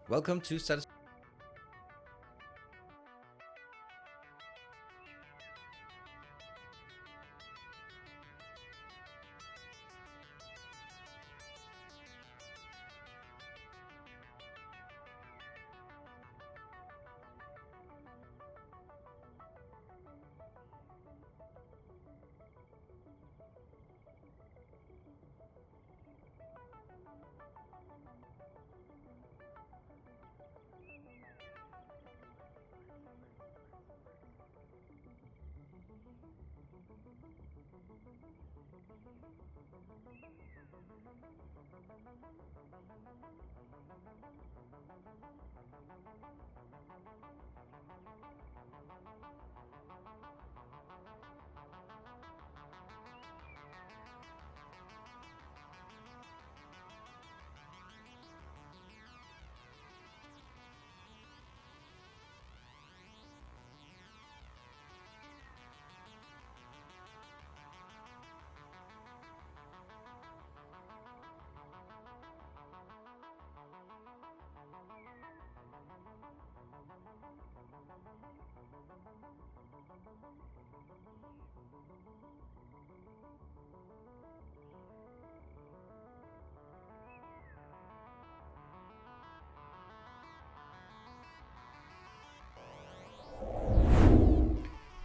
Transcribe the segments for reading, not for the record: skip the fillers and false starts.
Welcome to Satisfactory.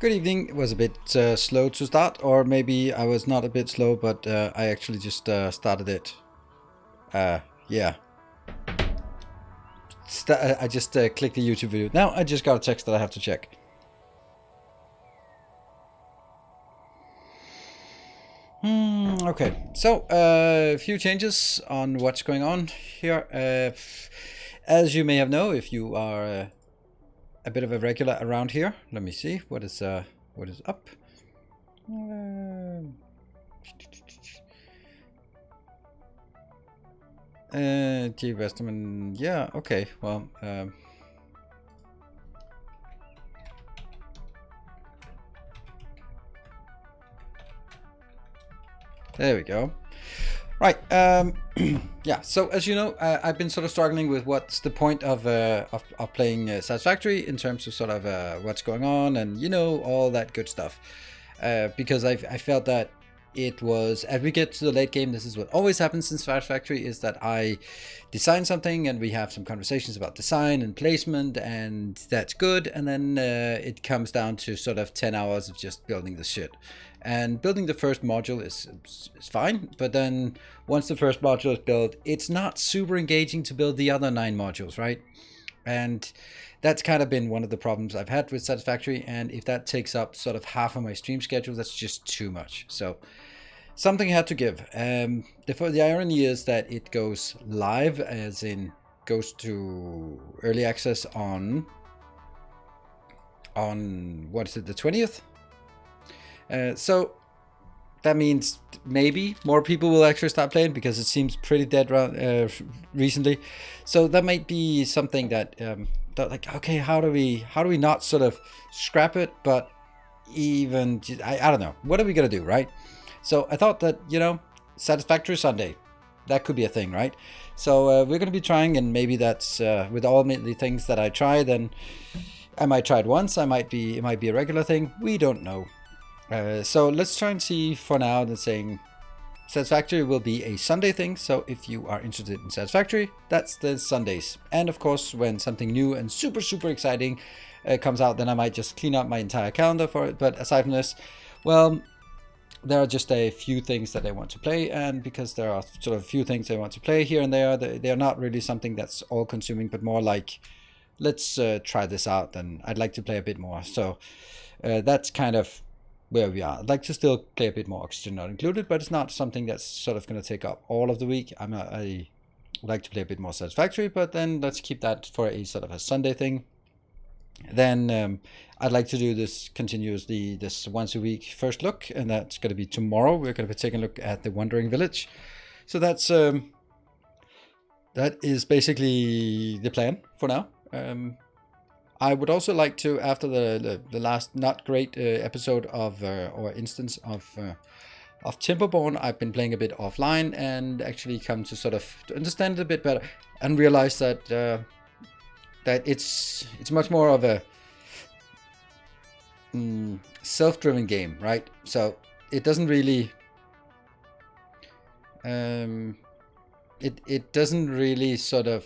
Good evening. It was a bit slow to start, or maybe I was not a bit slow, but I actually just started it. Yeah. I just clicked the YouTube video. Now I just got a text that I have to check. Okay, so a few changes on what's going on here. As you may have known, if you are a bit of a regular around here, let me see what is up. G. Westerman, yeah, okay, well, there we go. Right, yeah, so as you know, I've been sort of struggling with what's the point of playing Satisfactory in terms of sort of what's going on and, you know, all that good stuff. Because I felt that it was, as we get to the late game, this is what always happens in Satisfactory, is that I design something and we have some conversations about design and placement, and that's good, and then it comes down to sort of 10 hours of just building the shit. And building the first module is fine, but then once the first module is built, it's not super engaging to build the other 9 modules, right? And that's kind of been one of the problems I've had with Satisfactory, and if that takes up sort of half of my stream schedule, that's just too much. So something had to give. The irony is that it goes live, as in goes to early access on what is it, the 20th? So that means maybe more people will actually start playing, because it seems pretty dead recently. So that might be something that like, okay, how do we not sort of scrap it, but even I don't know, what are we gonna do, right? So I thought that, you know, Satisfactory Sunday, that could be a thing, right? So we're gonna be trying, and maybe that's with all the things that I try, then I might try it once, it might be a regular thing, we don't know. So let's try and see for now that saying Satisfactory will be a Sunday thing. So if you are interested in Satisfactory, that's the Sundays. And of course, when something new and super, super exciting comes out, then I might just clean up my entire calendar for it. But aside from this, well, there are just a few things that I want to play. And because there are sort of a few things I want to play here and there, they're not really something that's all consuming, but more like, let's try this out, and I'd like to play a bit more. So that's kind of where we are. I'd like to still play a bit more Oxygen Not Included, but it's not something that's sort of going to take up all of the week. I like to play a bit more Satisfactory, but then let's keep that for a sort of a Sunday thing. Then I'd like to do this continuously, this once a week first look, and that's going to be tomorrow. We're going to be taking a look at the Wandering Village. So that's that is basically the plan for now. I would also like to, after the last not great episode of or instance of Timberborn, I've been playing a bit offline and actually come to sort of understand it a bit better, and realize that that it's much more of a self-driven game, right? So it doesn't really it doesn't really sort of,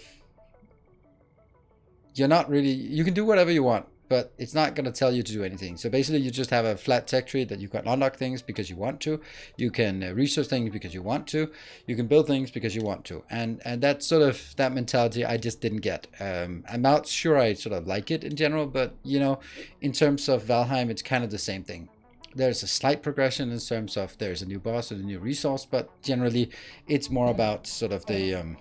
you can do whatever you want, but it's not going to tell you to do anything. So basically you just have a flat tech tree that you can unlock things because you want to, you can research things because you want to, you can build things because you want to, and that sort of, that mentality I just didn't get. I'm not sure I sort of like it in general, but in terms of Valheim, it's kind of the same thing. There's a slight progression in terms of there's a new boss and a new resource, but generally it's more about sort of the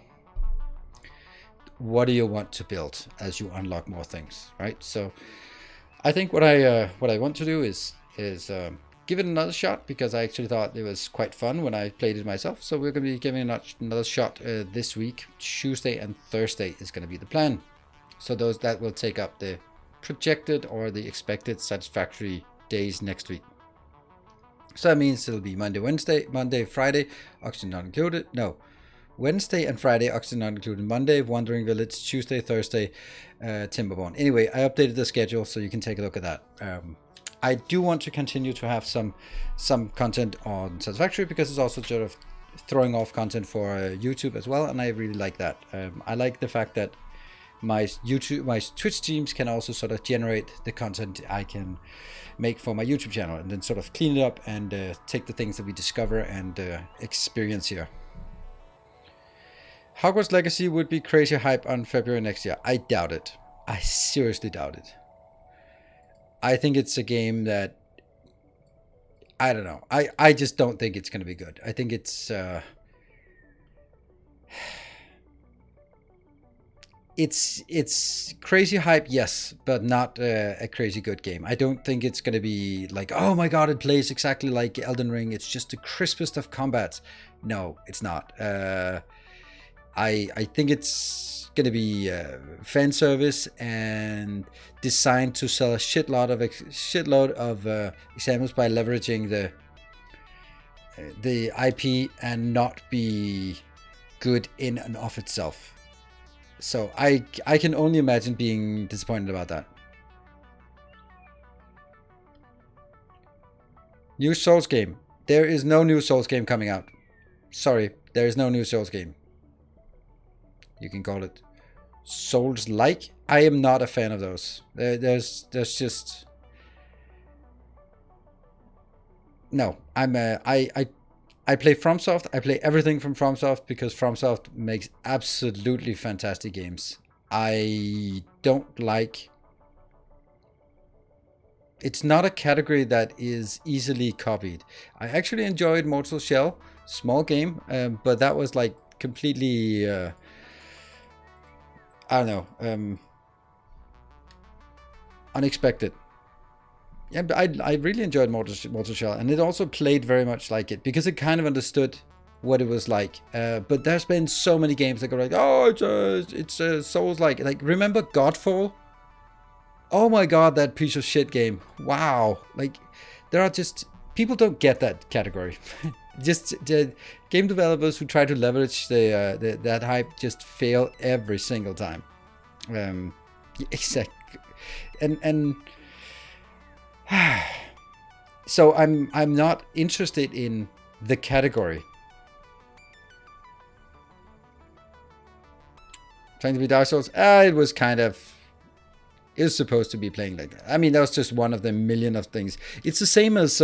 what do you want to build as you unlock more things, right? So I think what I want to do is give it another shot, because I actually thought it was quite fun when I played it myself. So we're going to be giving it another shot this week. Tuesday and Thursday is going to be the plan. So that will take up the projected or the expected Satisfactory days next week. So that means it'll be Monday, Friday, oxygen not included. No, Wednesday and Friday, oxygen not included. Monday, Wandering Village. Tuesday, Thursday, Timberborn. Anyway, I updated the schedule so you can take a look at that. I do want to continue to have some content on Satisfactory, because it's also sort of throwing off content for YouTube as well, and I really like that. I like the fact that my Twitch streams can also sort of generate the content I can make for my YouTube channel, and then sort of clean it up and take the things that we discover and experience here. Hogwarts Legacy would be crazy hype on February next year. I doubt it. I seriously doubt it. I think it's a game that, I don't know. I just don't think it's going to be good. I think it's crazy hype, yes, but not a crazy good game. I don't think it's going to be like, oh my god, it plays exactly like Elden Ring. It's just the crispest of combats. No, it's not. I think it's going to be fan service and designed to sell a shitload of examples by leveraging the IP and not be good in and of itself. So I can only imagine being disappointed about that. New Souls game. There is no new Souls game coming out. Sorry, there is no new Souls game. You can call it Souls-like. I am not a fan of those. There's just no. I play FromSoft. I play everything from FromSoft because FromSoft makes absolutely fantastic games. I don't like... It's not a category that is easily copied. I actually enjoyed Mortal Shell. Small game, but that was like completely... I don't know. Unexpected. Yeah, but I really enjoyed Mortal Shell, and it also played very much like it because it kind of understood what it was like. But there's been so many games that go like, oh, it's Souls-like. Like, remember Godfall? Oh my god, that piece of shit game. Wow. Like, there are just... People don't get that category. Just the game developers who try to leverage that hype just fail every single time. Exactly. And so I'm not interested in the category. Trying to be Dark Souls, it was kind of... It was supposed to be playing like that. I mean, that was just one of the million of things. It's the same as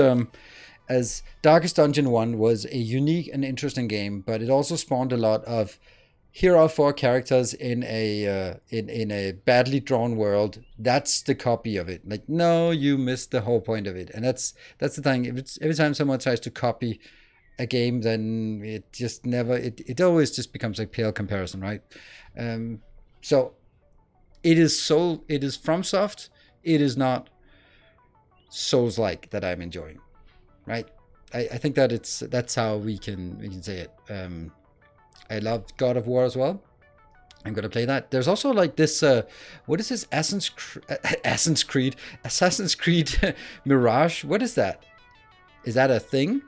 Darkest Dungeon 1 was a unique and interesting game, but it also spawned a lot of here are 4 characters in a badly drawn world. That's the copy of it. Like, no, you missed the whole point of it. And that's the thing. Every time someone tries to copy a game, then it just never... It always just becomes like pale comparison, right? So it is FromSoft. It is not Souls-like that I'm enjoying. Right, I think that that's how we can say it. I love God of War as well. I'm gonna play that. There's also like this. What is this? Assassin's Creed Mirage. What is that? Is that a thing?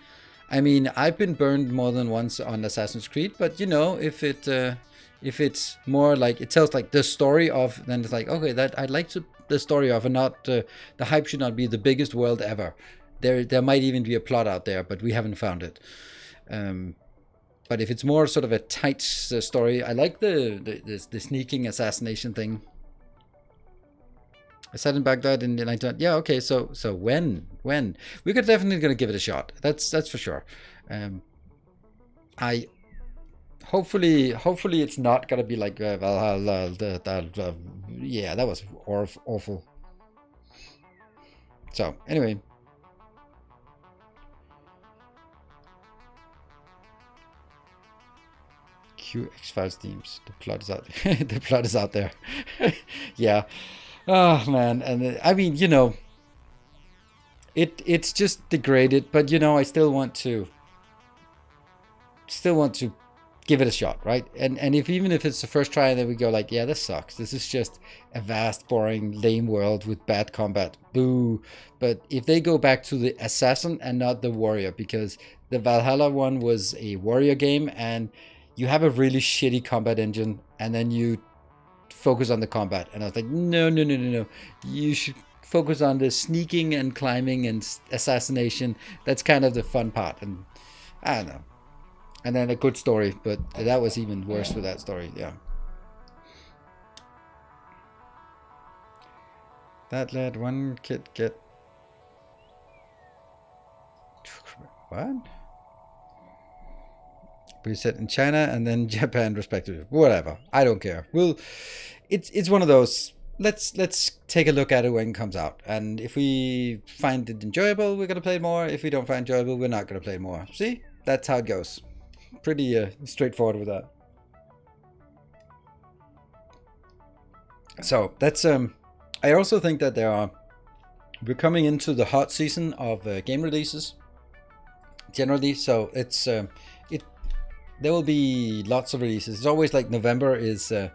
I mean, I've been burned more than once on Assassin's Creed, but if it If it's more like it tells like the story of, then it's like, okay, that I'd like to the story of, and not the hype should not be the biggest world ever. There might even be a plot out there, but we haven't found it. But if it's more sort of a tight story, I like the sneaking assassination thing. I said in Baghdad, and I thought, yeah, okay, so when we're definitely gonna give it a shot. That's for sure. I hopefully it's not gonna be like Valhalla. Yeah, that was awful. So anyway. X-Files themes. The plot is out. The plot is out there. Yeah. Oh man, and I mean, you know, it's just degraded, but you know, I still want to give it a shot, right? And even if it's the first try, and then we go like, yeah, this sucks. This is just a vast, boring, lame world with bad combat. Boo. But if they go back to the assassin and not the warrior, because the Valhalla one was a warrior game, and you have a really shitty combat engine, and then you focus on the combat. And I was like, no. You should focus on the sneaking and climbing and assassination. That's kind of the fun part. And I don't know. And then a good story, but that was even worse with that story. Yeah. That led one kid get... What? We said in China and then Japan respectively. Whatever. I don't care. Well, it's one of those. Let's take a look at it when it comes out. And if we find it enjoyable, we're gonna play it more. If we don't find it enjoyable, we're not gonna play it more. See? That's how it goes. Pretty straightforward with that. So that's I also think that we're coming into the hot season of game releases generally. So it's there will be lots of releases. It's always like November is the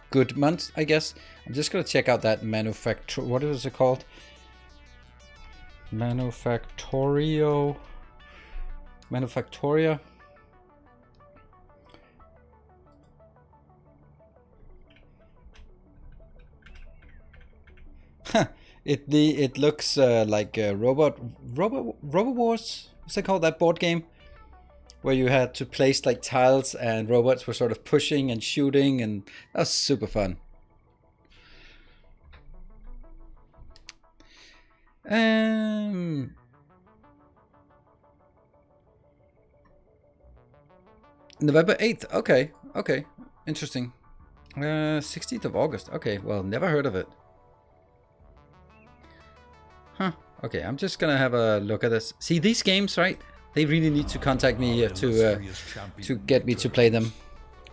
good month, I guess. I'm just gonna check out that what is it called? Manufactoria. It looks like Robot Wars. What's it called? That board game where you had to place like tiles and robots were sort of pushing and shooting, and that was super fun. November 8th. Okay. Interesting. 16th of August. Okay, well, never heard of it. Huh. Okay, I'm just gonna have a look at this. See, these games, right? They really need to contact me to get me to play them.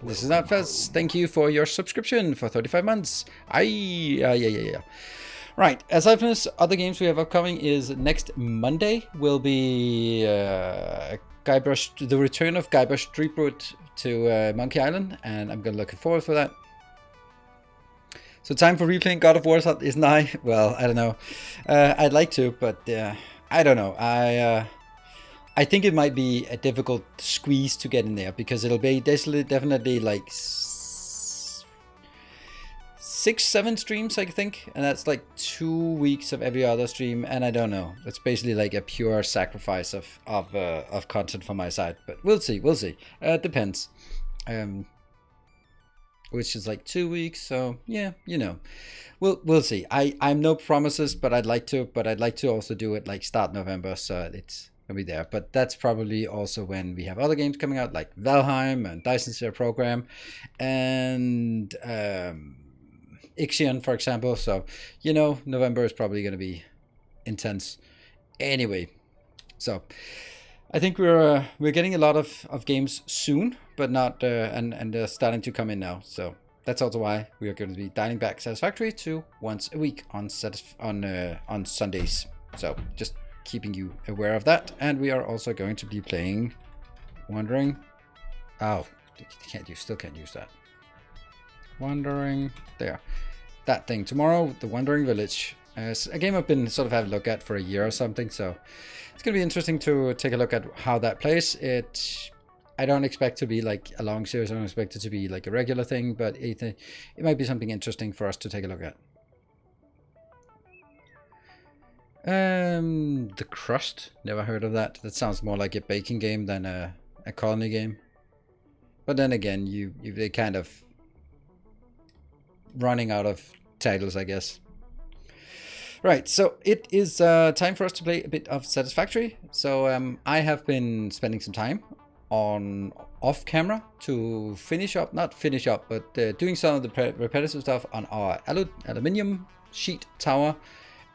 This is not Fez. Thank you for your subscription for 35 months. Yeah. Right, as I finish, other games we have upcoming is next Monday will be the return of Guybrush Threepwood to Monkey Island, and I'm gonna looking forward for that. So time for replaying God of War is nigh. Well, I don't know. I'd like to, but I don't know. I think it might be a difficult squeeze to get in there, because it'll be definitely like 6-7 streams, I think, and that's like 2 weeks of every other stream, and I don't know. It's basically like a pure sacrifice of content from my side, but we'll see. It depends. Which is like 2 weeks, so yeah, you know, we'll see. I'm no promises, but I'd like to also do it like start November, so it's gonna be there. But that's probably also when we have other games coming out, like Valheim and Dyson Sphere Program and Ixion, for example. So you know, November is probably gonna be intense anyway. So I think we're getting a lot of games soon, but not and they're starting to come in now. So that's also why we are going to be dialing back Satisfactory to once a week on Sundays. So just keeping you aware of that. And we are also going to be playing Wandering. Oh, still can't use that. Wandering there. That thing tomorrow, the Wandering Village. It's a game I've been sort of having a look at for a year or something, so it's going to be interesting to take a look at how that plays. It I don't expect to be like a long series. I don't expect it to be like a regular thing, but it might be something interesting for us to take a look at. The Crust. Never heard of that. That sounds more like a baking game than a colony game. But then again, they kind of running out of titles, I guess. Right, so it is time for us to play a bit of Satisfactory. So I have been spending some time on off camera to finish up, not finish up, but doing some of the repetitive stuff on our aluminium sheet tower.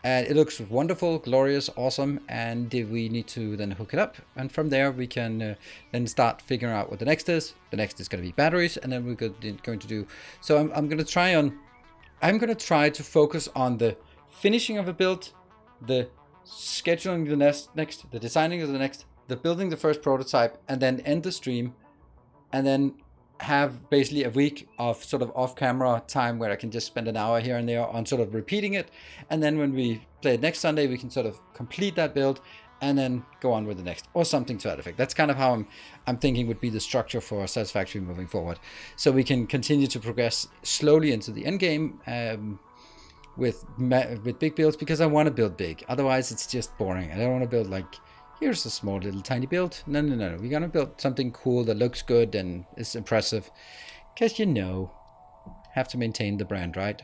And it looks wonderful, glorious, awesome, and we need to then hook it up. And from there we can then start figuring out what the next is. The next is going to be batteries, and then we're going to do... So I'm going to try to focus on the finishing of a build, the scheduling the next, the designing of the next, the building the first prototype, and then end the stream, and then have basically a week of sort of off-camera time where I can just spend an hour here and there on sort of repeating it, and then when we play it next Sunday, we can sort of complete that build and then go on with the next, or something to that effect. That's kind of how I'm thinking would be the structure for Satisfactory moving forward, so we can continue to progress slowly into the end game with big builds, because I want to build big. Otherwise, it's just boring. I don't want to build like, here's a small little tiny build. No. We're going to build something cool that looks good and is impressive. Because, have to maintain the brand, right?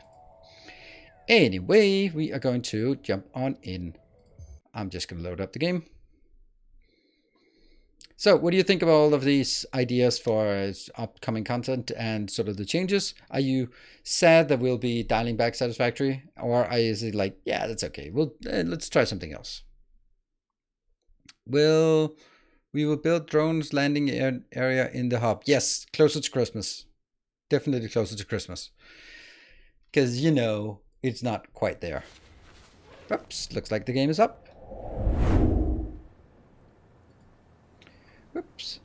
Anyway, we are going to jump on in. I'm just going to load up the game. So what do you think of all of these ideas for upcoming content and sort of the changes? Are you sad that we'll be dialing back Satisfactory? Or is it like, yeah, that's okay. Let's try something else. We will build drones landing area in the hub. Yes, closer to Christmas. Definitely closer to Christmas. Because, it's not quite there. Oops, looks like the game is up. Oops.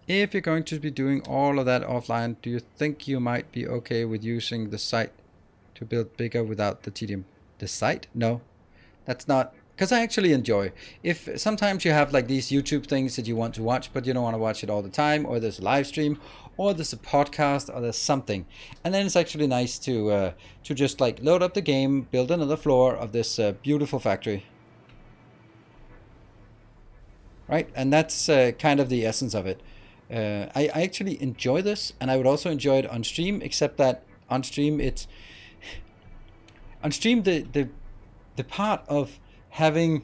If you're going to be doing all of that offline, do you think you might be okay with using the site to build bigger without the tedium? The site? No, that's not... Because I actually enjoy, if sometimes you have like these YouTube things that you want to watch, but you don't want to watch it all the time, or there's a live stream, or there's a podcast, or there's something. And then it's actually nice to just like load up the game, build another floor of this beautiful factory. Right, and that's kind of the essence of it. I actually enjoy this, and I would also enjoy it on stream, except that on stream it's... On stream, the part of having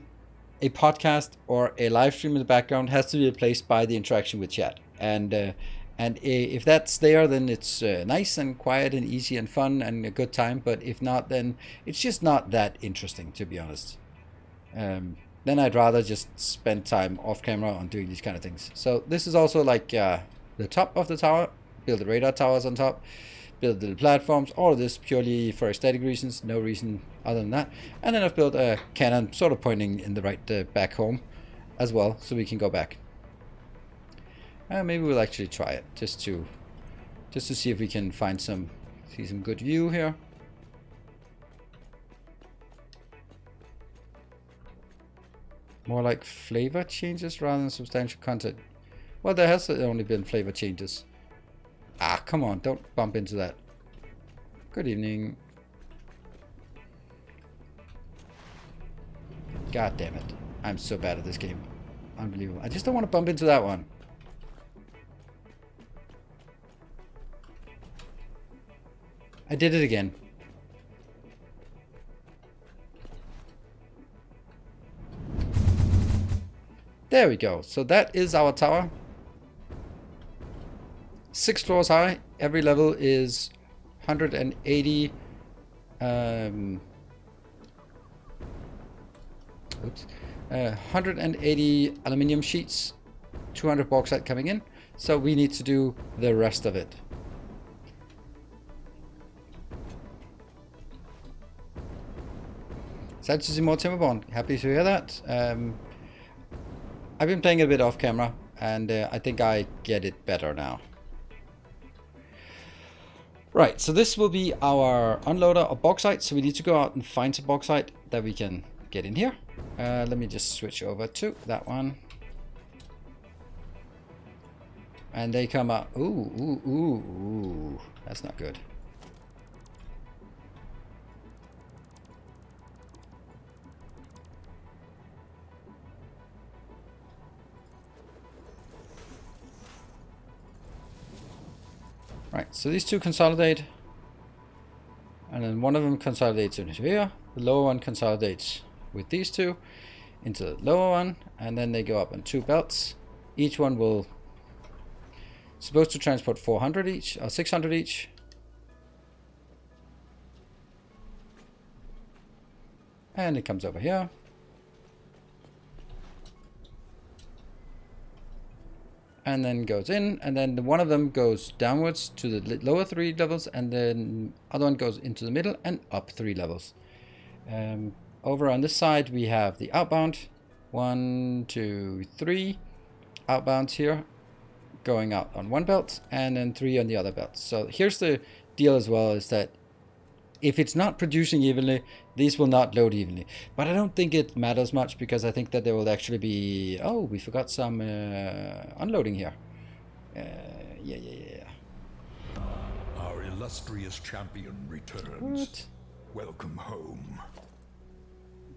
a podcast or a live stream in the background has to be replaced by the interaction with chat. And if that's there, then it's nice and quiet and easy and fun and a good time. But if not, then it's just not that interesting, to be honest. Then I'd rather just spend time off camera on doing these kind of things. So this is also like the top of the tower, build the radar towers on top, build the platforms, all of this purely for aesthetic reasons, no reason other than that. And then I've built a cannon sort of pointing in the right back home as well, so we can go back. Maybe we'll actually try it just to see if we can find some good view here. More like flavor changes rather than substantial content. Well, there has only been flavor changes. Ah, come on, don't bump into that. Good evening. God damn it. I'm so bad at this game. Unbelievable. I just don't want to bump into that one. I did it again. There we go. So that is our tower. 6 floors high. Every level is 180 180 aluminium sheets, 200 bauxite coming in. So we need to do the rest of it. Sad to see more Timberborn. Happy to hear that. I've been playing a bit off camera, and I think I get it better now. Right, so this will be our unloader of bauxite. So we need to go out and find some bauxite that we can get in here. Let me just switch over to that one. And they come out. Ooh, ooh, ooh, ooh. That's not good. Right, so these two consolidate. And then one of them consolidates into here. The lower one consolidates with these two into the lower one. And then they go up on 2 belts. Each one will... supposed to transport 400 each, or 600 each. And it comes over here. And then goes in, and then one of them goes downwards to the lower 3 levels, and then other one goes into the middle and up 3 levels. Over on this side we have the outbound. 1, 2, 3 outbounds here, going out on one belt, and then 3 on the other belt. So here's the deal as well, is that if it's not producing evenly, these will not load evenly. But I don't think it matters much, because I think that there will actually be... oh, we forgot some unloading here. Yeah. Our illustrious champion returns. What? Welcome home.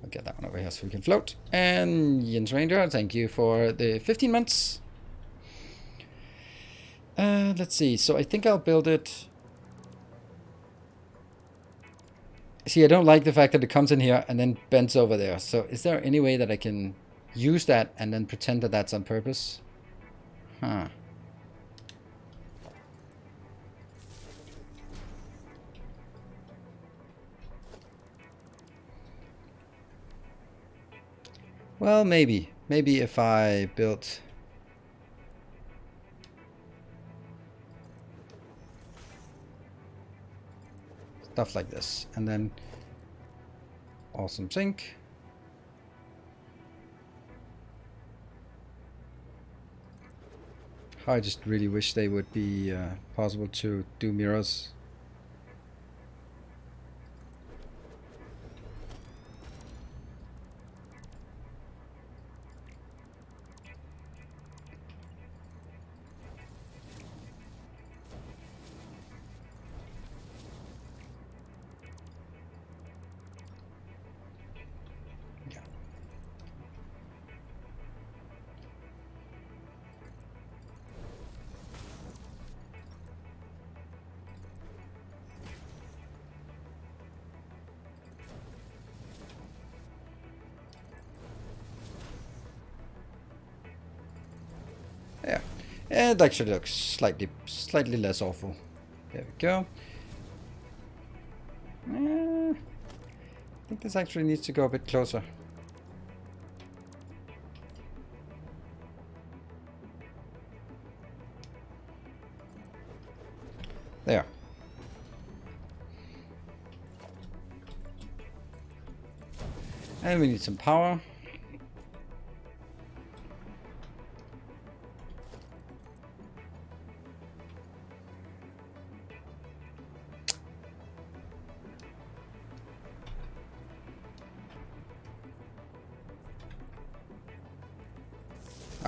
I'll get that one over here so we can float. And Jens Ranger, thank you for the 15 months. Let's see. So I think I'll build it... see, I don't like the fact that it comes in here and then bends over there. So is there any way that I can use that and then pretend that that's on purpose? Huh. Well, maybe. Maybe if I built... stuff like this, and then awesome sync. I just really wish they would be possible to do mirrors. Yeah, it actually looks slightly less awful. There we go. I think this actually needs to go a bit closer. There. And we need some power.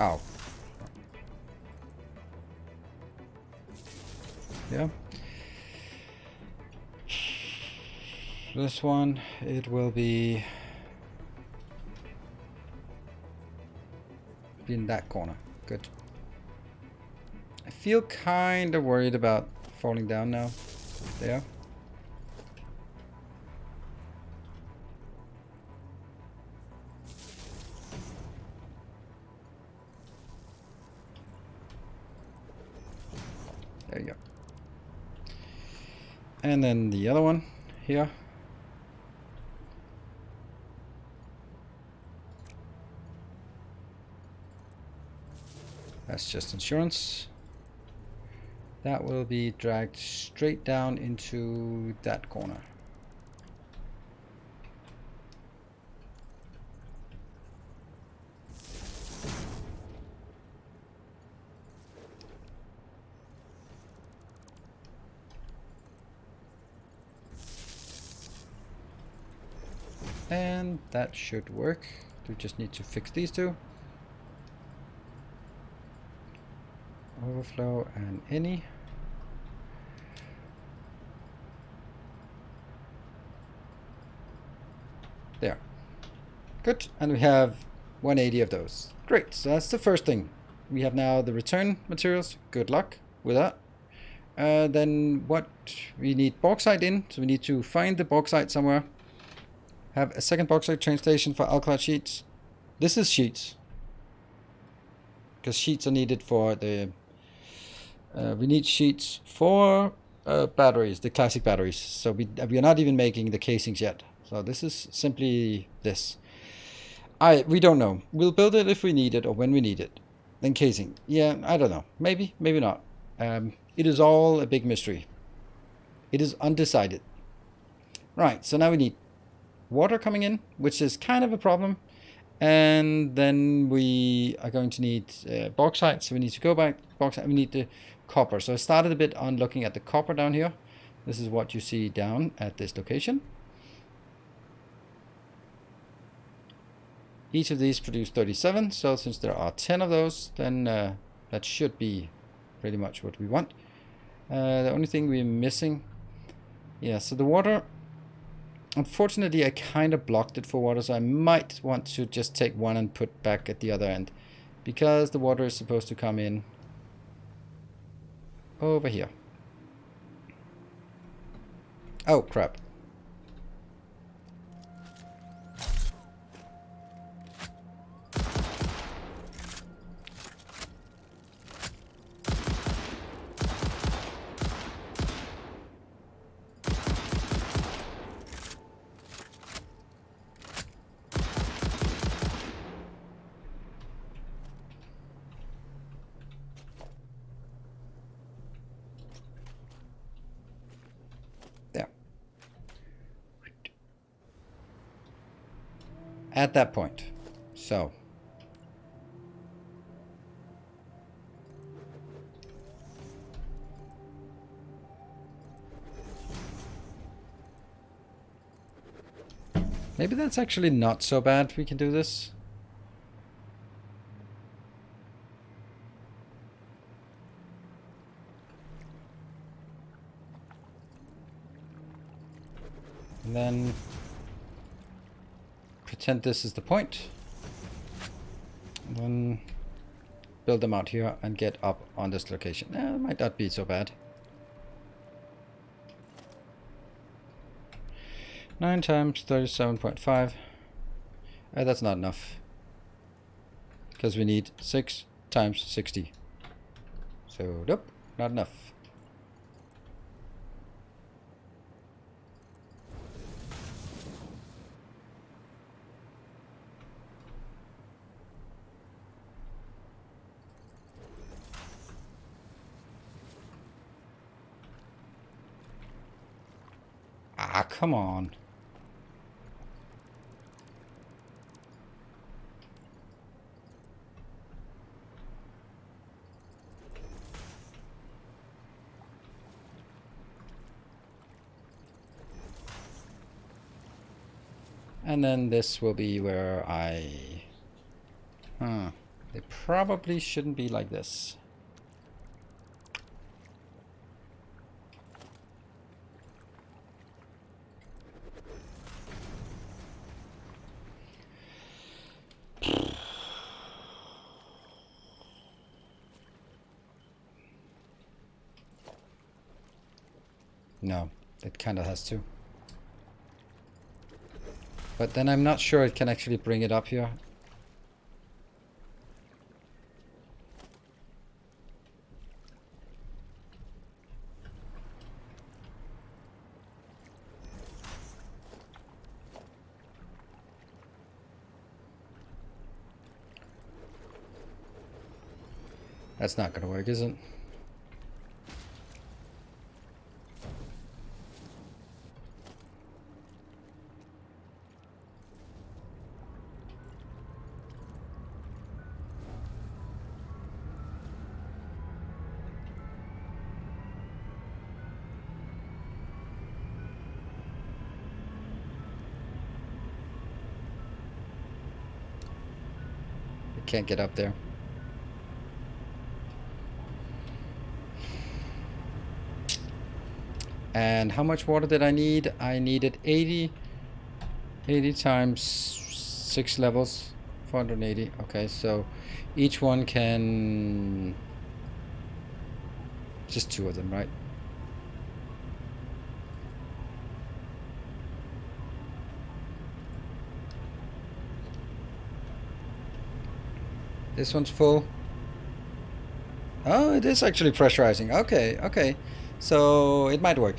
Oh. Yeah. This one, it will be in that corner. Good. I feel kind of worried about falling down now. There. There you go. And then the other one here. That's just insurance. That will be dragged straight down into that corner. And that should work. We just need to fix these two. overflow and any. There. Good. And we have 180 of those. Great. So that's the first thing. We have now the return materials. Good luck with that. Then what? We need bauxite in. So we need to find the bauxite somewhere. Have a second bauxite train station for alkali sheets. This is sheets. Because sheets are needed for the... we need sheets for batteries, the classic batteries. So we are not even making the casings yet. So this is simply this. We don't know. We'll build it if we need it or when we need it. Then casing. Yeah, I don't know. Maybe, maybe not. It is all a big mystery. It is undecided. Right, so now we need water coming in, which is kind of a problem. And then we are going to need bauxite. So we need to go back bauxite. We need the copper. So I started a bit on looking at the copper down here. This is what you see down at this location. Each of these produce 37. So since there are 10 of those, then that should be pretty much what we want. The only thing we're missing, yeah, so the water, unfortunately I kind of blocked it for water, so I might want to just take one and put back at the other end, because the water is supposed to come in over here. Oh crap. At that point. So maybe that's actually not so bad. We can do this. And then pretend this is the point. And then build them out here and get up on this location. It might not be so bad. 9 times 37.5. That's not enough. Because we need 6 times 60. So, nope, not enough. Ah, come on. And then this will be where I... They probably shouldn't be like this. No, it kind of has to. But then I'm not sure it can actually bring it up here. That's not going to work, is it? Can't get up there. And how much water did I need? I needed 80 times 6 levels, 480. Okay, so each one can... just 2 of them, right? This one's full. Oh, it is actually pressurizing. Okay, okay. So it might work.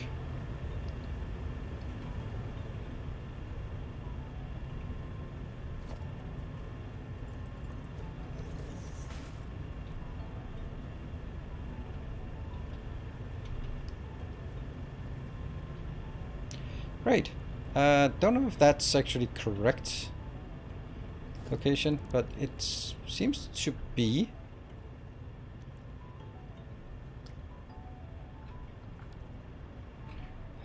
Great. Don't know if that's actually correct location, but it seems to be.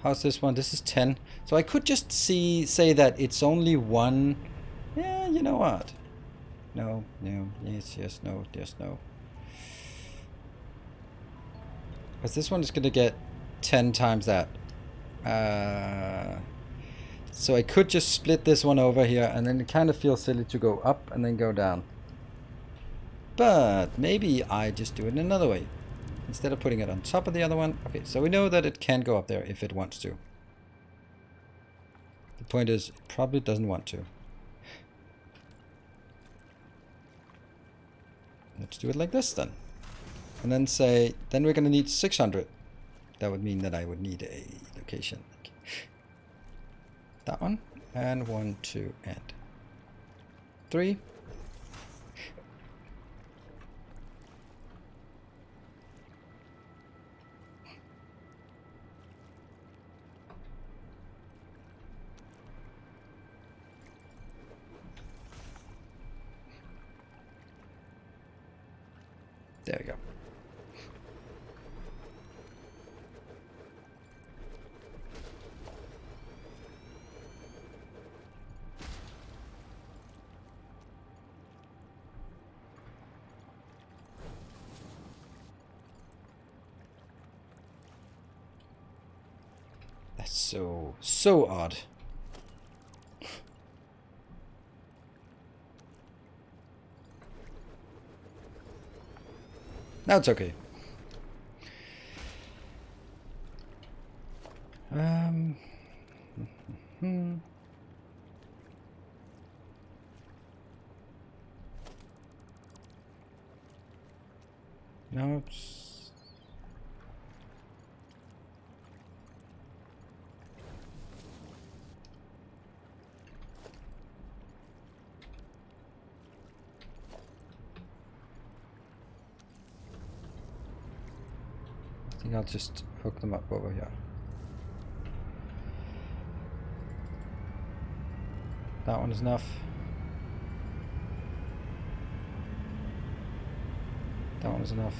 How's this one? This is 10. So I could just say that it's only one. Yeah, you know what? No, no, yes, yes, no, yes, no. Because this one is going to get 10 times that. So I could just split this one over here, and then it kind of feels silly to go up and then go down. But maybe I just do it another way. Instead of putting it on top of the other one. Okay, so we know that it can go up there if it wants to. The point is, it probably doesn't want to. Let's do it like this then. And then say, then we're going to need 600. That would mean that I would need a location. That one. And 1, 2, and 3. There we go. That's so odd. Now it's okay. No, it's... I think I'll just hook them up over here. That one is enough. That one is enough.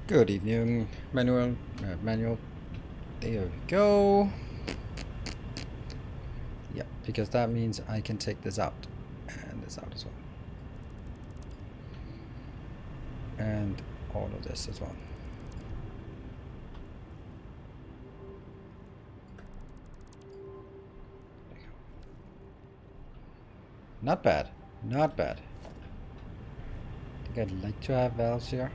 Good evening, Manuel. Manuel. There we go. Yeah, because that means I can take this out and this out as well. And all of this as well. There you go. Not bad. Not bad. I think I'd like to have valves here.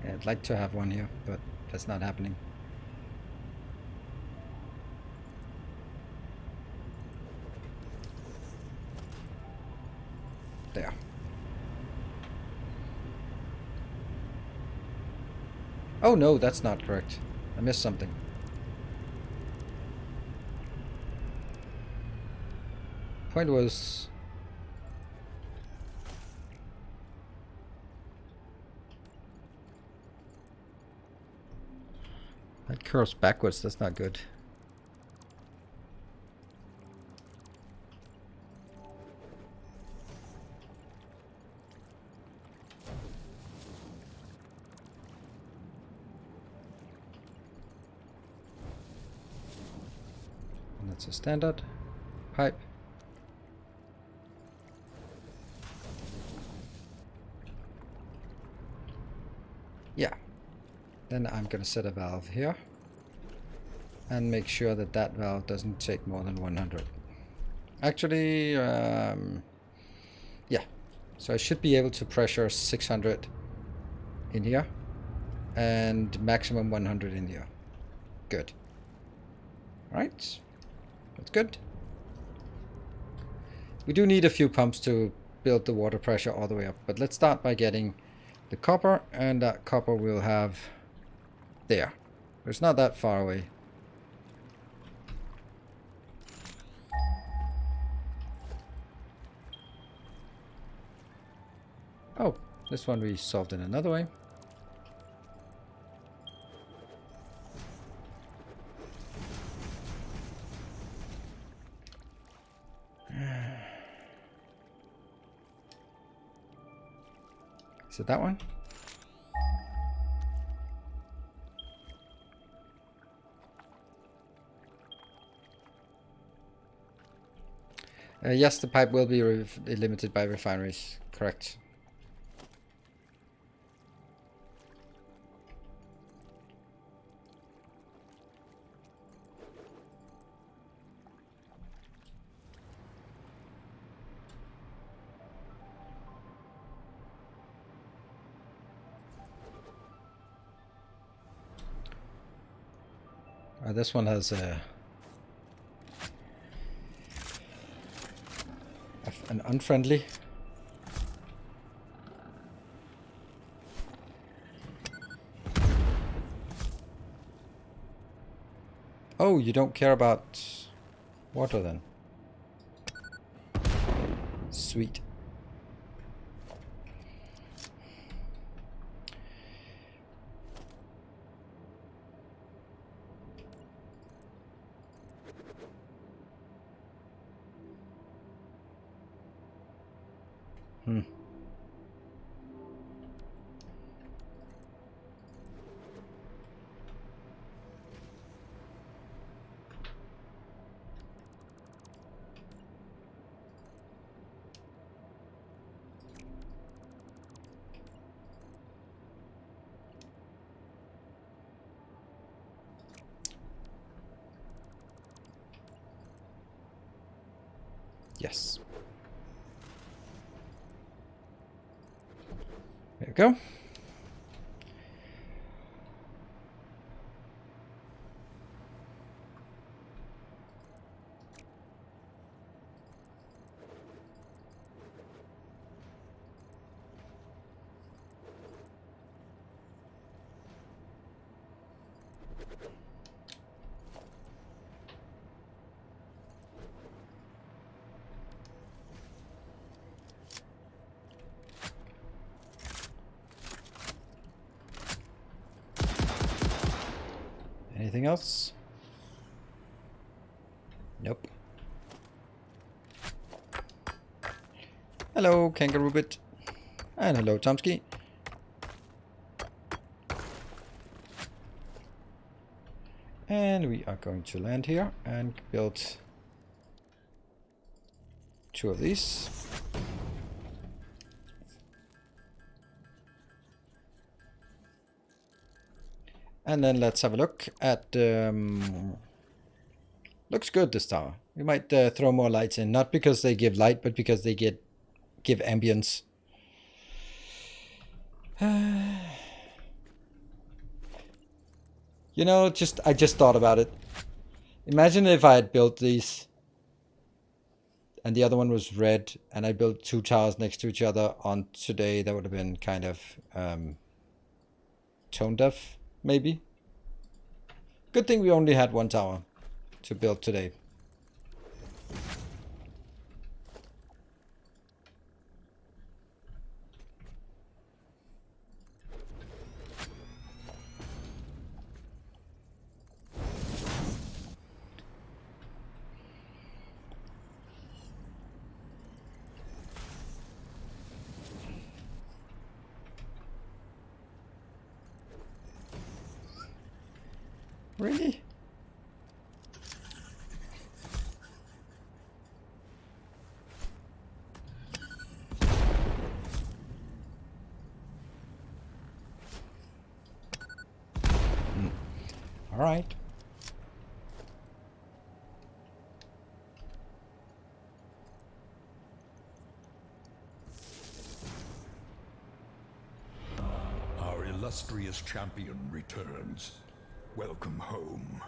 I'd like to have one here, but that's not happening. There. Oh no, that's not correct. I missed something. Point was... Curves backwards, that's not good. And that's a standard pipe. Yeah. Then I'm gonna set a valve here and make sure that that valve doesn't take more than 100. Actually, yeah. So I should be able to pressure 600 in here and maximum 100 in here. Good. Right. That's good. We do need a few pumps to build the water pressure all the way up, but let's start by getting the copper, and that copper we'll have there. It's not that far away. Oh, this one we solved in another way. Is it that one? Yes, the pipe will be limited by refineries. Correct. This one has an unfriendly. Oh, you don't care about water then? Sweet. Yes. There we go. Anything else? Nope. Hello, Kangaroo Bit. And hello, Tomsky. And we are going to land here and build 2 of these. And then let's have a look at... looks good, this tower. We might throw more lights in. Not because they give light, but because they give ambience. You know, I just thought about it. Imagine if I had built these and the other one was red, and I built 2 towers next to each other on today. That would have been kind of tone deaf, maybe. Good thing we only had 1 tower to build today. Really? All right. Our illustrious champion returns. Welcome home.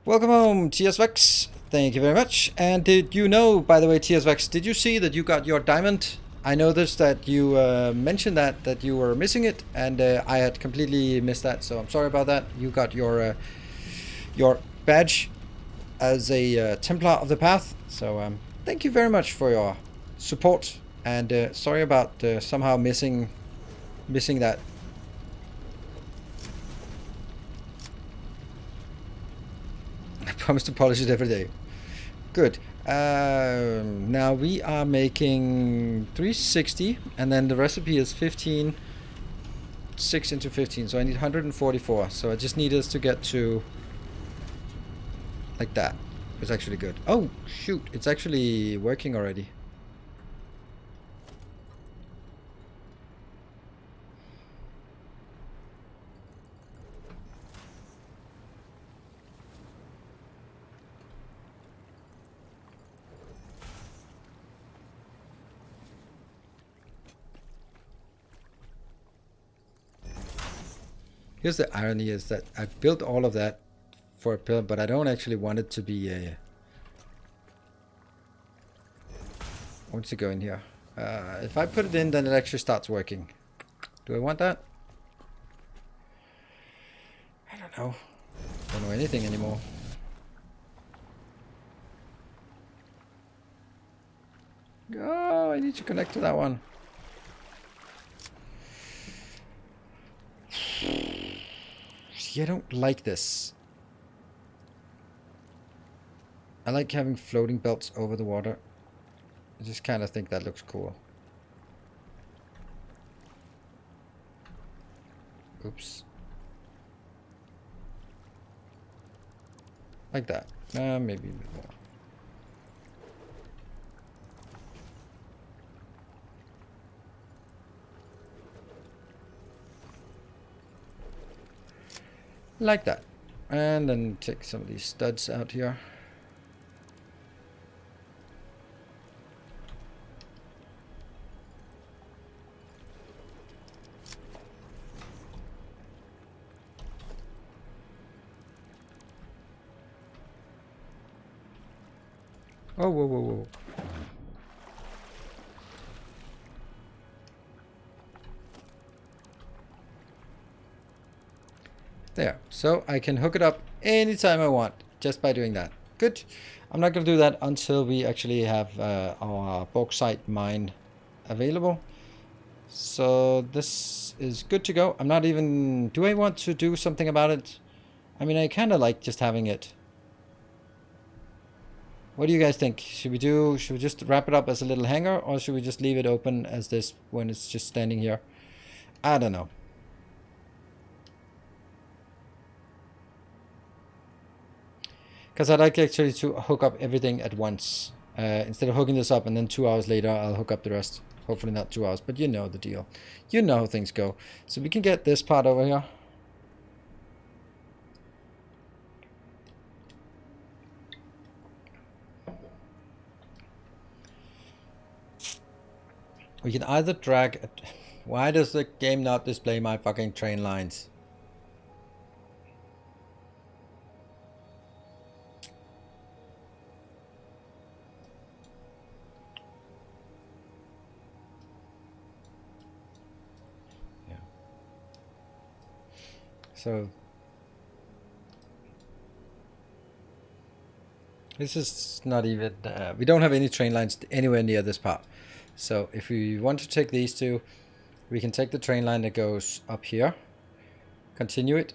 Welcome home, TSVX. Thank you very much. And did you know, by the way, TSVX, did you see that you got your diamond? I noticed that you mentioned that you were missing it, and I had completely missed that, so I'm sorry about that. You got your badge as a Templar of the Path, so thank you very much for your support, and sorry about somehow missing that. I promise to polish it every day. Good. Now we are making 360, and then the recipe is 15, 6 into 15, so I need 144. So I just need us to get to like that. It's actually good. Oh, shoot. It's actually working already. Here's the irony is that I built all of that for a pillar, but I don't actually want it to be a... I want it to go in here. If I put it in, then it actually starts working. Do I want that? I don't know. Don't know anything anymore. Oh, I need to connect to that one. See, I don't like this. I like having floating belts over the water. I just kind of think that looks cool. Oops. Like that. Maybe a bit more. Like that. And then take some of these studs out here. Oh, whoa, whoa, whoa. There. So I can hook it up anytime I want just by doing that. Good. I'm not going to do that until we actually have our bauxite mine available. So this is good to go. I'm not even... Do I want to do something about it? I mean, I kind of like just having it. What do you guys think? Should we just wrap it up as a little hangar, or should we just leave it open as this when it's just standing here? I don't know. Because I'd like actually to hook up everything at once. Instead of hooking this up and then 2 hours later I'll hook up the rest. Hopefully not 2 hours, but you know the deal. You know how things go. So we can get this part over here. We can either drag... Why does the game not display my fucking train lines? Yeah. So... This is not even... we don't have any train lines anywhere near this part. So if we want to take these two, we can take the train line that goes up here, continue it,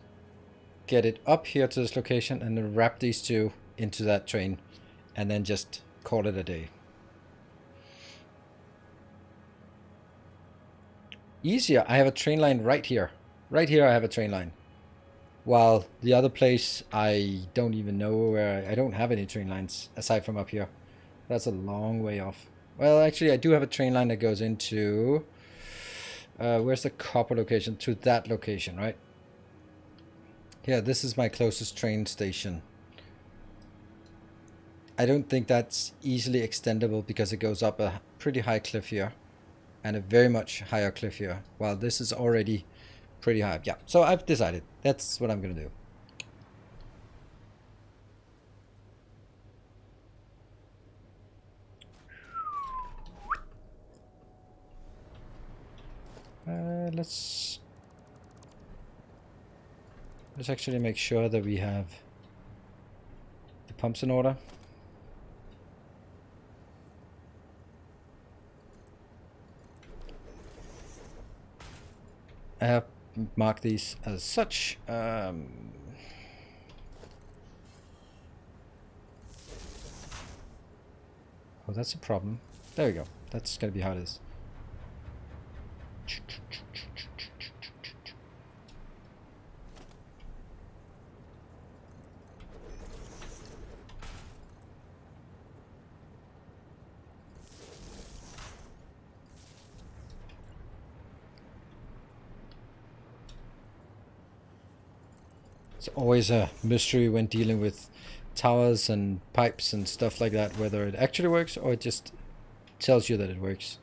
get it up here to this location, and then wrap these two into that train, and then just call it a day. Easier, I have a train line right here. Right here I have a train line. While the other place, I don't even know where... I don't have any train lines aside from up here. That's a long way off. Well, actually, I do have a train line that goes into... where's the copper location? To that location, right? Yeah, this is my closest train station. I don't think that's easily extendable because it goes up a pretty high cliff here. And a very much higher cliff here. While this is already pretty high. Yeah, so I've decided. That's what I'm going to do. Let's actually make sure that we have the pumps in order. I have marked these as such. Oh, that's a problem. There we go. That's going to be how it is. It's always a mystery when dealing with towers and pipes and stuff like that, whether it actually works or it just tells you that it works.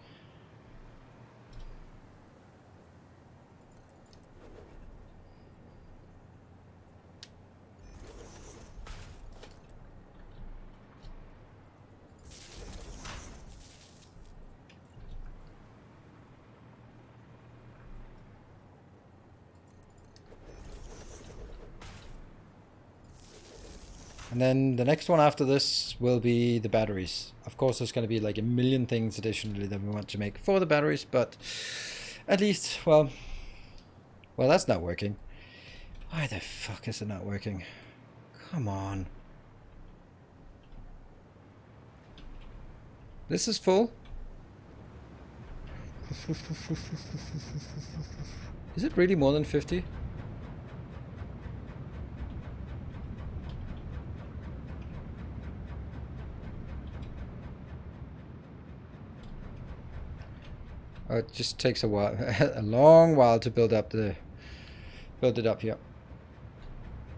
And then the next one after this will be the batteries. Of course, there's going to be like a million things additionally that we want to make for the batteries, but at least, well, that's not working. Why the fuck is it not working? Come on. This is full. Is it really more than 50? Oh, it just takes a while, a long while to build it up here.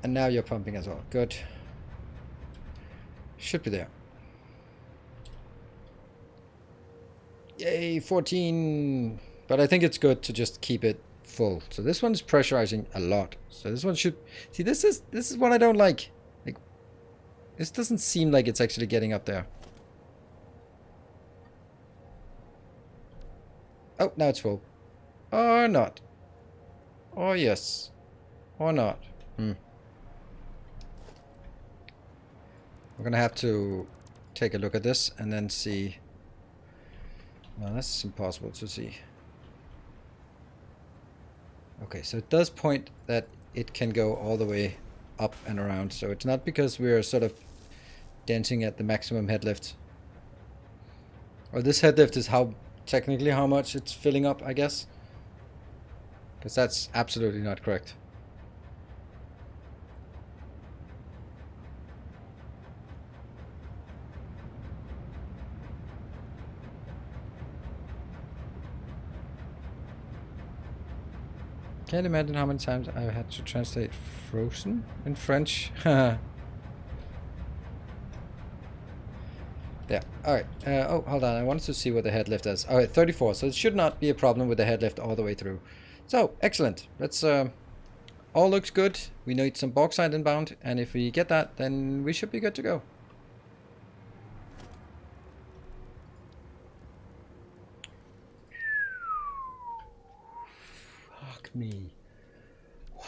And now you're pumping as well. Good. Should be there. Yay, 14. But I think it's good to just keep it full. So this one's pressurizing a lot. So this one should... See, this is what I don't like. Like, this doesn't seem like it's actually getting up there. Oh, now it's full. Or not. Or yes. Or not. We're gonna have to take a look at this and then see. No, that's impossible to see. Okay, so it does point that it can go all the way up and around. So it's not because we're sort of dancing at the maximum head lift. Or this head lift is technically how much it's filling up, I guess. Because that's absolutely not correct. Can't imagine how many times I had to translate frozen in French. Yeah, alright. Oh, hold on. I wanted to see what the head lift is. Alright, 34. So it should not be a problem with the head lift all the way through. So, excellent. Let's, all looks good. We need some bauxite inbound. And if we get that, then we should be good to go. Fuck me. Why?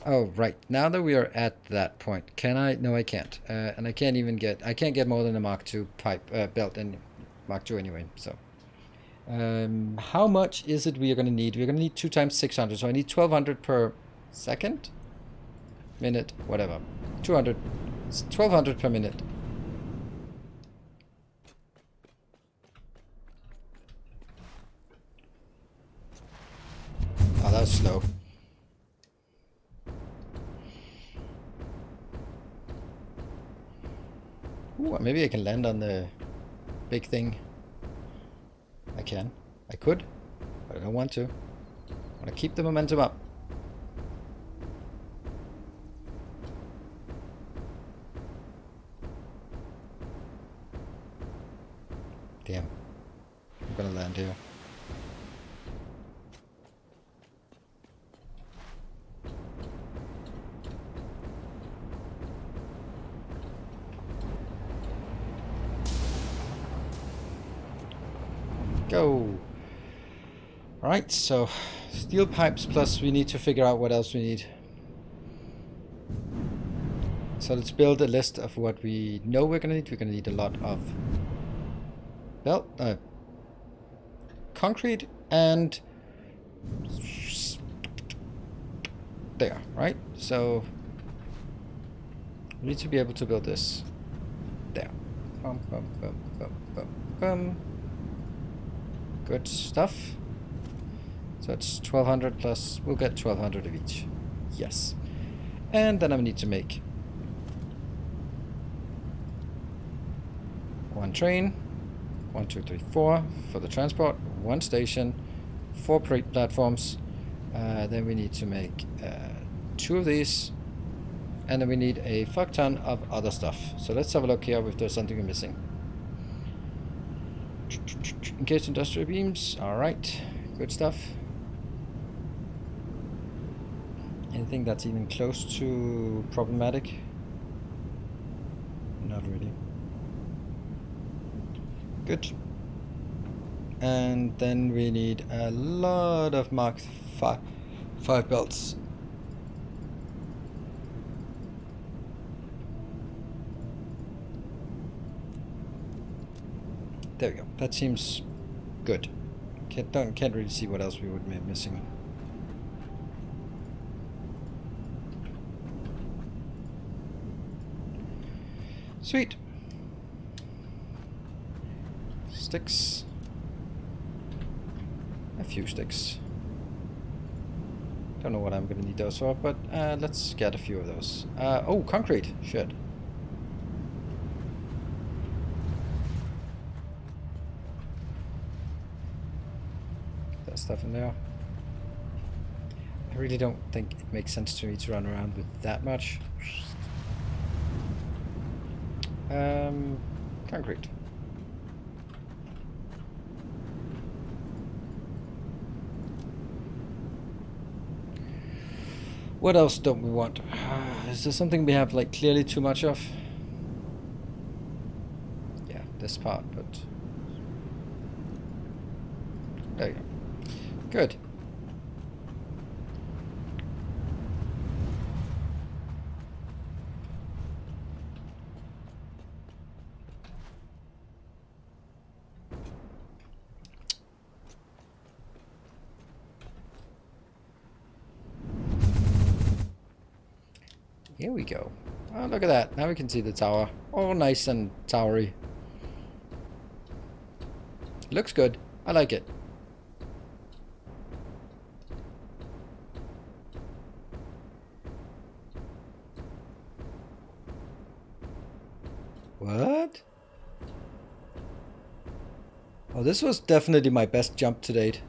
Oh, right. Now that we are at that point, can I? No, I can't. And I can't even get... I can't get more than a Mark II pipe belt and Mark II anyway, so... how much is it we are going to need? We're going to need 2 times 600, so I need 1200 per second? Minute, whatever. 200. It's 1200 per minute. slow. Ooh, maybe I can land on the big thing. I can. I could, but I don't want to. I want to keep the momentum up. Damn. I'm gonna land here. Go. Alright, so steel pipes plus we need to figure out what else we need. So let's build a list of what we know we're gonna need. We're gonna need a lot of concrete and there, right? So we need to be able to build this there. Bum, bum, bum, bum, bum, bum. Good stuff. So it's 1200 plus, we'll get 1200 of each. Yes. And then I need to make one train, 1, 2, 3, 4 for the transport, one station, 4 platforms. Then we need to make 2 of these, and then we need a fuck ton of other stuff. So let's have a look here if there's something we're missing. Encased industrial beams, alright, good stuff. Anything that's even close to problematic? Not really. Good. And then we need a lot of Mark 5 belts. There we go. That seems good. Can't really see what else we would be missing. Sweet. Sticks. A few sticks. Don't know what I'm gonna need those for, but let's get a few of those. Oh, concrete. Shit. That stuff in there. I really don't think it makes sense to me to run around with that much. Concrete. What else don't we want? Is there something we have like clearly too much of? Yeah, this part, but there you go. Good. Here we go. Oh, look at that. Now we can see the tower. All nice and towery. Looks good. I like it. What? Oh, this was definitely my best jump to date.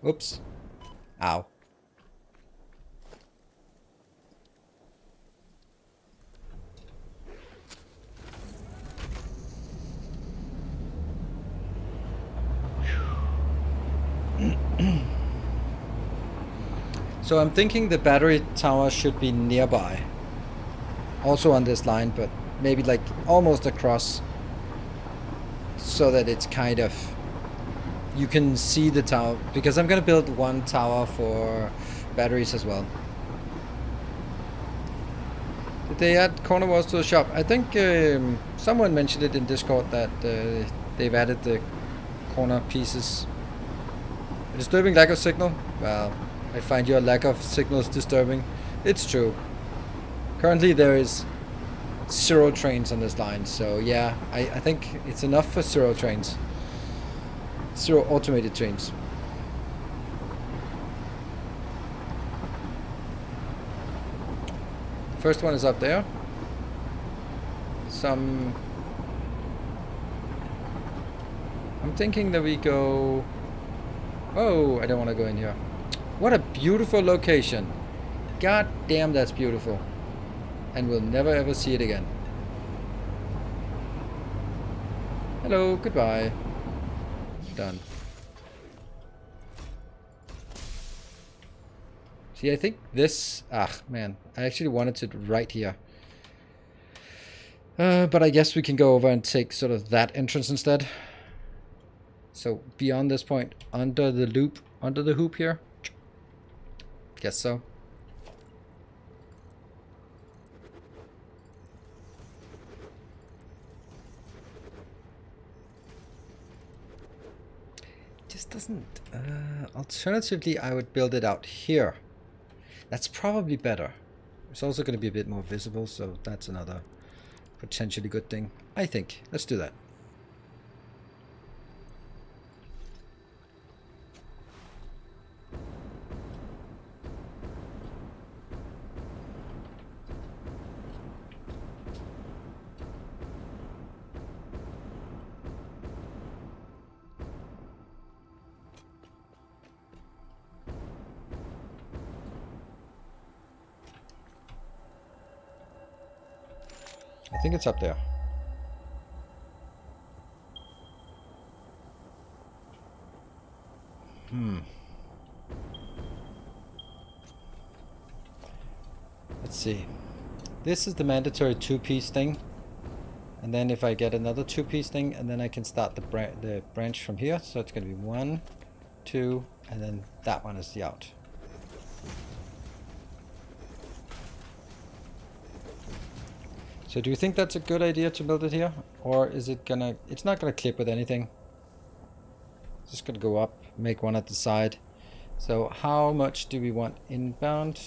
Oops. Ow. So I'm thinking the battery tower should be nearby. Also on this line, but maybe like almost across. So that it's kind of... You can see the tower. Because I'm going to build one tower for batteries as well. Did they add corner walls to the shop? I think someone mentioned it in Discord that they've added the corner pieces. A disturbing lack of signal? Well, I find your lack of signals disturbing. It's true. Currently there is 0 trains on this line, so yeah, I think it's enough for 0 trains. 0 automated trains. First one is up there. I'm thinking that we go... Oh, I don't want to go in here. What a beautiful location. God damn, that's beautiful. And we'll never ever see it again. Hello, goodbye. Done. See, I think this... Ah, man. I actually wanted it right here. But I guess we can go over and take sort of that entrance instead. So, beyond this point, under the loop, under the hoop here. Guess so. Just doesn't... alternatively, I would build it out here. That's probably better. It's also going to be a bit more visible, so that's another potentially good thing. I think. Let's do that. I think it's up there. Let's see. This is the mandatory two-piece thing. And then if I get another two-piece thing, and then I can start the branch from here. So it's going to be 1, 2, and then that one is the out. So do you think that's a good idea to build it here? Or is it gonna... It's not gonna clip with anything. It's just gonna go up, make one at the side. So how much do we want inbound?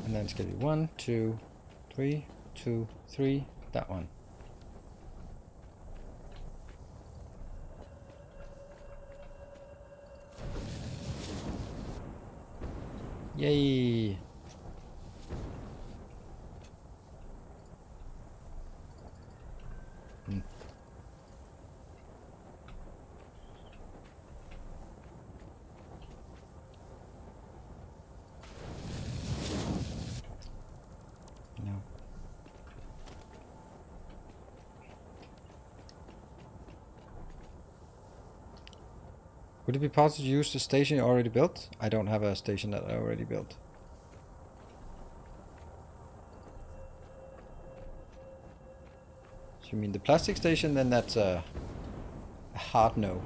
And then it's gonna be 1, 2, 3, 2, 3, that one. Yay! No. Would it be possible to use the station you already built? I don't have a station that I already built. So you mean the plastic station? Then that's a hard no.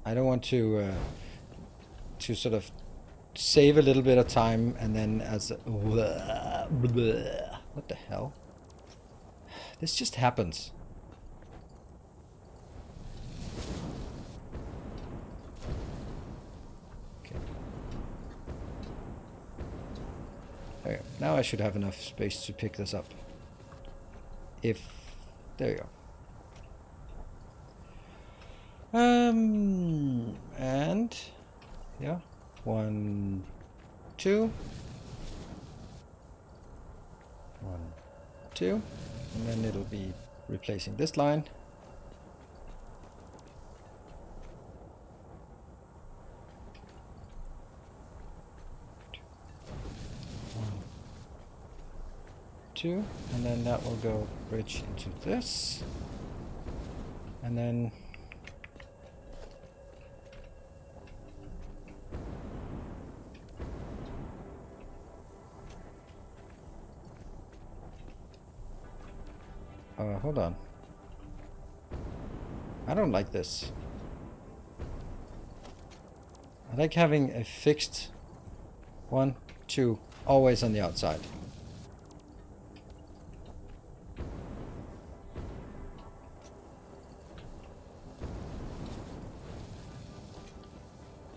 I don't want to sort of save a little bit of time and then as a, what the hell? This just happens. Okay. There. Now I should have enough space to pick this up. If there you go. And yeah, 1, 2, 1, 2, and then it'll be replacing this line. One, 2, and then that will go bridge into this, and then hold on. I don't like this. I like having a fixed 1, 2, always on the outside.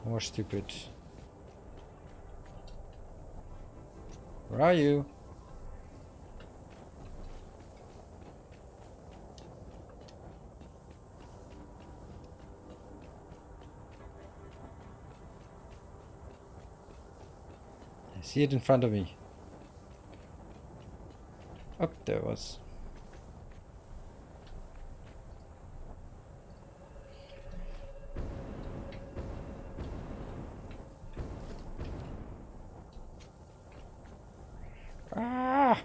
More stupid. Where are you? I see it in front of me. Oh, there it was. Ah!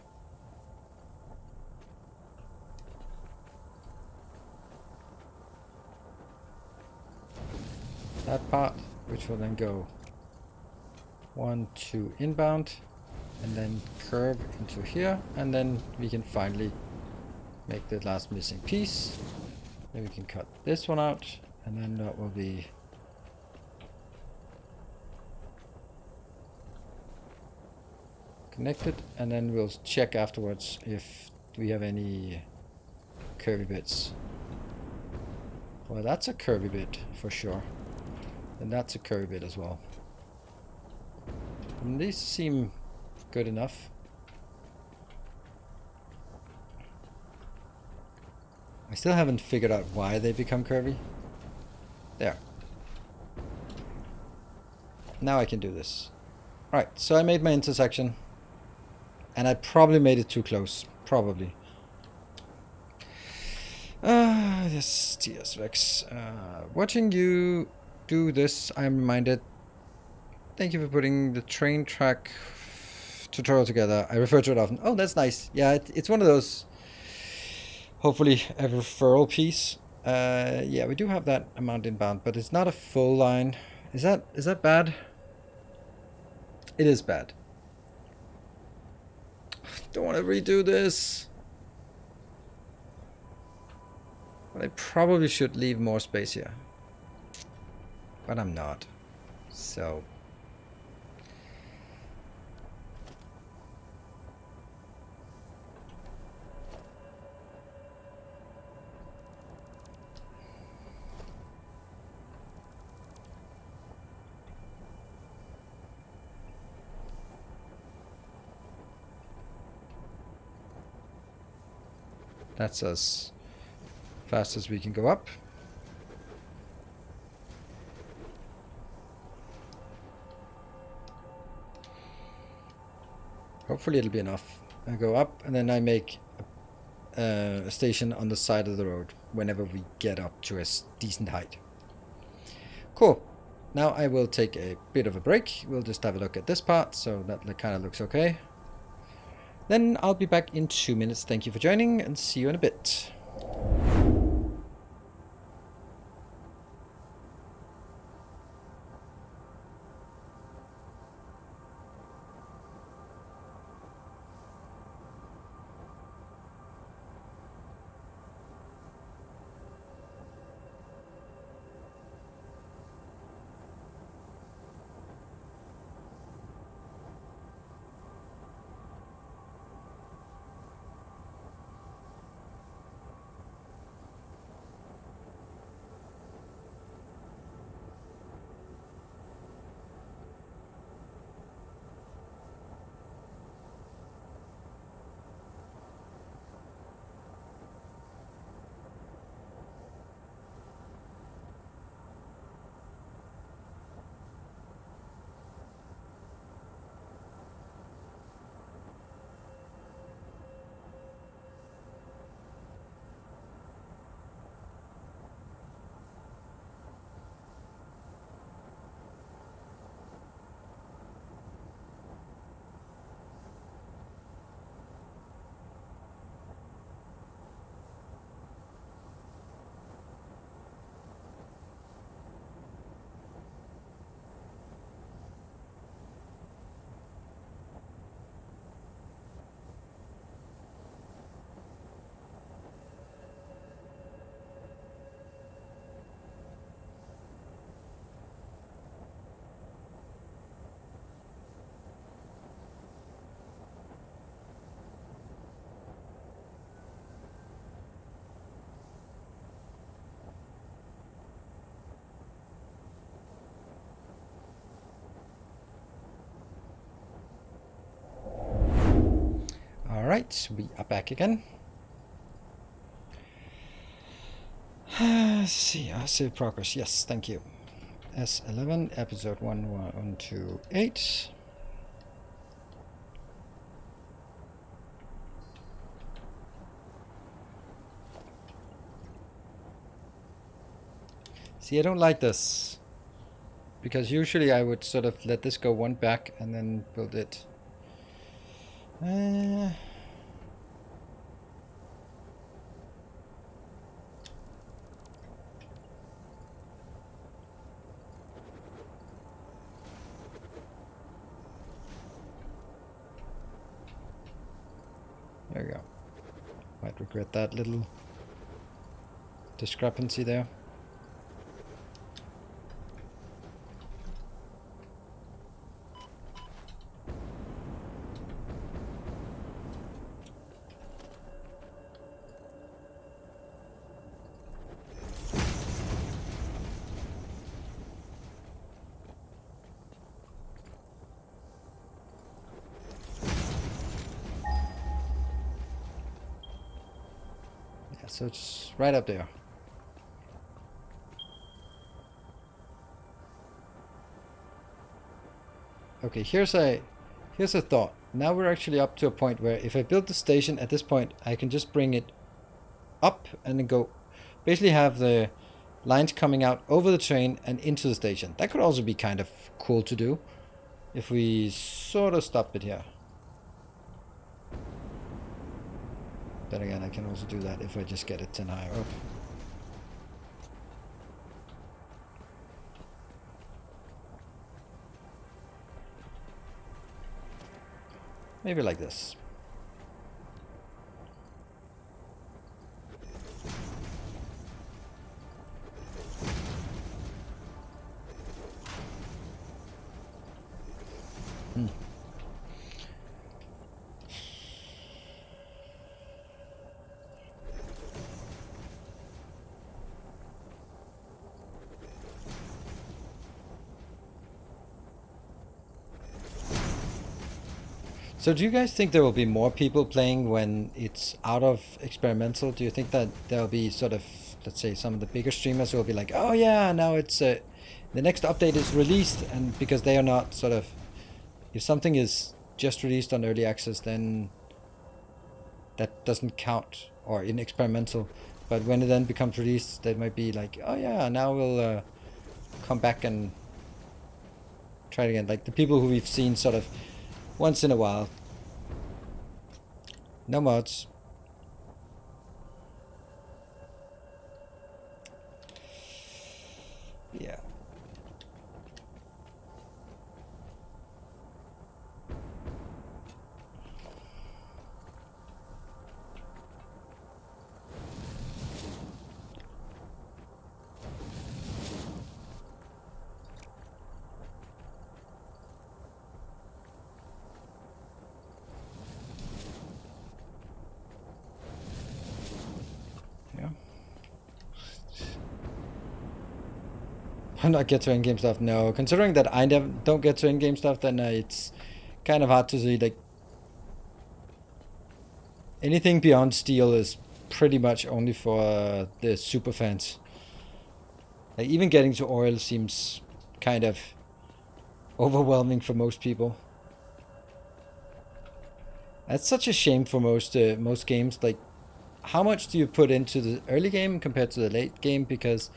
That part, which will then go 1, 2 inbound, and then curve into here, and then we can finally make the last missing piece. Then we can cut this one out, and then that will be connected, and then we'll check afterwards if we have any curvy bits. Well, that's a curvy bit for sure, and that's a curvy bit as well. And these seem good enough. I still haven't figured out why they become curvy. There. Now I can do this. Alright, so I made my intersection. And I probably made it too close. Probably. Yes, TS Rex. Watching you do this, I'm reminded. Thank you for putting the train track tutorial together. I refer to it often. Oh, that's nice. Yeah, it's one of those. Hopefully a referral piece. Yeah, we do have that amount inbound, but it's not a full line. Is that bad? It is bad. Don't want to redo this. But I probably should leave more space here. But I'm not. So. That's as fast as we can go up. Hopefully it'll be enough. I go up and then I make a station on the side of the road whenever we get up to a decent height. Cool. Now I will take a bit of a break. We'll just have a look at this part, so that kind of looks okay. Then I'll be back in 2 minutes. Thank you for joining, and see you in a bit. Alright, we are back again. Let's see, save progress. Yes, thank you. S11, episode 1128. See, I don't like this. Because usually I would sort of let this go one back and then build it. There we go. Might regret that little discrepancy there. So it's right up there. Okay, here's a thought. Now we're actually up to a point where if I build the station at this point, I can just bring it up and then go, basically have the lines coming out over the train and into the station. That could also be kind of cool to do if we sort of stop it here. Then again, I can also do that if I just get it 10 higher up. Maybe like this. So do you guys think there will be more people playing when it's out of experimental? Do you think that there'll be sort of, let's say, some of the bigger streamers will be like, oh yeah, now it's the next update is released, and because they are not sort of, if something is just released on early access, then that doesn't count, or in experimental. But when it then becomes released, they might be like, oh yeah, now we'll come back and try it again. Like the people who we've seen sort of once in a while. No mods. Yeah. I'm not get to in-game stuff. No, considering that I don't get to in-game stuff, then it's kind of hard to see. Like anything beyond steel is pretty much only for the super fans. Like even getting to oil seems kind of overwhelming for most people. That's such a shame for most games. Like, how much do you put into the early game compared to the late game? Because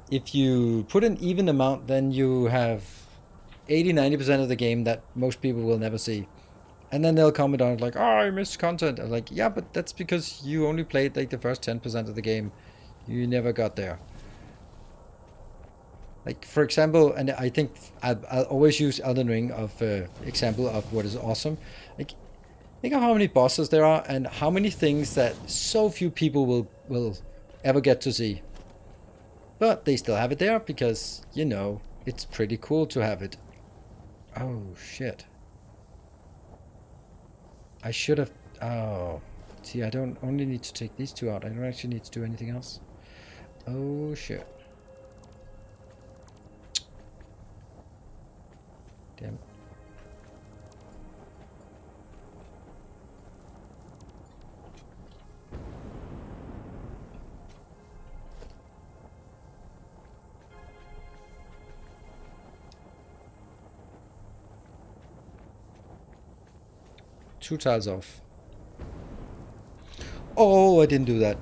if you put an even amount, then you have 80-90% of the game that most people will never see. And then they'll comment on it like, oh, I missed content. I'm like, yeah, but that's because you only played like the first 10% of the game. You never got there. Like, for example, and I think I'll always use Elden Ring of example of what is awesome. Like, think of how many bosses there are and how many things that so few people will ever get to see. But they still have it there because, you know, it's pretty cool to have it. Oh, shit. I should have... Oh. See, I don't only need to take these two out. I don't actually need to do anything else. Oh, shit. Damn. 2 tiles off. Oh, I didn't do that.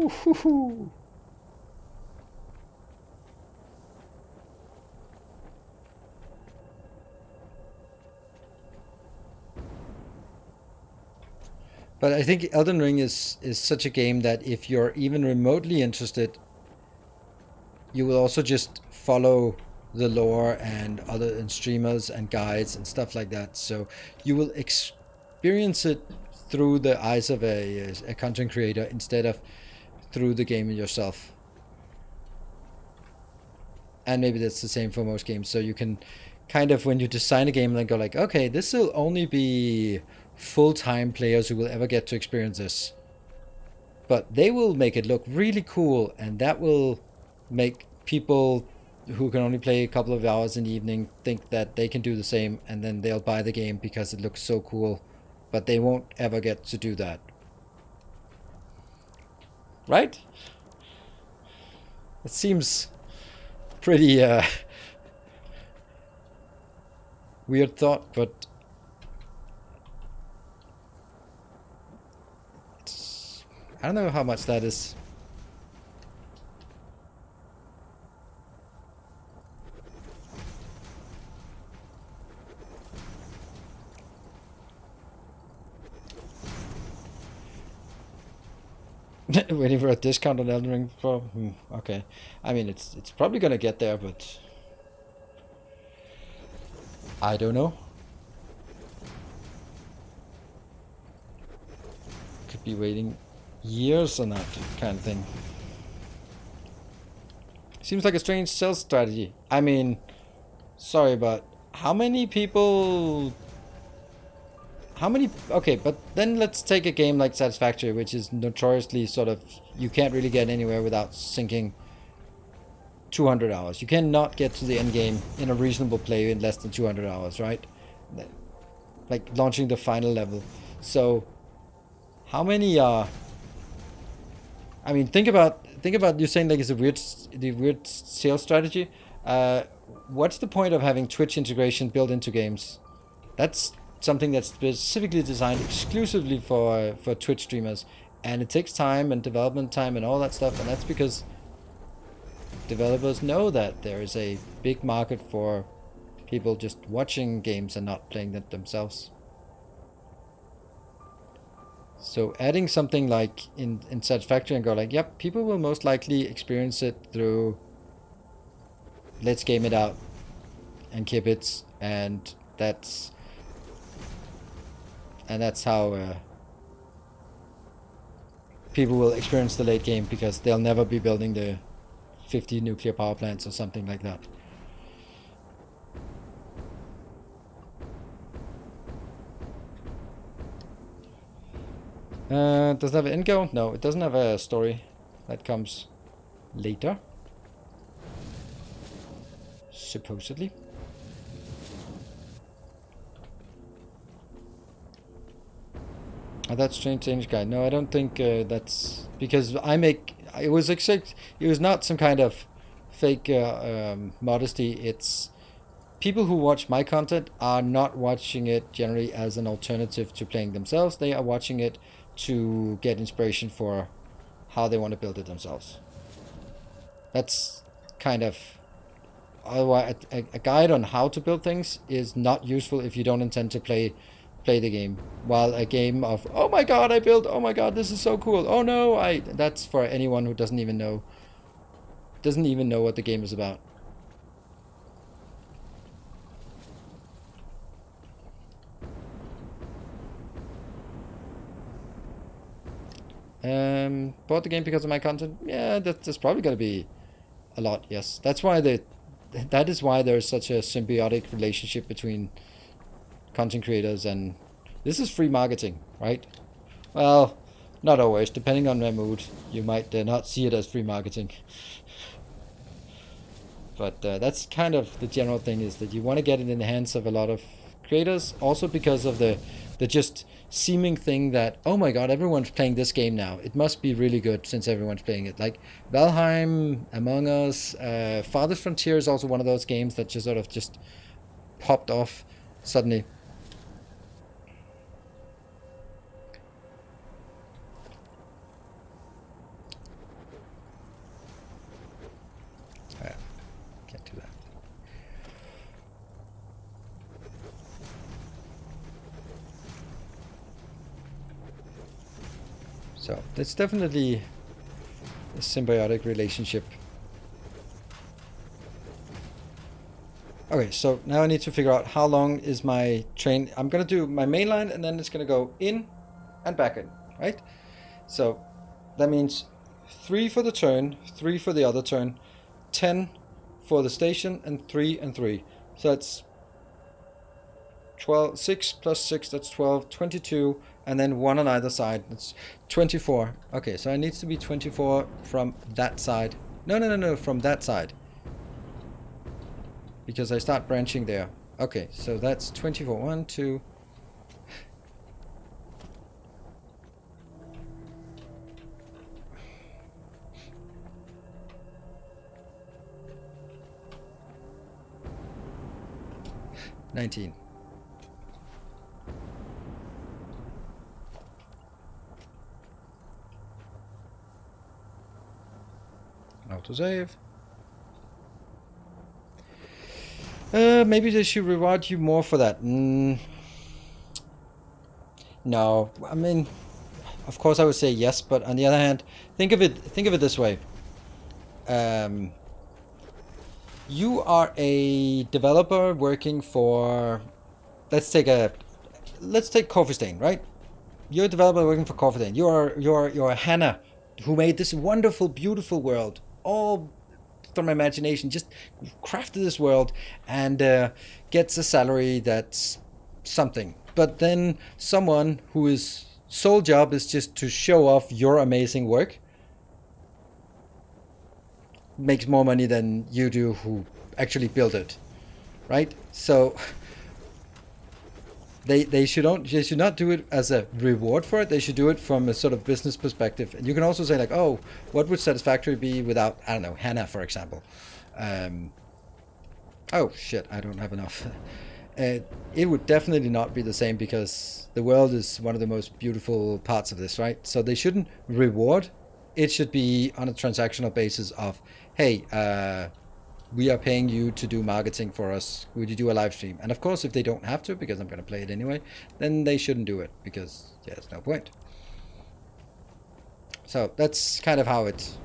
Woo-hoo-hoo. But I think Elden Ring is such a game that if you're even remotely interested, you will also just follow the lore and other and streamers and guides and stuff like that. So you will experience it through the eyes of a content creator instead of through the game yourself. And maybe that's the same for most games. So you can kind of, when you design a game, then go like, okay, this will only be full-time players who will ever get to experience this. But they will make it look really cool, and that will make people who can only play a couple of hours in the evening think that they can do the same, and then they'll buy the game because it looks so cool. But they won't ever get to do that. Right? It seems pretty weird thought, but I don't know how much that is. Waiting for a discount on Elden Ring Pro. Okay, I mean it's probably gonna get there, but I don't know. Could be waiting years on that kind of thing. Seems like a strange sales strategy. I mean, sorry, but how many people... Okay, but then let's take a game like Satisfactory, which is notoriously sort of... You can't really get anywhere without sinking 200 hours. You cannot get to the end game in a reasonable play in less than 200 hours, right? Like launching the final level. So, how many... I mean, think about you saying like it's the weird sales strategy. What's the point of having Twitch integration built into games? That's something that's specifically designed exclusively for Twitch streamers, and it takes time and development time and all that stuff, and that's because developers know that there is a big market for people just watching games and not playing them themselves. So adding something like in Satisfactory and go like, yep, people will most likely experience it through let's game it out and keep it, and that's how people will experience the late game, because they'll never be building the 50 nuclear power plants or something like that. Does it have an end goal? No, it doesn't have a story. That comes later. Supposedly. Oh, that's Strange Change Guide. No, I don't think that's... Because it was not some kind of fake modesty. It's... People who watch my content are not watching it generally as an alternative to playing themselves. They are watching it to get inspiration for how they want to build it themselves. That's kind of... Otherwise, a guide on how to build things is not useful if you don't intend to play the game. While a game of, oh my god, I built, oh my god, this is so cool, oh no, that's for anyone who doesn't even know what the game is about. Bought the game because of my content? Yeah, that's probably gonna be a lot, yes. That is why there's such a symbiotic relationship between content creators, and this is free marketing, right? Well, not always. Depending on my mood, you might not see it as free marketing. But that's kind of the general thing, is that you want to get it in the hands of a lot of creators, also because of the just seeming thing that, oh my god, everyone's playing this game now. It must be really good since everyone's playing it. Like Valheim, Among Us, Farthest Frontier is also one of those games that just sort of just popped off suddenly. So it's definitely a symbiotic relationship. Okay, so now I need to figure out how long is my train. I'm gonna do my main line and then it's gonna go in and back in, right? So that means 3 for the turn, 3 for the other turn, 10 for the station, and 3 and 3. So that's 12, 6 plus 6, that's 12, 22, and then 1 on either side. That's 24. Okay, so it needs to be 24 from that side. No, from that side. Because I start branching there. Okay, so that's 24. 1, 2. $19. Autosave. Maybe they should reward you more for that. No, I mean, of course I would say yes, but on the other hand, think of it this way. You are a developer working for, let's take Coffee Stain, right? You're a developer working for Coffee Stain. You're Hannah, who made this wonderful, beautiful world, all from imagination, just crafted this world and gets a salary that's something. But then someone whose sole job is just to show off your amazing work makes more money than you do who actually built it, right? So they should not do it as a reward for it. They should do it from a sort of business perspective. And you can also say like, oh, what would Satisfactory be without, I don't know, Hannah, for example. Oh shit, I don't have enough. It would definitely not be the same because the world is one of the most beautiful parts of this, right? So they shouldn't reward. It should be on a transactional basis of, hey, we are paying you to do marketing for us. Would you do a live stream? And of course, if they don't have to, because I'm going to play it anyway, then they shouldn't do it because there's no point. So that's kind of how it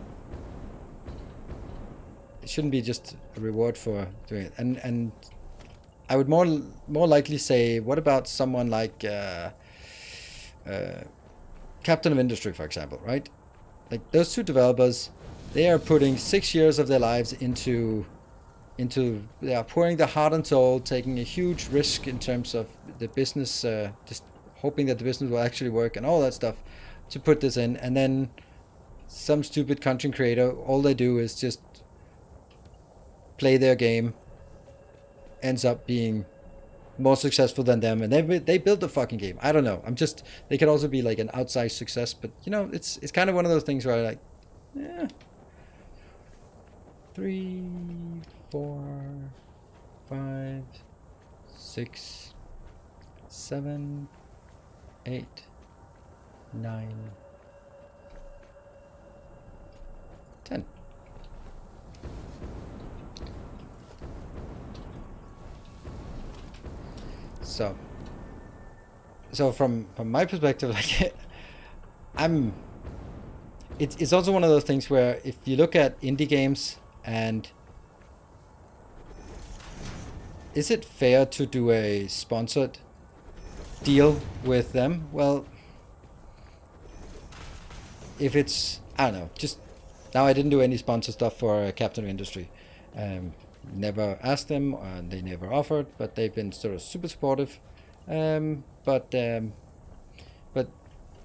shouldn't be just a reward for doing it. And I would more likely say, what about someone like Captain of Industry, for example, right? Like those two developers, they are putting 6 years of their lives into they are pouring their heart and soul, taking a huge risk in terms of the business, just hoping that the business will actually work and all that stuff to put this in. And then some stupid content creator, all they do is just play their game, ends up being more successful than them, and they built the fucking game. I don't know. They could also be like an outsized success, but you know, it's kind of one of those things where I like, yeah. 3, 4, 5, 6, 7, 8, 9, 10. So from my perspective, like it's also one of those things where if you look at indie games and is it fair to do a sponsored deal with them? Well, if it's, I don't know, just now I didn't do any sponsor stuff for Captain of Industry. Never asked them and they never offered, but they've been sort of super supportive. But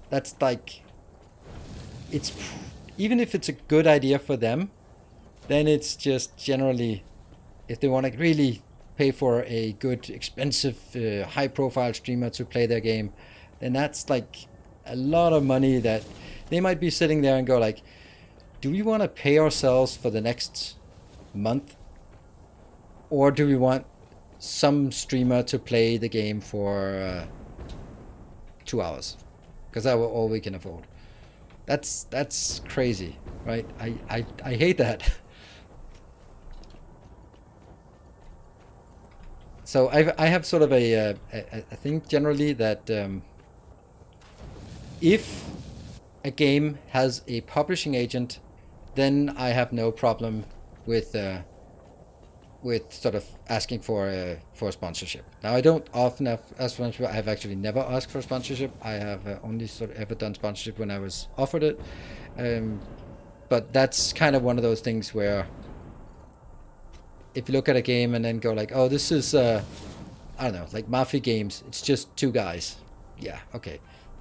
that's like, it's, even if it's a good idea for them, then it's just generally, if they want to really pay for a good, expensive, high-profile streamer to play their game, then that's like a lot of money that they might be sitting there and go like, do we want to pay ourselves for the next month? Or do we want some streamer to play the game for 2 hours? Because that's all we can afford. That's crazy, right? I hate that. So I have sort of I think generally that if a game has a publishing agent, then I have no problem with sort of asking for a sponsorship. Now, I don't often ask for sponsorship. I've actually never asked for sponsorship. I have only sort of ever done sponsorship when I was offered it. But that's kind of one of those things where if you look at a game and then go like, oh, this is, I don't know, like Mafia games, it's just two guys. Yeah, okay.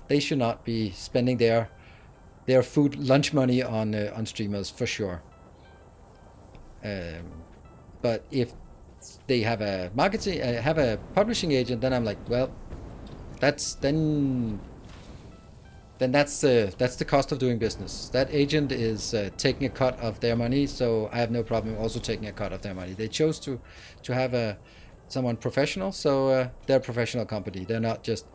They should not be spending their food lunch money on streamers for sure. But if they have a marketing, have a publishing agent, then I'm like, well, that's the cost of doing business. That agent is taking a cut of their money, so I have no problem also taking a cut of their money. They chose to have someone professional, so they're a professional company. They're not just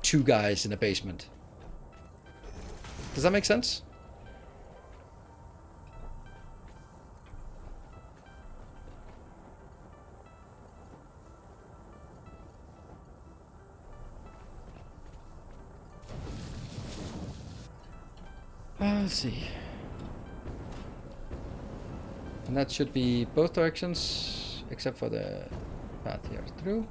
two guys in a basement. Does that make sense? Let's see. And that should be both directions, except for the path here through.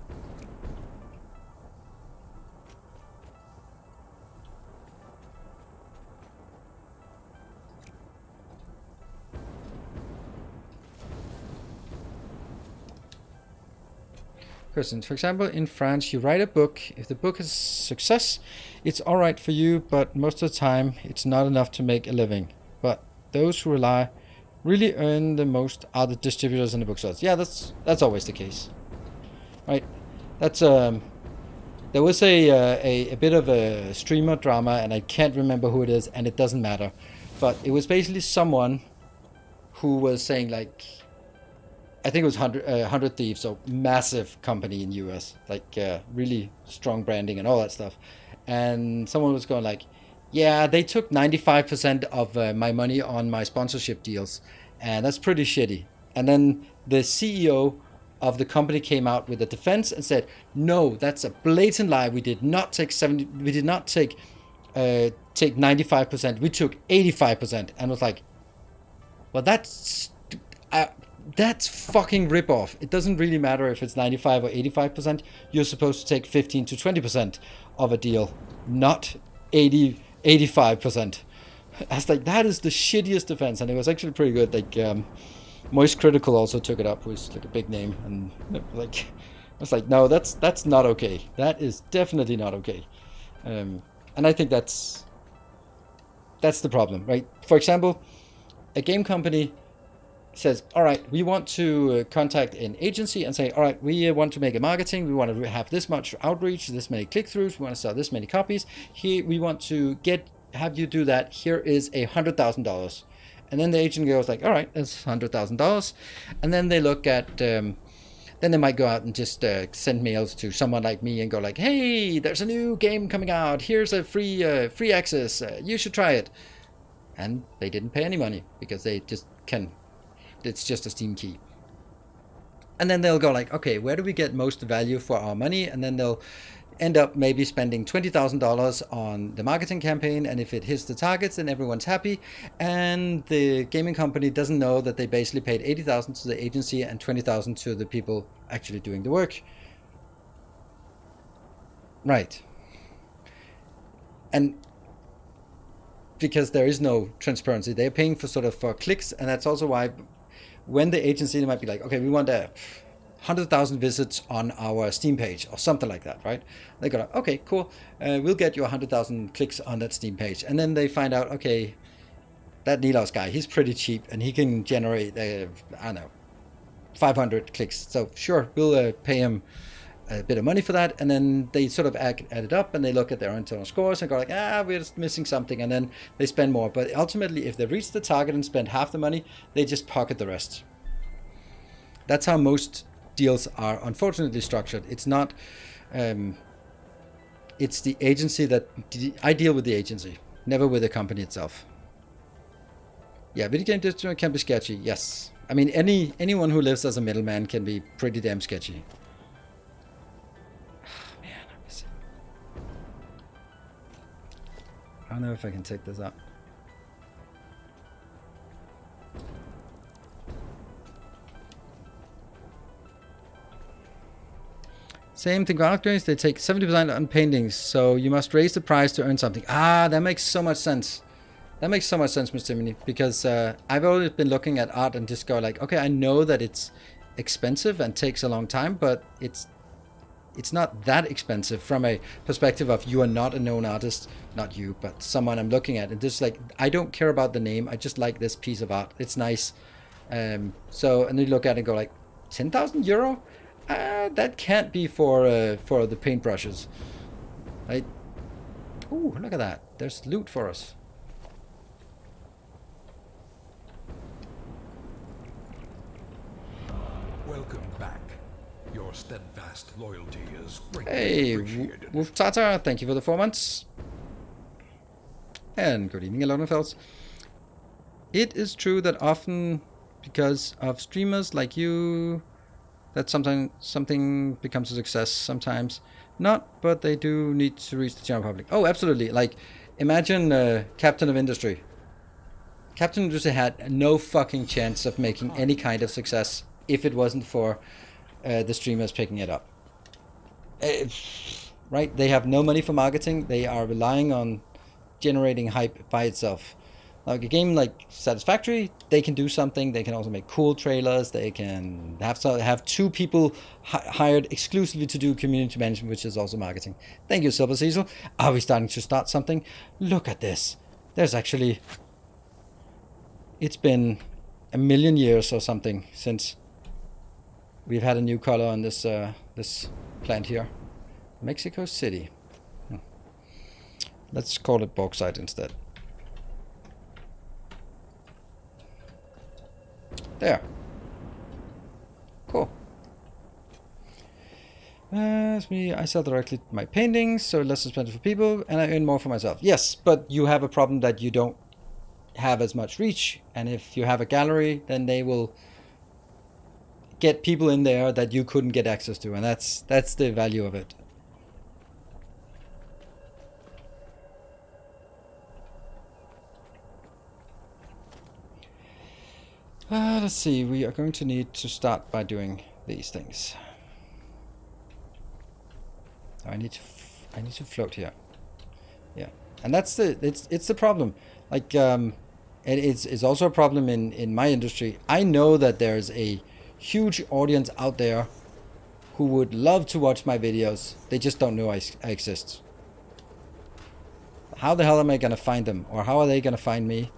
Person, for example, in France, you write a book. If the book is a success, it's all right for you, but most of the time, it's not enough to make a living. But those who really earn the most are the distributors and the booksellers. Yeah, that's always the case, right? That's there was a bit of a streamer drama, and I can't remember who it is, and it doesn't matter. But it was basically someone who was saying like, I think it was 100 Thieves, so massive company in US, like really strong branding and all that stuff. And someone was going like, yeah, they took 95% of my money on my sponsorship deals, and that's pretty shitty. And then the CEO of the company came out with a defense and said, no, that's a blatant lie. We did not take 70. We did not take 95%. We took 85%. And was like, well, that's fucking rip-off. It doesn't really matter if it's 95 or 85%. You're supposed to take 15 to 20% of a deal, not 85%. I was like, that is the shittiest defense, and it was actually pretty good. Like, Moist Critical also took it up, who's like a big name, and like, I was like, no, that's not okay. That is definitely not okay. And I think that's the problem, right? For example, a game company says, all right, we want to contact an agency and say, all right, we want to make a marketing, we want to have this much outreach, this many click-throughs, we want to sell this many copies. Here, we want to have you do that. Here is $100,000. And then the agent goes like, all right, that's $100,000. And then they look at, then they might go out and just send mails to someone like me and go like, hey, there's a new game coming out. Here's a free access. You should try it. And they didn't pay any money because they just it's just a Steam key. And then they'll go like, okay, where do we get most value for our money? And then they'll end up maybe spending $20,000 on the marketing campaign. And if it hits the targets, then everyone's happy. And the gaming company doesn't know that they basically paid $80,000 to the agency and $20,000 to the people actually doing the work. Right. And because there is no transparency, they're paying for clicks. And that's also why when the agency might be like, okay, we want 100,000 visits on our Steam page or something like that, right? They go, okay, cool. We'll get you 100,000 clicks on that Steam page. And then they find out, okay, that Nilaus guy, he's pretty cheap and he can generate, I don't know, 500 clicks. So sure, we'll pay him a bit of money for that. And then they sort of add it up and they look at their internal scores and go like, we're just missing something. And then they spend more. But ultimately, if they reach the target and spend half the money, they just pocket the rest. That's how most deals are unfortunately structured. It's not, it's the agency I deal with the agency, never with the company itself. Yeah, video game distribution can be sketchy, yes. I mean, anyone who lives as a middleman can be pretty damn sketchy. don't know if I can take this out. Same thing with art grades, they take 70% on paintings, so you must raise the price to earn something. Ah, that makes so much sense. That makes so much sense, Mr. Timony, because I've always been looking at art and just go like, okay, I know that it's expensive and takes a long time, but it's not that expensive from a perspective of you are not a known artist, not you, but someone I'm looking at, and just like, I don't care about the name, I just like this piece of art, it's nice. So, and then you look at it and go like, 10,000 euro? That can't be for the paintbrushes, right? Ooh, look at that. There's loot for us. Welcome back. Your steadfast loyalty is greatly Hey, appreciated. Wolf Tata, thank you for the 4 months. And good evening, Alonefels. It is true that often, because of streamers like you, that sometimes something becomes a success, sometimes not, but they do need to reach the general public. Oh, absolutely. Like, imagine Captain of Industry. Captain of Industry had no fucking chance of making any kind of success if it wasn't for the streamers picking it up. Right? They have no money for marketing. They are relying on generating hype by itself. Like a game like Satisfactory, they can do something. They can also make cool trailers. They can have 2 people hired exclusively to do community management, which is also marketing. Thank you, Silver Cecil. Are we starting to start something? Look at this. There's actually... It's been a million years or something since we've had a new color on this this plant here. Mexico City. Let's call it bauxite instead. There. Cool. I sell directly my paintings, so less expensive for people, and I earn more for myself. Yes, but you have a problem that you don't have as much reach, and if you have a gallery, then they will get people in there that you couldn't get access to, and that's the value of it. Let's see, we are going to need to start by doing these things. Oh, I need to float here. Yeah, and that's it's the problem. Like it's also a problem in my industry. I know that there's a huge audience out there who would love to watch my videos. They just don't know I exist. How the hell am I gonna find them, or how are they gonna find me?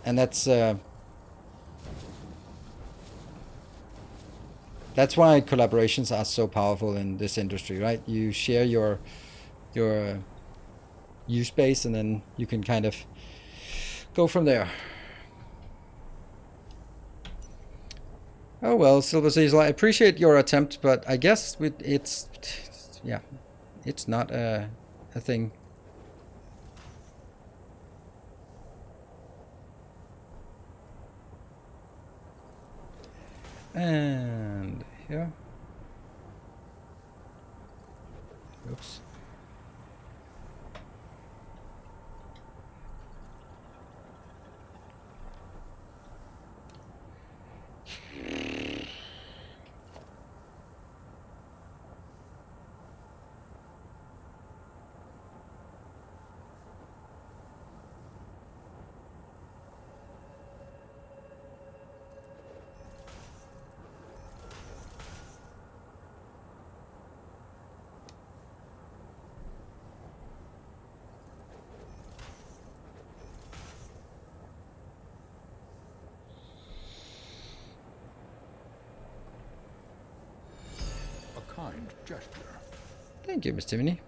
And that's why collaborations are so powerful in this industry, right? You share your use space, and then you can kind of go from there. Oh well, Silver Cecil, I appreciate your attempt, but I guess it's not a thing. And here. Oops. Kind gesture. Thank you, Miss Timony.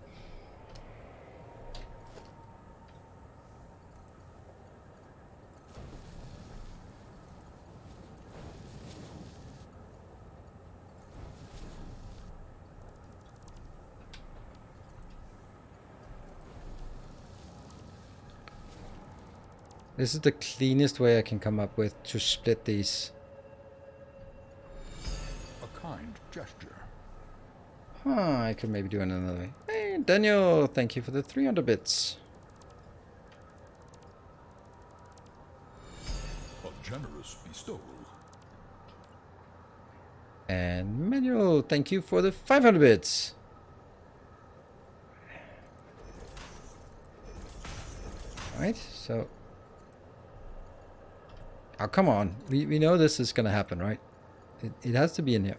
This is the cleanest way I can come up with to split these. A kind gesture. Huh, I could maybe do it another way. Hey, Daniel, thank you for the 300 bits. A generous bestowal. And Manuel, thank you for the 500 bits. Right, so... Oh, come on. We know this is gonna happen, right? It has to be in here.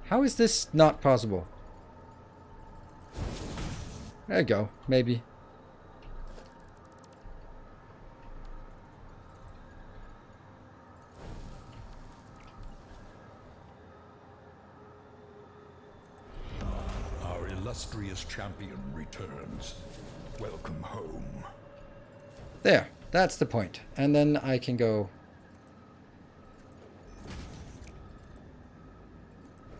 How is this not possible? There you go, maybe. Our illustrious champion returns. Welcome home. There, that's the point. And then I can go...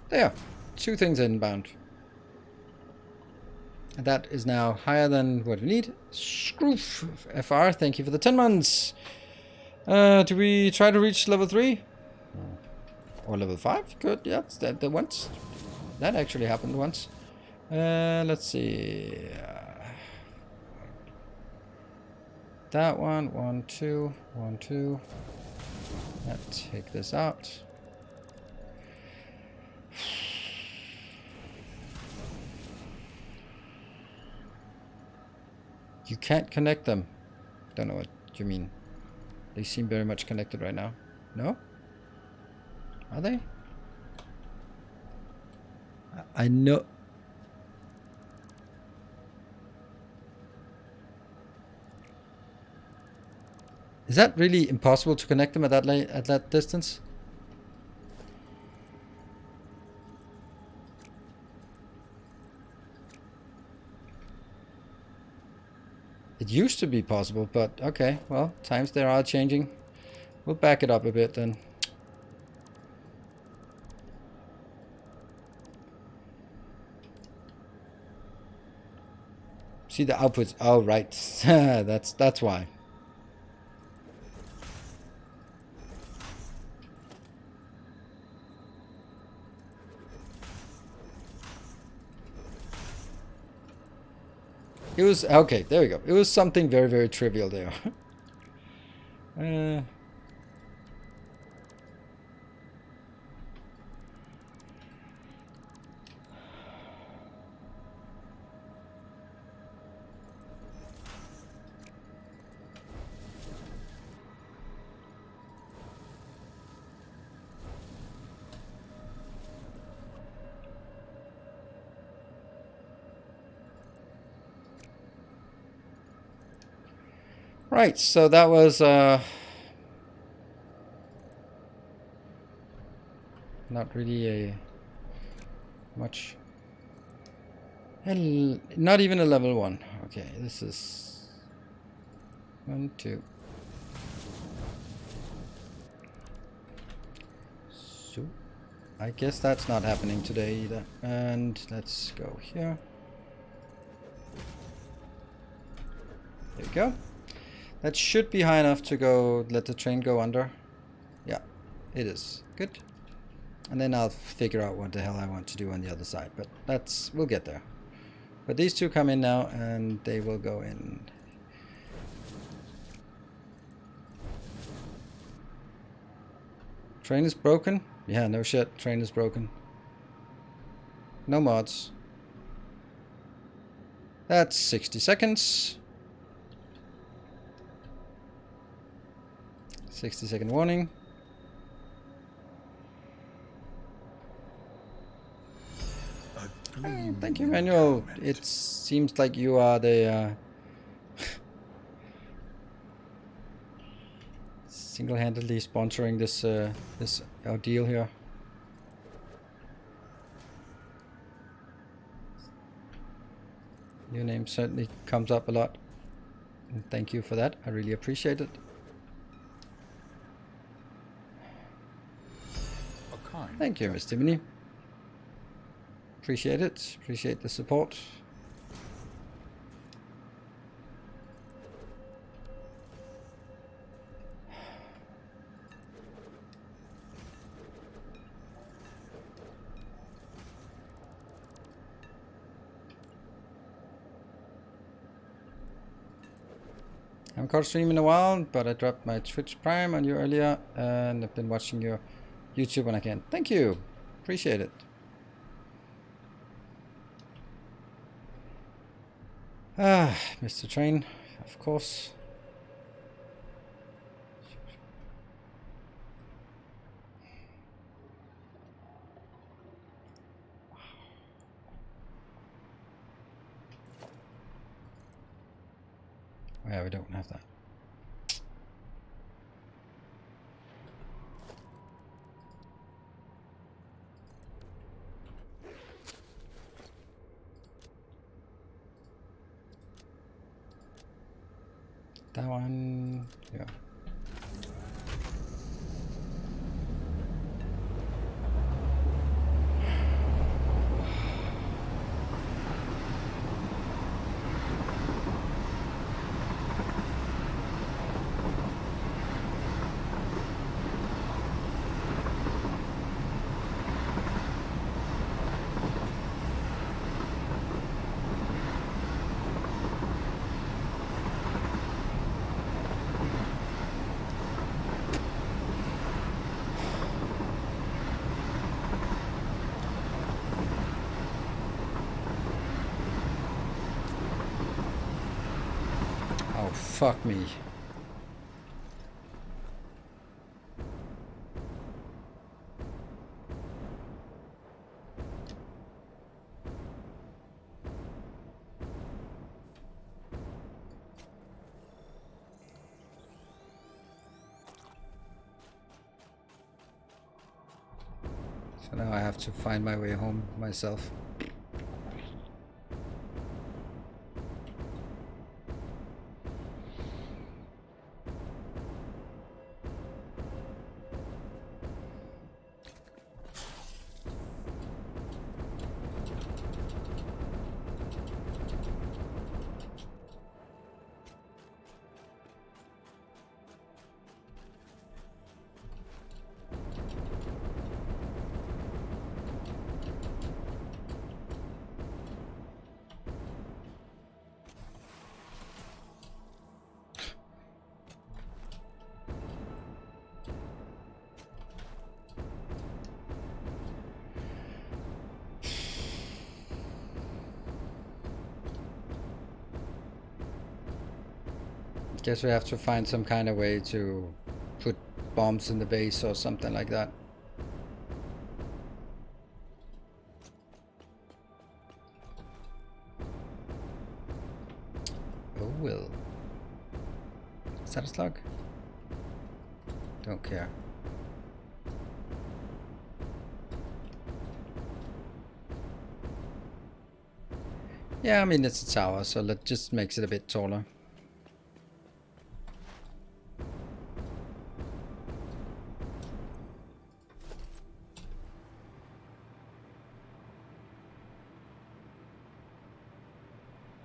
There, 2 things inbound. And that is now higher than what we need. Scroof FR, thank you for the 10 months. Do we try to reach level 3? Or level 5? Good, yeah, that once. That actually happened once. Let's see. That one, 1, 2, 1, 2. Let's take this out. You can't connect them. Don't know what you mean. They seem very much connected right now. No? Are they? I know. Is that really impossible to connect them at that distance? It used to be possible, but okay, well, times they are changing. We'll back it up a bit then. See the outputs. Oh, right. that's why. It was okay. There we go. It was something very, very trivial there. Right, so that was not really a much, not even a level 1. Okay, this is 1, 2. So I guess that's not happening today either. And let's go here. There we go. That should be high enough to go let the train go under. Yeah, it is. Good. And then I'll figure out what the hell I want to do on the other side. But we'll get there. But these 2 come in now and they will go in. Train is broken? Yeah, no shit. Train is broken. No mods. That's 60 seconds. 60-second warning. Hey, thank you, Manuel. It seems like you are the single-handedly sponsoring this ordeal here. Your name certainly comes up a lot. And thank you for that. I really appreciate it. Thank you, Miss Timony. Appreciate it. Appreciate the support. haven't caught a stream in a while, but I dropped my Twitch Prime on you earlier, and I've been watching your YouTube when I can. Thank you. Appreciate it. Ah, Mr. Train, of course. Yeah, we don't have that. That one, yeah. Oh, fuck me. So now I have to find my way home myself. Guess we have to find some kind of way to put bombs in the base or something like that. Oh well. Is that a slug? Don't care. Yeah, I mean it's a tower, so that just makes it a bit taller.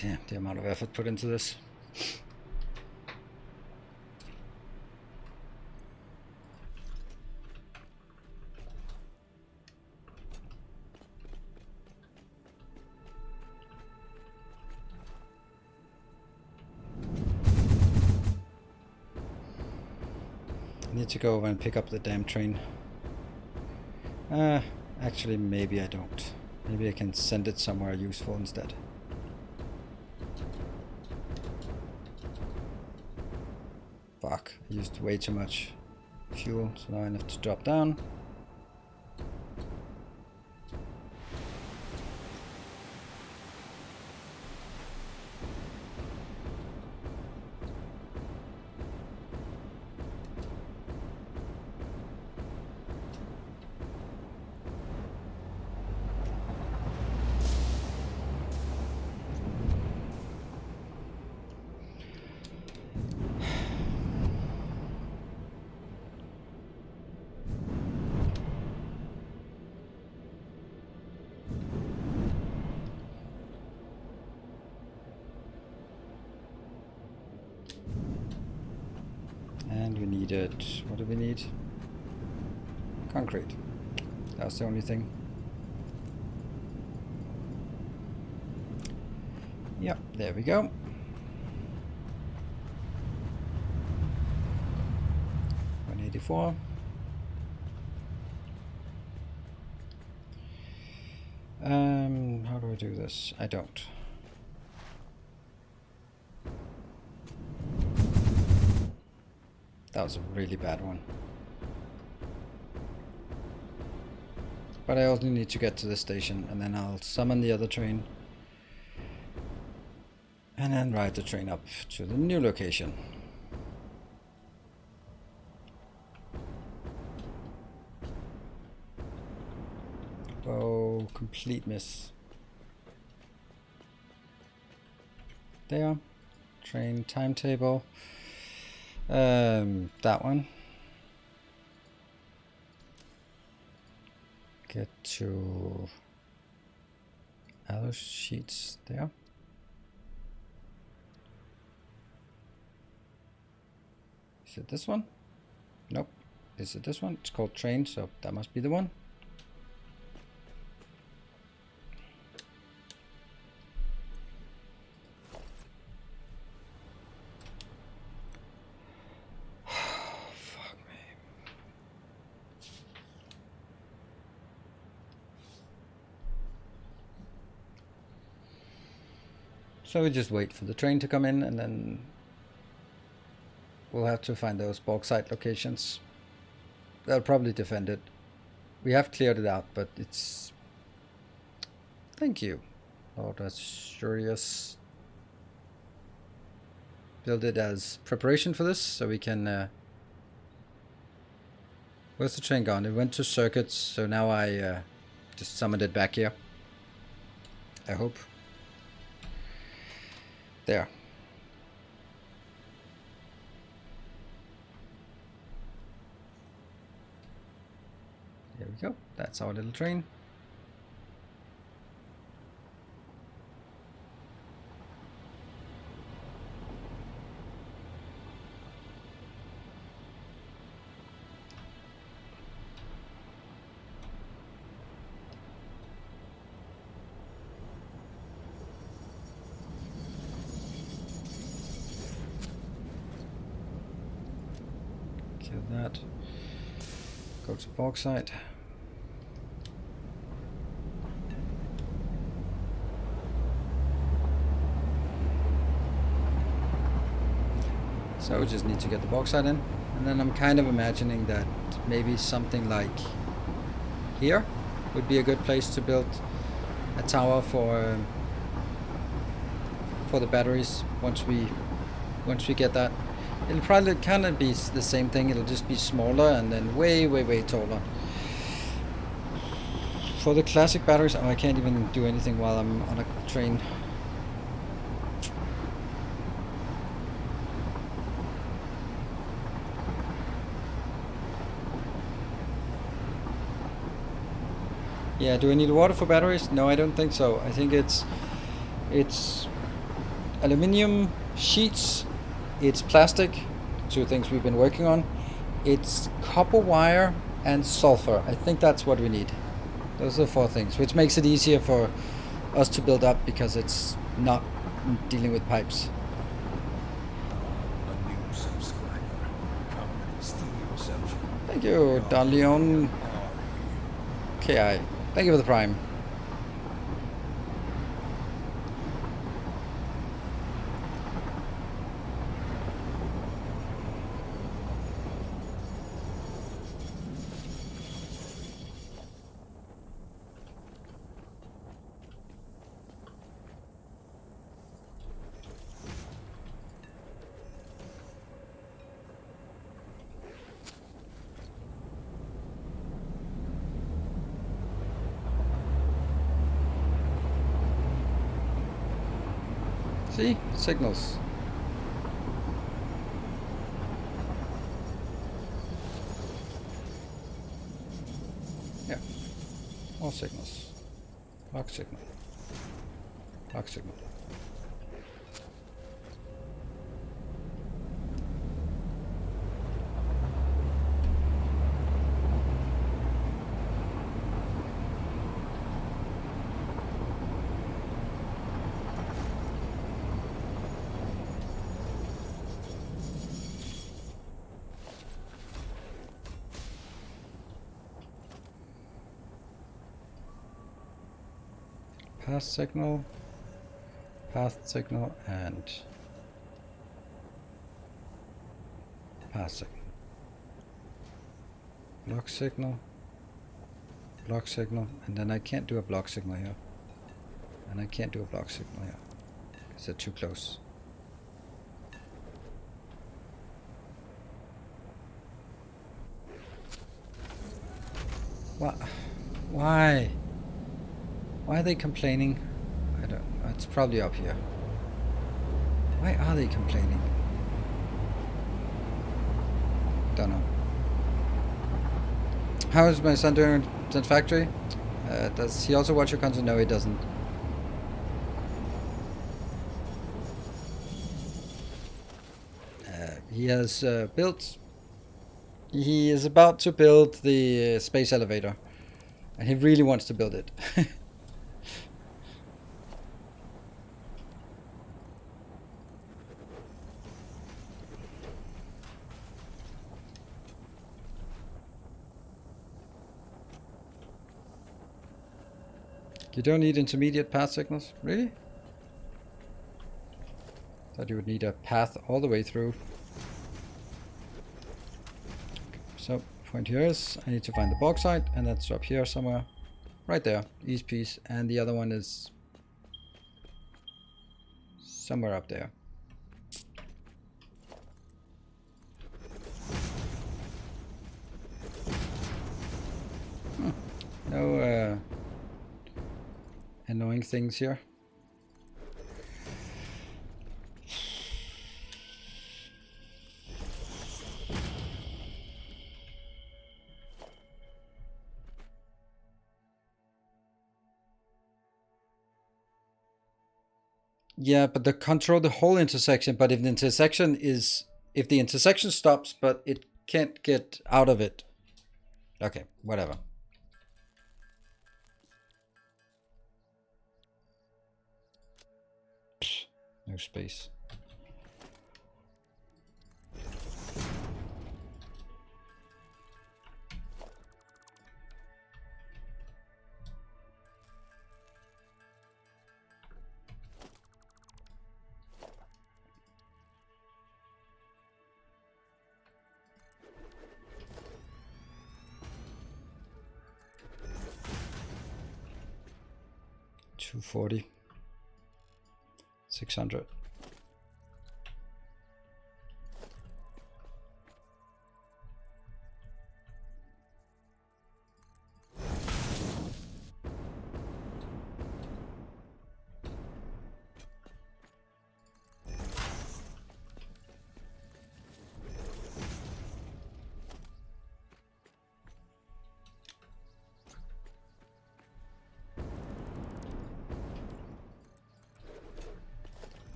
Damn, the amount of effort put into this. I need to go over and pick up the damn train. Actually, maybe I don't. Maybe I can send it somewhere useful instead. Fuck, I used way too much fuel, so now I have to drop down. And we needed, what do we need? Concrete. That was the only thing. Yep, there we go. 84. How do I do this? I don't. That was a really bad one. But I also need to get to the station, and then I'll summon the other train. And then ride the train up to the new location. Oh, complete miss. There. Train timetable. That one. Get to other sheets there. Is it this one? Nope. Is it this one? It's called train, so that must be the one. Fuck me. So we just wait for the train to come in, and then we'll have to find those bauxite locations. They'll probably defend it. We have cleared it out, but it's... Thank you. Oh, that's curious. Build it as preparation for this, so we can... Where's the train gone? It went to circuits, so now I just summoned it back here. I hope. There. There we go. That's our little train. Kill that. Go to bauxite. So we just need to get the bauxite in, and then I'm kind of imagining that maybe something like here would be a good place to build a tower for the batteries. Once we get that, it'll probably kind of be the same thing. It'll just be smaller and then way taller. For the classic batteries, oh, I can't even do anything while I'm on a train. Yeah, do I need water for batteries? No, I don't think so. I think it's aluminium sheets, it's plastic, two things we've been working on. It's copper wire and sulfur. I think that's what we need. Those are the four things, which makes it easier for us to build up because it's not dealing with pipes. A new subscriber. Come and steal yourself. Thank you, Don Leon KI. Thank you for the prime. See? Signals. Yeah. All signals. Lock signal. Lock signal. path signal, and path signal. Block signal, and then I can't do a block signal here. And I can't do a block signal here, because they're too close. What? Why? Why are they complaining? I don't know. It's probably up here. Why are they complaining? Don't know. How is my son doing in Satisfactory? Does he also watch your content? No, he doesn't. He has built... He is about to build the space elevator. And he really wants to build it. You don't need intermediate path signals? Really? Thought you would need a path all the way through. So, point here is, I need to find the bauxite, and that's up here somewhere. Right there, east piece, and the other one is somewhere up there. No annoying things here. Yeah, but the control the whole intersection, but if the intersection stops but it can't get out of it. Okay, whatever. No space. $240. 600.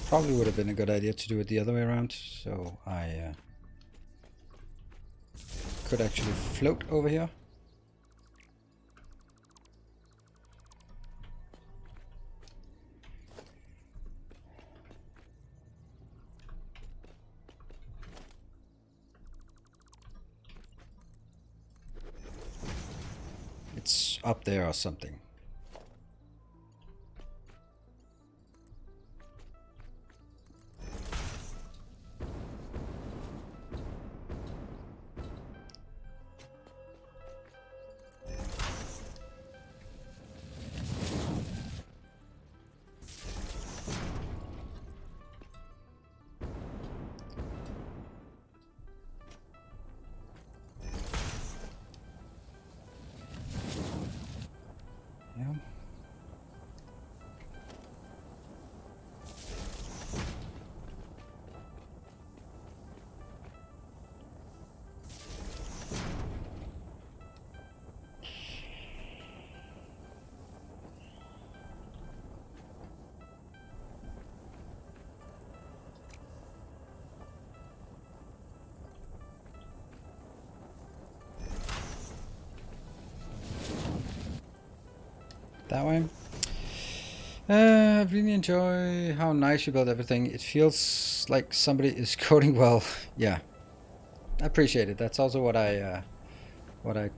Probably would have been a good idea to do it the other way around, so I could actually float over here. It's up there or something. that way. I really enjoy how nice you build everything. It feels like somebody is coding well. Yeah, I appreciate it. That's also what I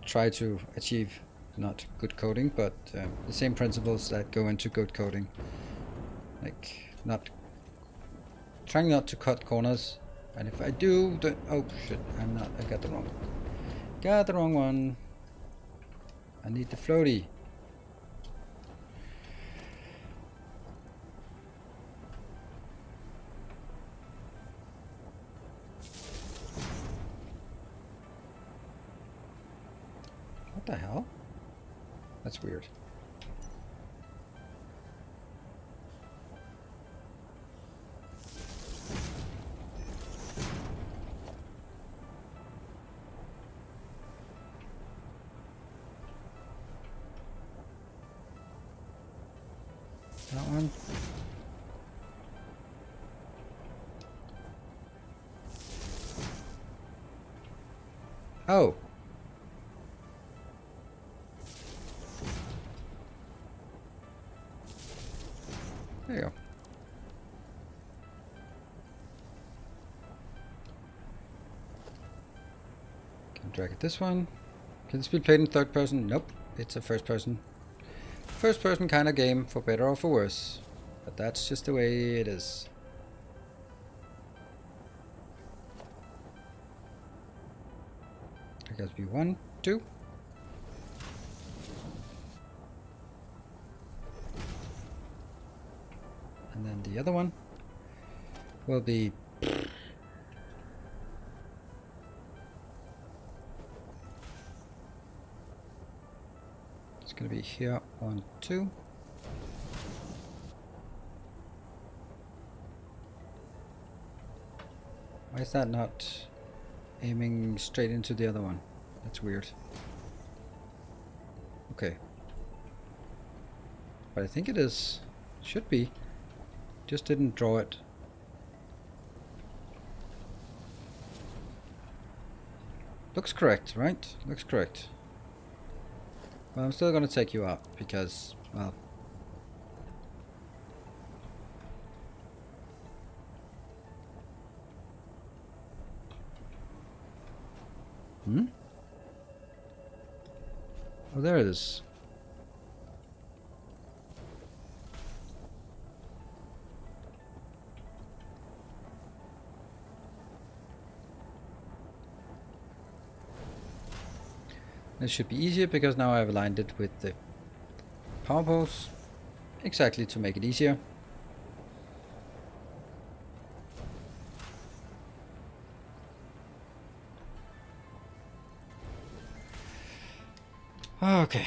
try to achieve. Not good coding, but the same principles that go into good coding. Like not trying not to cut corners, and if I do, then oh shit, I'm not. I got the wrong one. I need the floaty. What the hell? That's weird. That one. Oh. There you go. Can drag it this one. Can this be played in third person? Nope. It's a first person. First person kind of game, for better or for worse. But that's just the way it is. I guess be 1, 2. And then the other one will be it's gonna be here 1, 2. Why is that not aiming straight into the other one? That's weird. Okay. But I think it is. Should be. Just didn't draw it. Looks correct, right? Looks correct. Well, I'm still gonna take you out because, well... Oh, there it is. This should be easier because now I've aligned it with the power poles exactly to make it easier. Okay.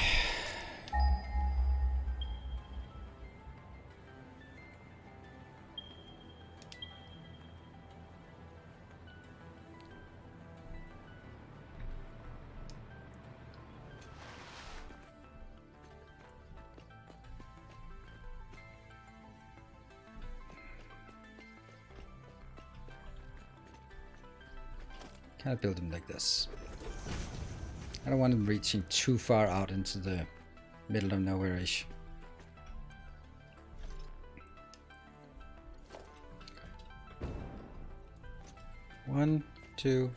Kind of build them like this. I don't want them reaching too far out into the middle of nowhere-ish. One, 2,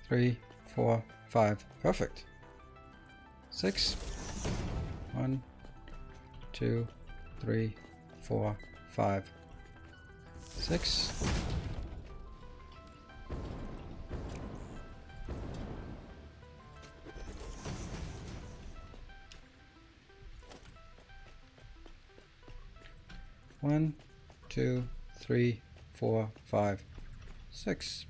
3, 4, 5. Perfect. 6. 1, 2, 3, 4, 5, 6. One, 2, 3, 4, 5, 6.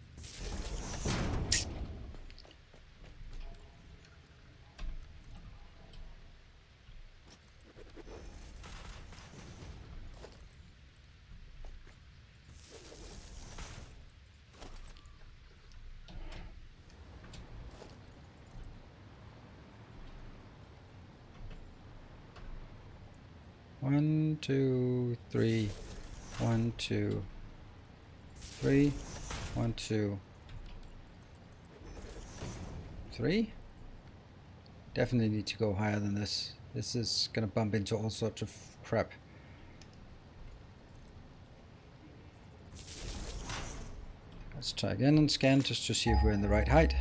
One, 2, 3. 1, 2, 3. 1, 2, 3. Definitely need to go higher than this. This is gonna bump into all sorts of crap. Let's try again and scan just to see if we're in the right height.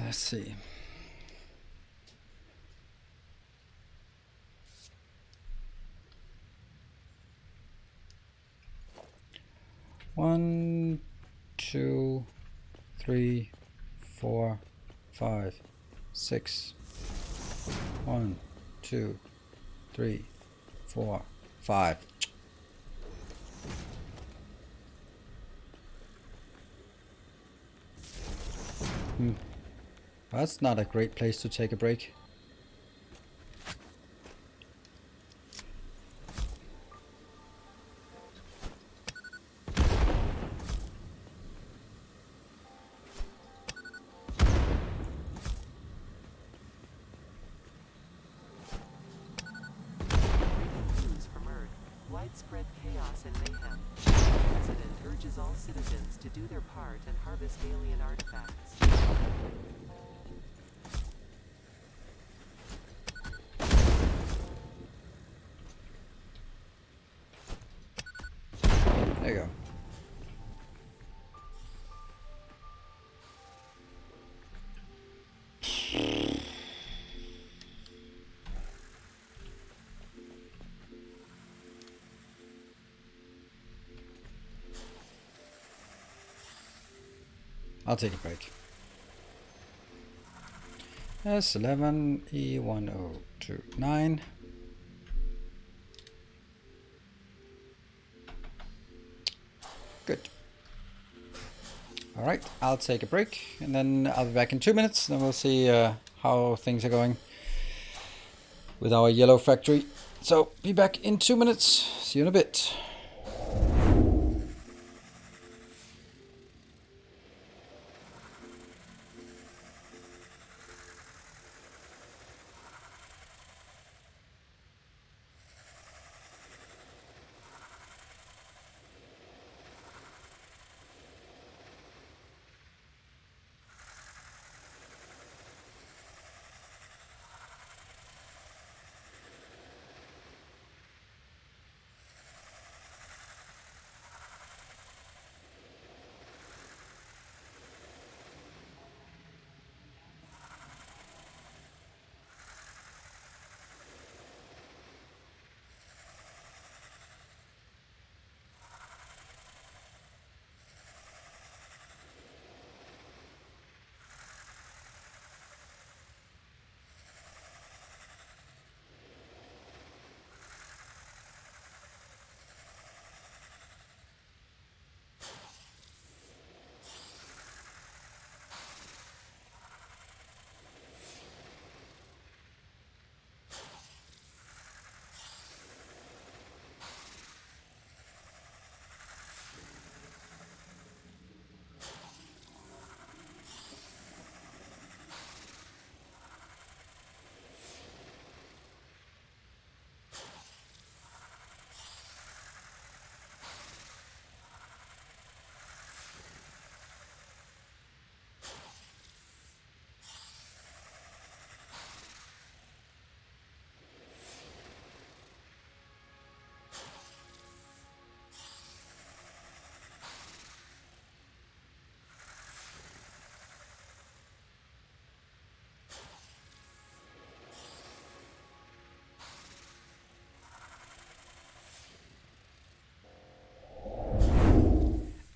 Let's see. One, 2, 3, 4, 5, 6. 1, 2, 3, 4, 5. That's not a great place to take a break. Widespread chaos and mayhem. The president urges all citizens to do their part and harvest alien artifacts. There you go. I'll take a break. S11 E1029. Good. All right, I'll take a break and then I'll be back in 2 minutes. Then we'll see how things are going with our yellow factory. So be back in 2 minutes. See you in a bit.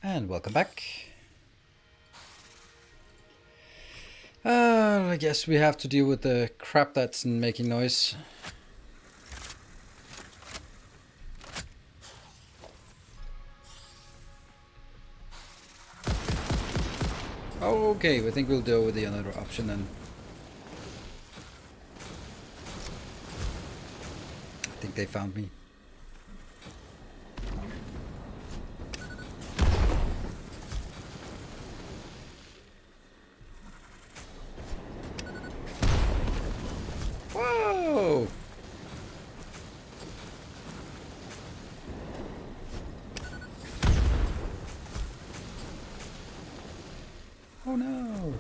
And welcome back. I guess we have to deal with the crap that's making noise. Okay, we think we'll deal with the other option then. I think they found me. Oh no!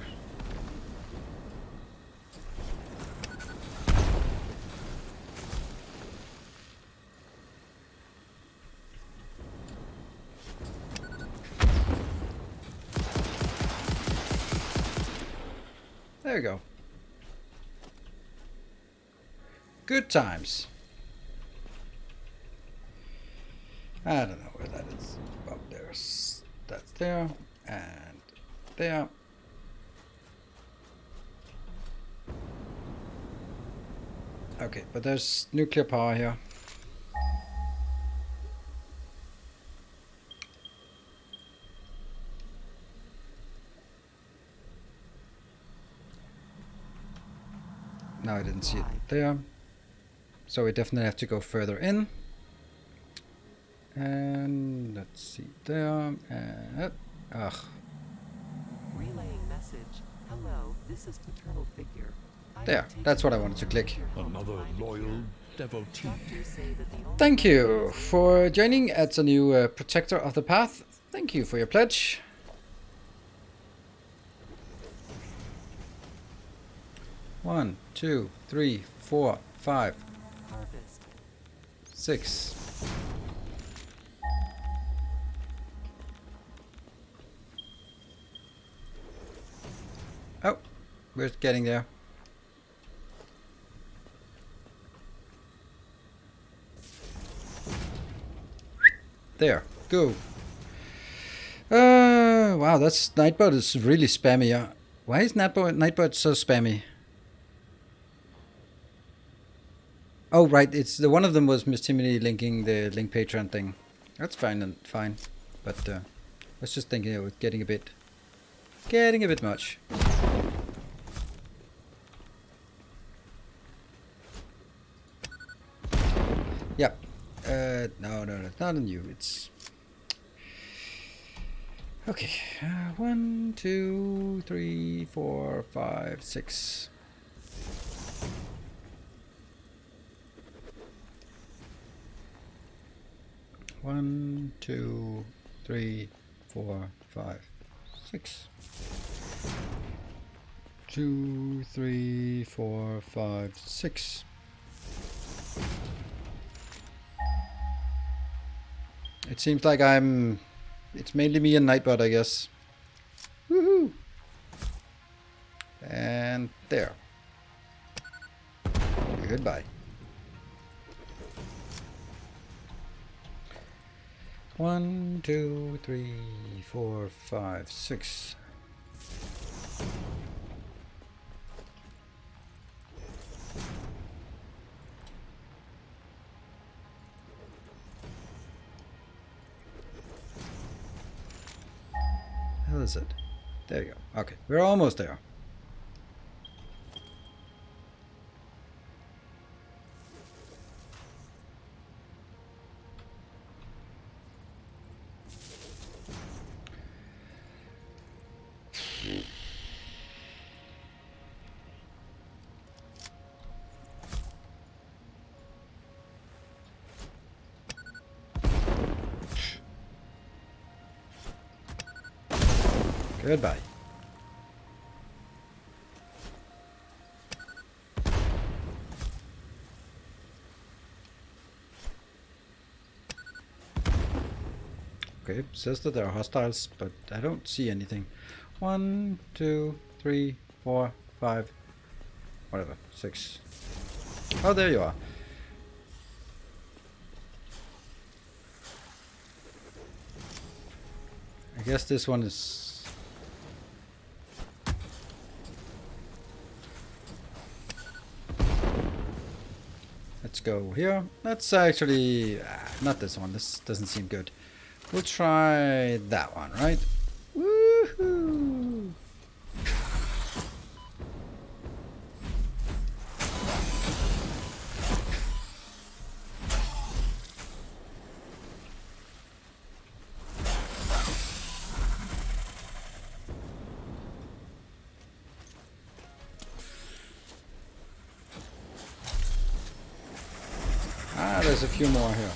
There you go. Good times. I don't know where that is. Oh, that's there and there. Okay, but there's nuclear power here. No, I didn't see it there. So we definitely have to go further in. And let's see there. And ugh. Relaying message. Hello, this is paternal figure. There, that's what I wanted to click. Another loyal devotee. Doctors say that the only Thank you for joining as a new protector of the path. Thank you for your pledge. One, 2, 3, 4, 5, harvest. 6. Oh, we're getting there. There, go. Wow, that's Nightbot is really spammy. Yeah. Why is Nightbot so spammy? Oh right, it's the one of them was Miss Timothy linking the link Patreon thing. That's fine and fine, but I was just thinking it was getting a bit much. Yep. No, it's not on you. It's okay. 1, 2, 3, 4, 5, 6. One, 2, 3, 4, 5, 6. 2, 3, 4, 5, 6. It seems like it's mainly me and Nightbot, I guess. Woohoo! And there. Goodbye. 1, 2, 3, 4, 5, 6. How is it? There you go. Okay, we're almost there. Goodbye. Okay, it says that there are hostiles, but I don't see anything. 1, 2, 3, 4, 5, whatever, 6. Oh, there you are. I guess this one is... Let's go here. Let's actually... not this one. This doesn't seem good. We'll try that one, right? Woohoo! There's a few more here.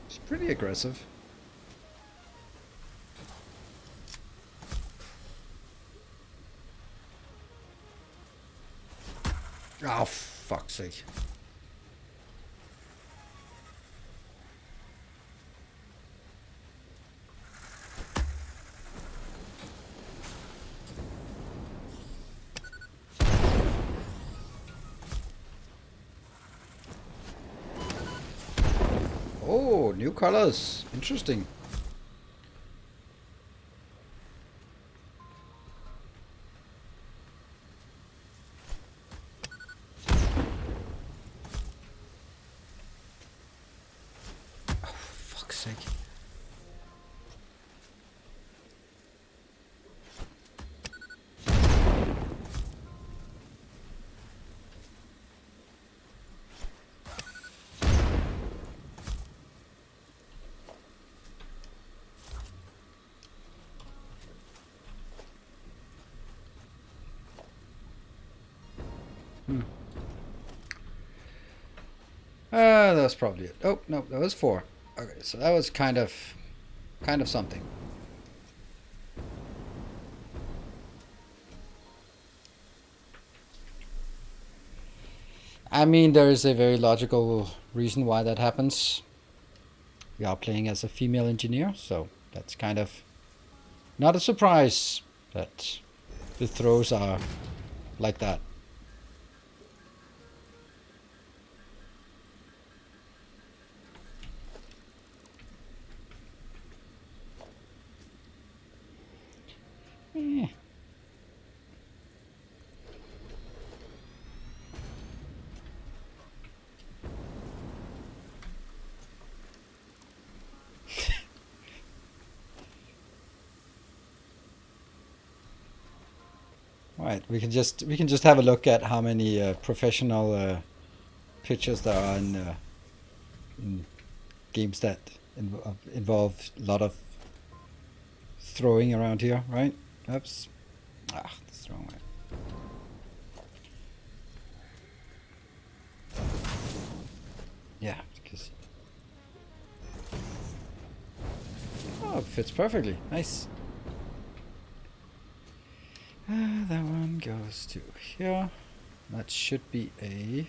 It's pretty aggressive. Oh, fuck's sake. Oh, new colors. Interesting. Oh, fuck's sake. That was probably it. Oh, no, that was 4. Okay, so that was kind of something. I mean, there is a very logical reason why that happens. We are playing as a female engineer, so that's kind of not a surprise that the throws are like that. Eh. Right, we can just have a look at how many professional pitchers there are in games that involve a lot of throwing around here, right? Oops. Ah, that's the wrong way. Yeah, because oh, it fits perfectly. Nice. That one goes to here. That should be a.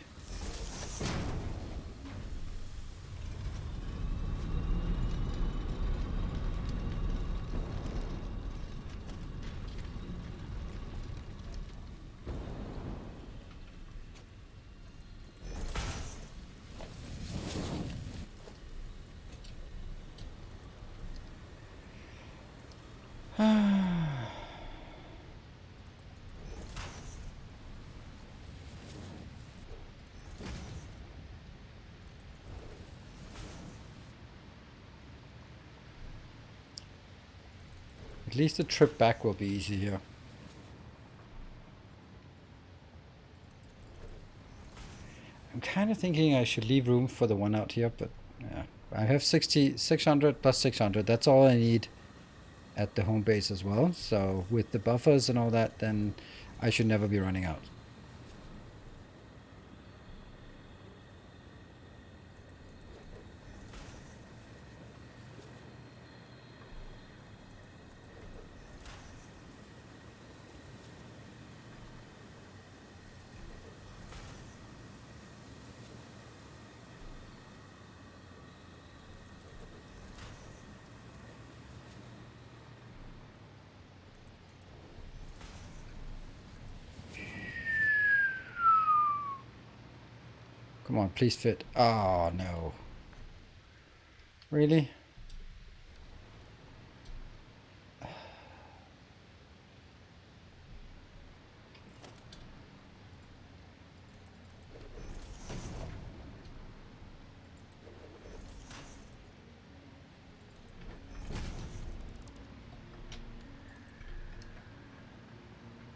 At least the trip back will be easy here. I'm kind of thinking I should leave room for the one out here, but yeah. I have 600 plus 600. That's all I need at the home base as well. So with the buffers and all that, then I should never be running out. Come on, please fit. Oh, no. Really?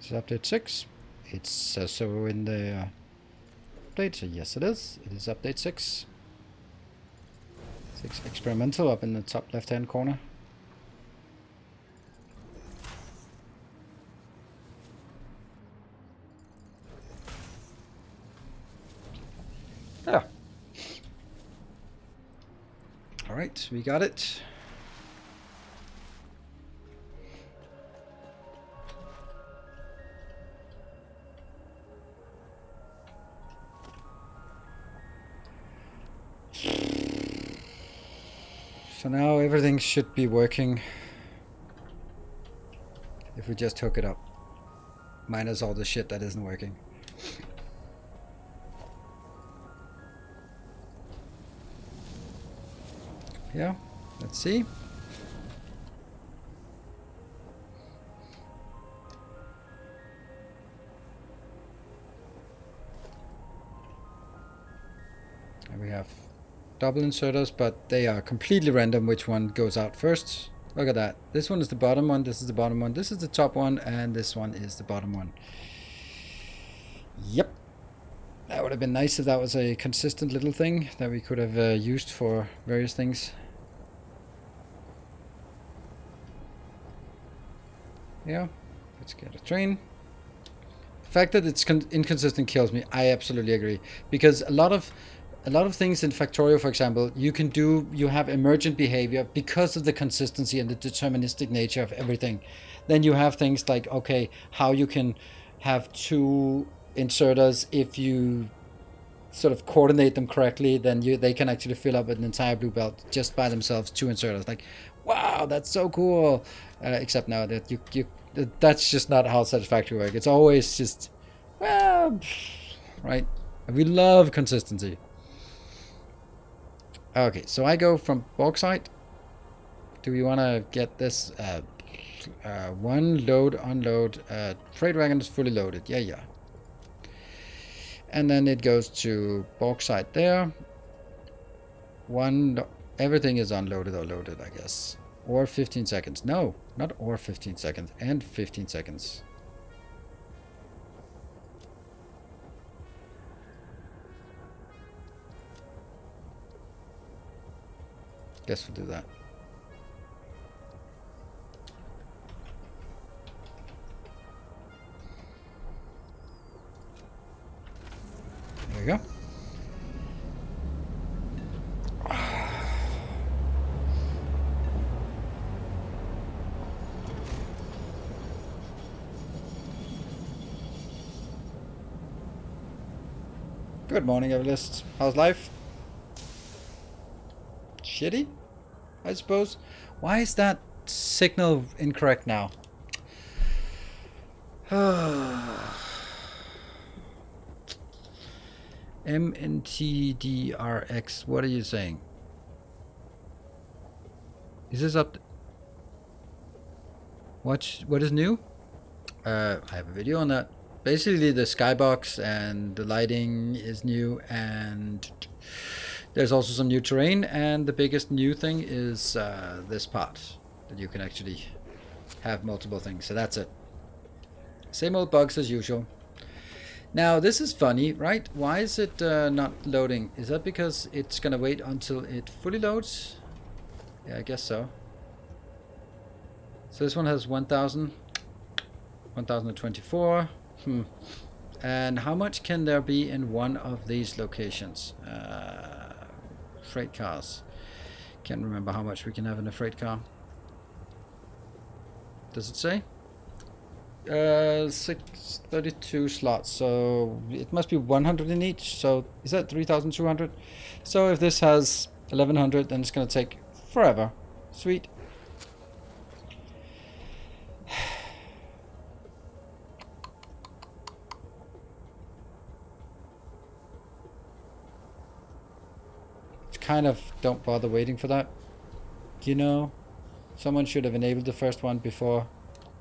Is it update 6? It's so in the update. So yes, it is. It is update 6. 6 experimental up in the top left-hand corner. Yeah. All right, we got it. So now everything should be working if we just hook it up. Minus all the shit that isn't working. Yeah, let's see. And we have double inserters, but they are completely random which one goes out first. Look at that. This one is the bottom one, this is the bottom one, this is the top one, and this one is the bottom one. Yep. That would have been nice if that was a consistent little thing that we could have used for various things. Yeah, let's get a train. The fact that it's inconsistent kills me. I absolutely agree, because a lot of things in Factorio, for example, you have emergent behavior because of the consistency and the deterministic nature of everything. Then you have things like, okay, how you can have two inserters if you sort of coordinate them correctly, then they can actually fill up an entire blue belt just by themselves, two inserters. Like, wow, that's so cool. Except now that that's just not how Satisfactory works. It's always just, well, right? We love consistency. Okay, so I go from bauxite. Do we want to get this one load, unload? Freight wagon is fully loaded. Yeah. And then it goes to bauxite there. Everything is unloaded or loaded, I guess. Or 15 seconds. No, not or 15 seconds. And 15 seconds. Guess we'll do that. There we go. Good morning, Everlist. How's life? Shitty, I suppose. Why is that signal incorrect now? MNTDRX, what are you saying? Is this up? What is new? I have a video on that. Basically, the skybox and the lighting is new, and there's also some new terrain, and the biggest new thing is this part, that you can actually have multiple things. So that's it. Same old bugs as usual. Now, this is funny, right? Why is it not loading? Is that because it's going to wait until it fully loads? Yeah, I guess so. So this one has 1024. And how much can there be in one of these locations? Freight cars. Can't remember how much we can have in a freight car. Does it say? 632 slots, so it must be 100 in each. So is that 3,200? So if this has 1,100, then it's going to take forever. Sweet. Kind of don't bother waiting for that, you know. Someone should have enabled the first one before,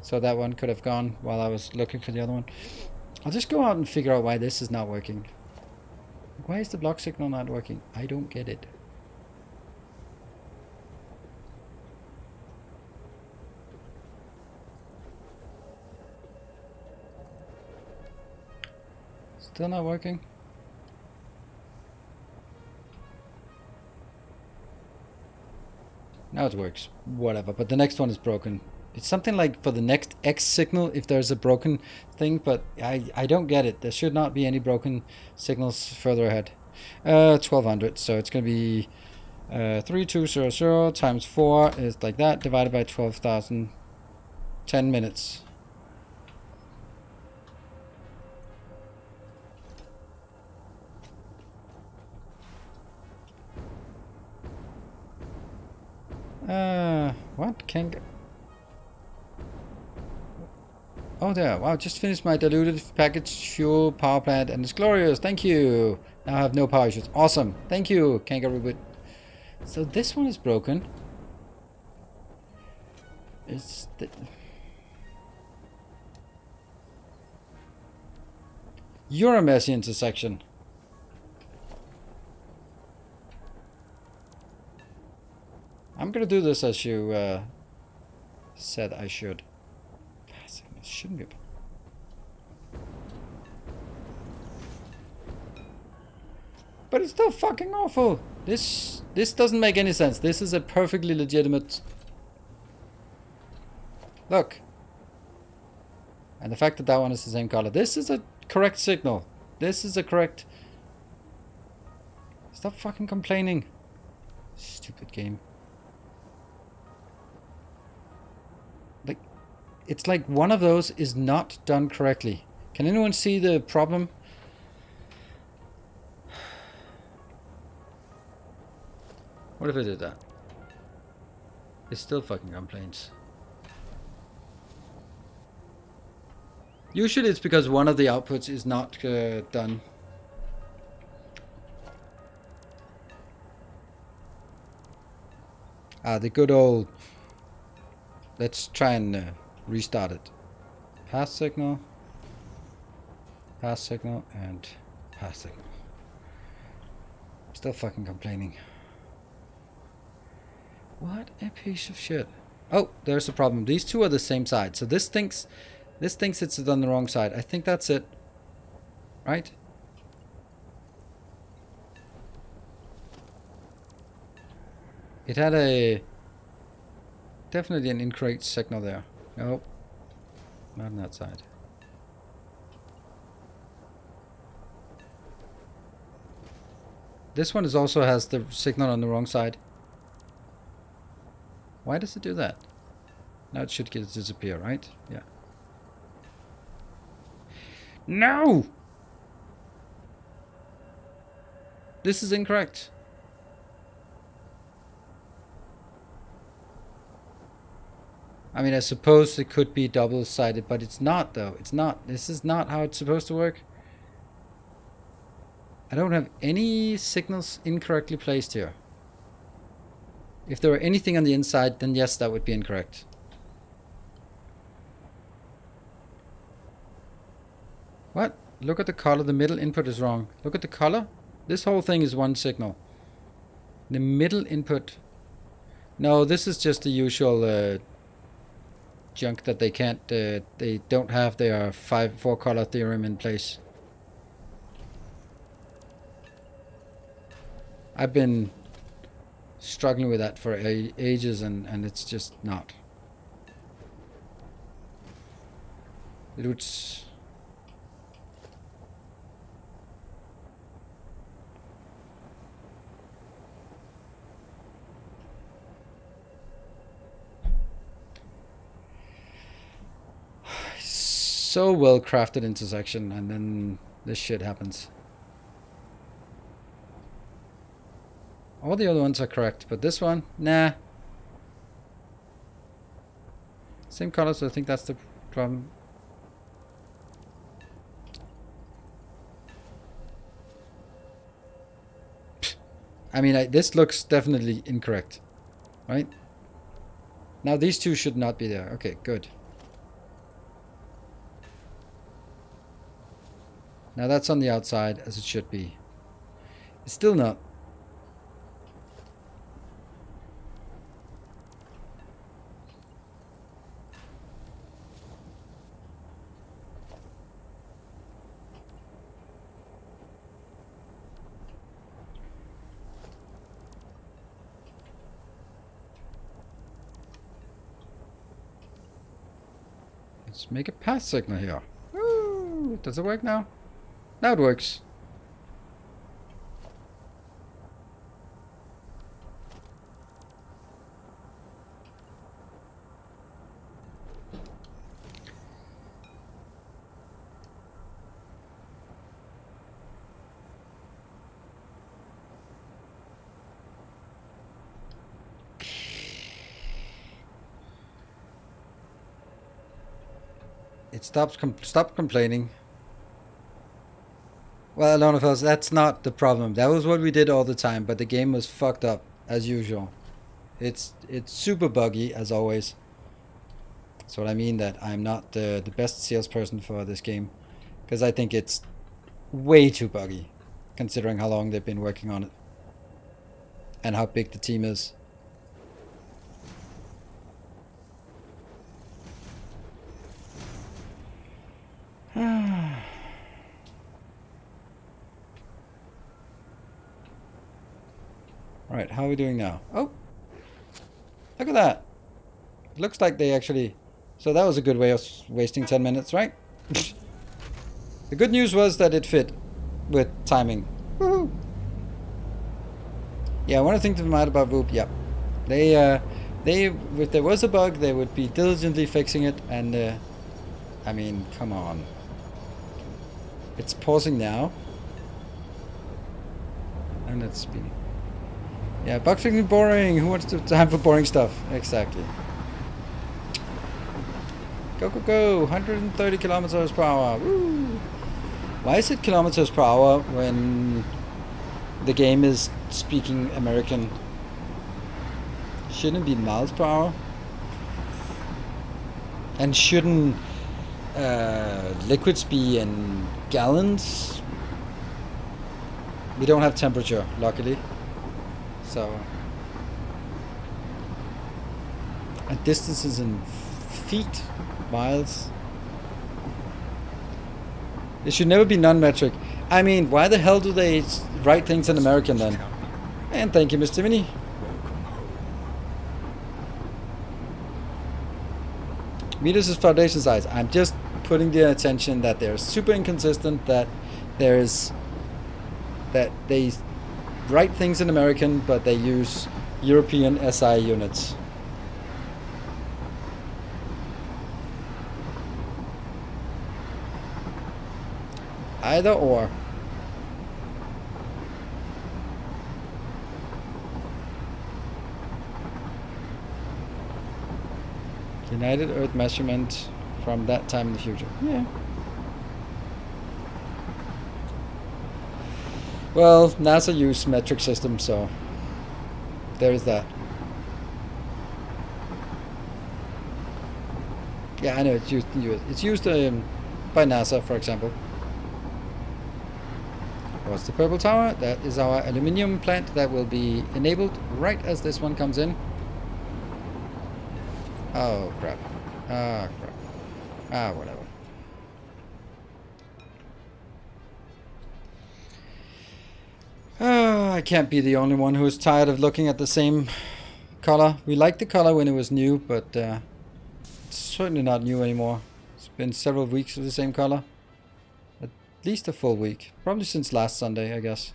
so that one could have gone while I was looking for the other one. I'll just go out and figure out why this is not working. Why is the block signal not working? I don't get it. Still not working. Now it works. Whatever. But the next one is broken. It's something like for the next X signal if there's a broken thing, but I don't get it. There should not be any broken signals further ahead. 1200, so it's going to be 3200 times 4 is like that, divided by 12,000. 10 minutes. What? Can't... Oh, there. Wow, just finished my diluted package fuel power plant and it's glorious. Thank you. Now I have no power issues. Awesome. Thank you, Kangaroo Boot. So this one is broken. It's... You're a messy intersection. I'm gonna do this as you said I should. It shouldn't be. But it's still fucking awful. This doesn't make any sense. This is a perfectly legitimate... Look. And the fact that that one is the same color. This is a correct signal. This is a correct... Stop fucking complaining. Stupid game. Like, it's like one of those is not done correctly. Can anyone see the problem? What if I did that? It still fucking complains. Usually it's because one of the outputs is not done. The good old... Let's try and restart it. Pass signal, and pass signal. Still fucking complaining. What a piece of shit. Oh, there's a problem. These two are the same side. So this thinks it's on the wrong side. I think that's it. Right? It had a... Definitely an incorrect signal there. Nope. Not on that side. This one is also has the signal on the wrong side. Why does it do that? Now it should disappear, right? Yeah. No! This is incorrect. I mean, I suppose it could be double-sided, but it's not, though. It's not. This is not how it's supposed to work. I don't have any signals incorrectly placed here. If there were anything on the inside, then yes, that would be incorrect. What? Look at the color. The middle input is wrong. Look at the color. This whole thing is one signal. The middle input... No, this is just the usual... junk that they can't, they don't have their 4 color theorem in place. I've been struggling with that for ages and it's just not. It's so well crafted intersection and then this shit happens. All the other ones are correct, but this one, nah. Same color, so I think that's the problem. I mean, this looks definitely incorrect, right? Now these two should not be there. Okay, good. Now that's on the outside, as it should be. It's still not. Let's make a pass signal here. Woo! Does it work now? Now it works. It stop complaining. Well, none of us. That's not the problem. That was what we did all the time, but the game was fucked up as usual. It's super buggy as always. That's what I mean. That I'm not the best salesperson for this game, because I think it's way too buggy, considering how long they've been working on it and how big the team is. Alright, how are we doing now? Oh! Look at that! Looks like they actually... So that was a good way of wasting 10 minutes, right? The good news was that it fit with timing. Woohoo! Yeah, one of the things that matter about VOD, yeah. They, if there was a bug, they would be diligently fixing it, and, I mean, come on. It's pausing now. And it's speeding. Yeah, bug fixing boring. Who wants to time for boring stuff? Exactly. Go, go, go. 130 kilometers per hour. Woo! Why is it kilometers per hour when the game is speaking American? Shouldn't it be miles per hour? And shouldn't liquids be in gallons? We don't have temperature, luckily. So, and distances in feet, miles. It should never be non-metric. I mean, why the hell do they write things in American then? And thank you, Mr. Timony. Meters is foundation size. I'm just putting the attention that they're super inconsistent, that they write things in American, but they use European SI units. Either or. United Earth measurement from that time in the future. Yeah. Well, NASA use metric system, so there is that. Yeah, I know it's used in the US. It's used by NASA, for example. What's the purple tower? That is our aluminium plant that will be enabled right as this one comes in. Oh crap. Ah crap. Ah, whatever. I can't be the only one who is tired of looking at the same color. We liked the color when it was new, but it's certainly not new anymore. It's been several weeks of the same color. At least a full week. Probably since last Sunday, I guess.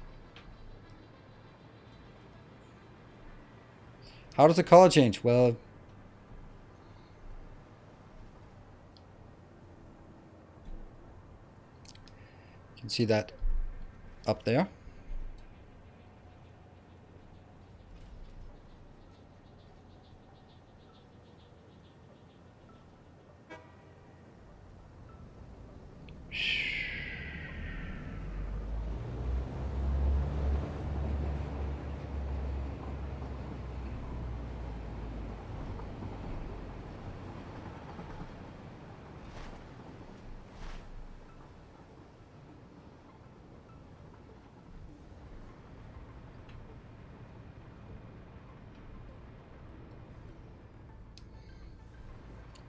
How does the color change? Well, you can see that up there.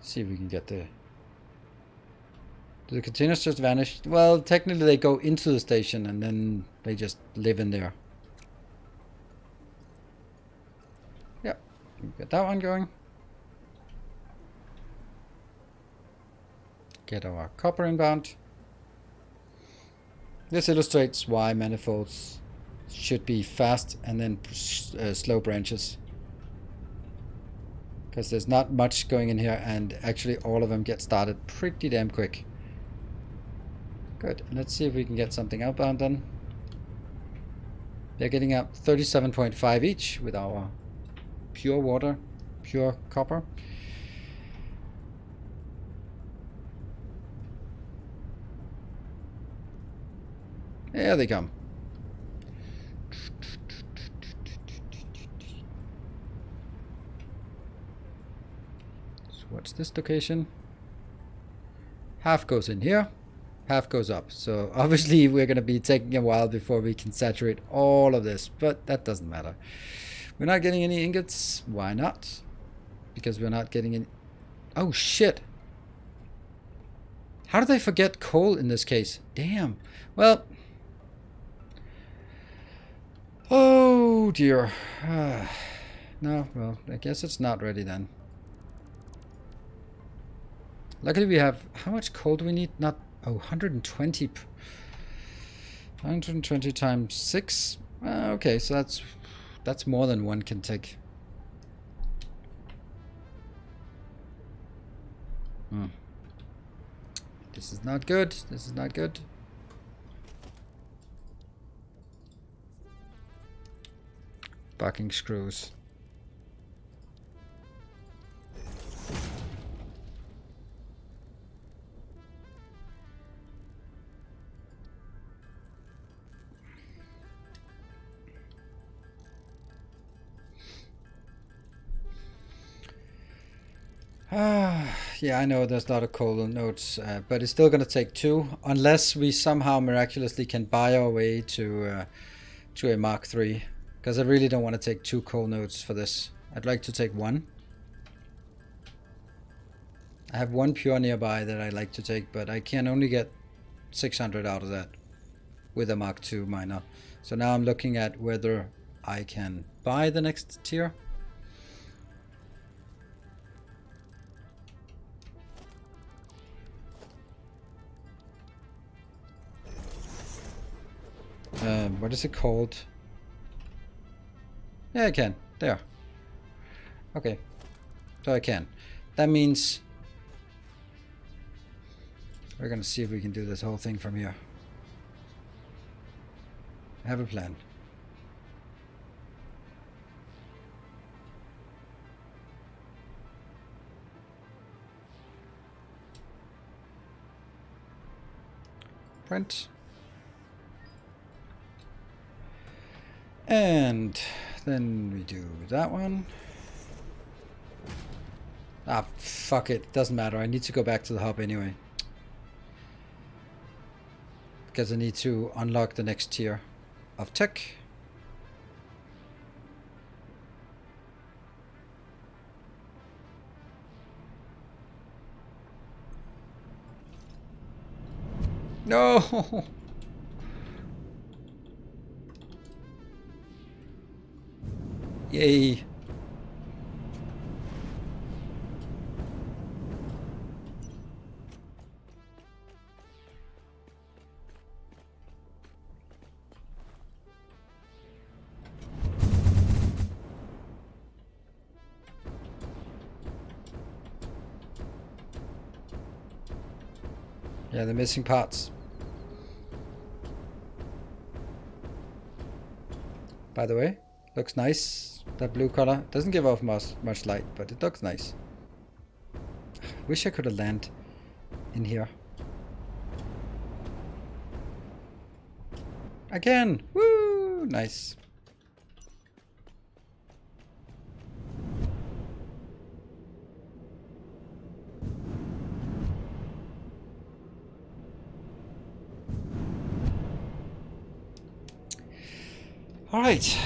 See if we can get the... Do the containers just vanish? Well, technically they go into the station and then they just live in there. Yeah, get that one going. Get our copper inbound. This illustrates why manifolds should be fast and then slow branches. Because there's not much going in here, and actually all of them get started pretty damn quick. Good. Let's see if we can get something outbound done. They're getting up 37.5 each with our pure water, pure copper. Here they come. So what's this location? Half goes in here, half goes up. So obviously we're going to be taking a while before we can saturate all of this, but that doesn't matter. We're not getting any ingots. Why not? Because we're not getting any... Oh, shit. How did I forget coal in this case? Damn. Well... Oh, dear. No, well, I guess it's not ready then. Luckily we have... How much coal do we need? Not... Oh, 120. 120 times 6? Okay, so that's more than one can take. This is not good. This is not good. Bucking screws. Yeah, I know there's a lot of coal nodes, but it's still going to take 2, unless we somehow miraculously can buy our way to a Mark III, because I really don't want to take 2 coal nodes for this. I'd like to take 1. I have 1 pure nearby that I like to take, but I can only get 600 out of that with a Mark II miner. So now I'm looking at whether I can buy the next tier. What is it called? Yeah, I can. There. Okay. So I can. That means we're gonna see if we can do this whole thing from here. I have a plan. Print. And then we do that one. Ah, fuck it. Doesn't matter. I need to go back to the hub anyway. Because I need to unlock the next tier of tech. No! Yay! Yeah, the missing parts. By the way, looks nice. That blue color doesn't give off much light, but it looks nice. Wish I could have landed in here. Again! Woo! Nice. All right.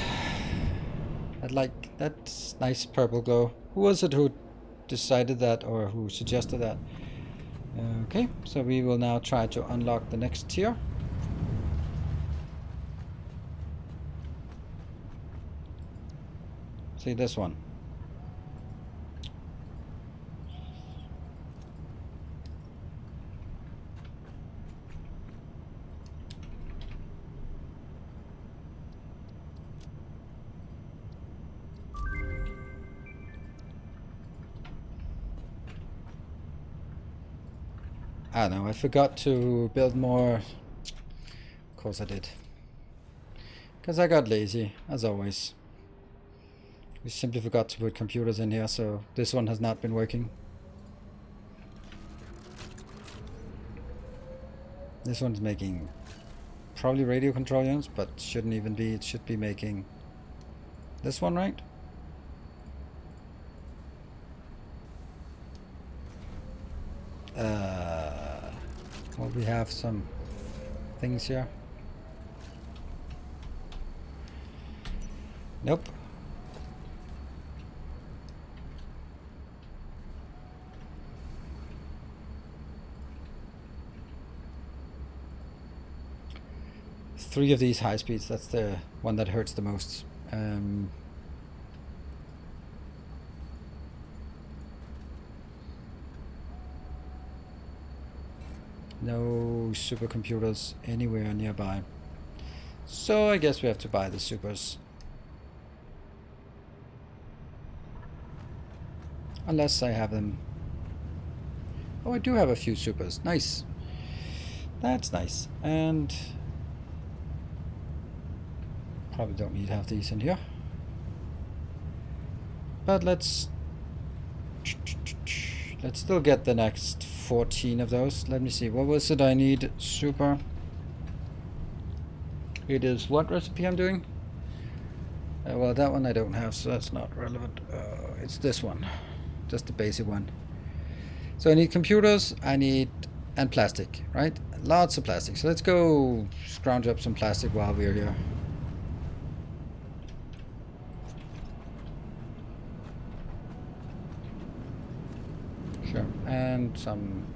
I'd like that nice purple glow. Who was it who decided that or who suggested that? Okay, so we will now try to unlock the next tier. See this one. I don't know, I forgot to build more. Of course I did. Because I got lazy, as always. We simply forgot to put computers in here, so this one has not been working. This one's making probably radio control units, but shouldn't even be. It should be making this one, right? Well, we have some things here. Nope. Three of these high speeds, that's the one that hurts the most. No supercomputers anywhere nearby. So I guess we have to buy the supers. Unless I have them. Oh, I do have a few supers. Nice. That's nice. And probably don't need half these in here. But let's still get the next 14 of those. Let me see. What was it I need? Super. It is what recipe I'm doing? Well, that one I don't have, so that's not relevant. It's this one. Just the basic one. So I need computers, and plastic, right? Lots of plastic. So let's go scrounge up some plastic while we're here. Sure. And some...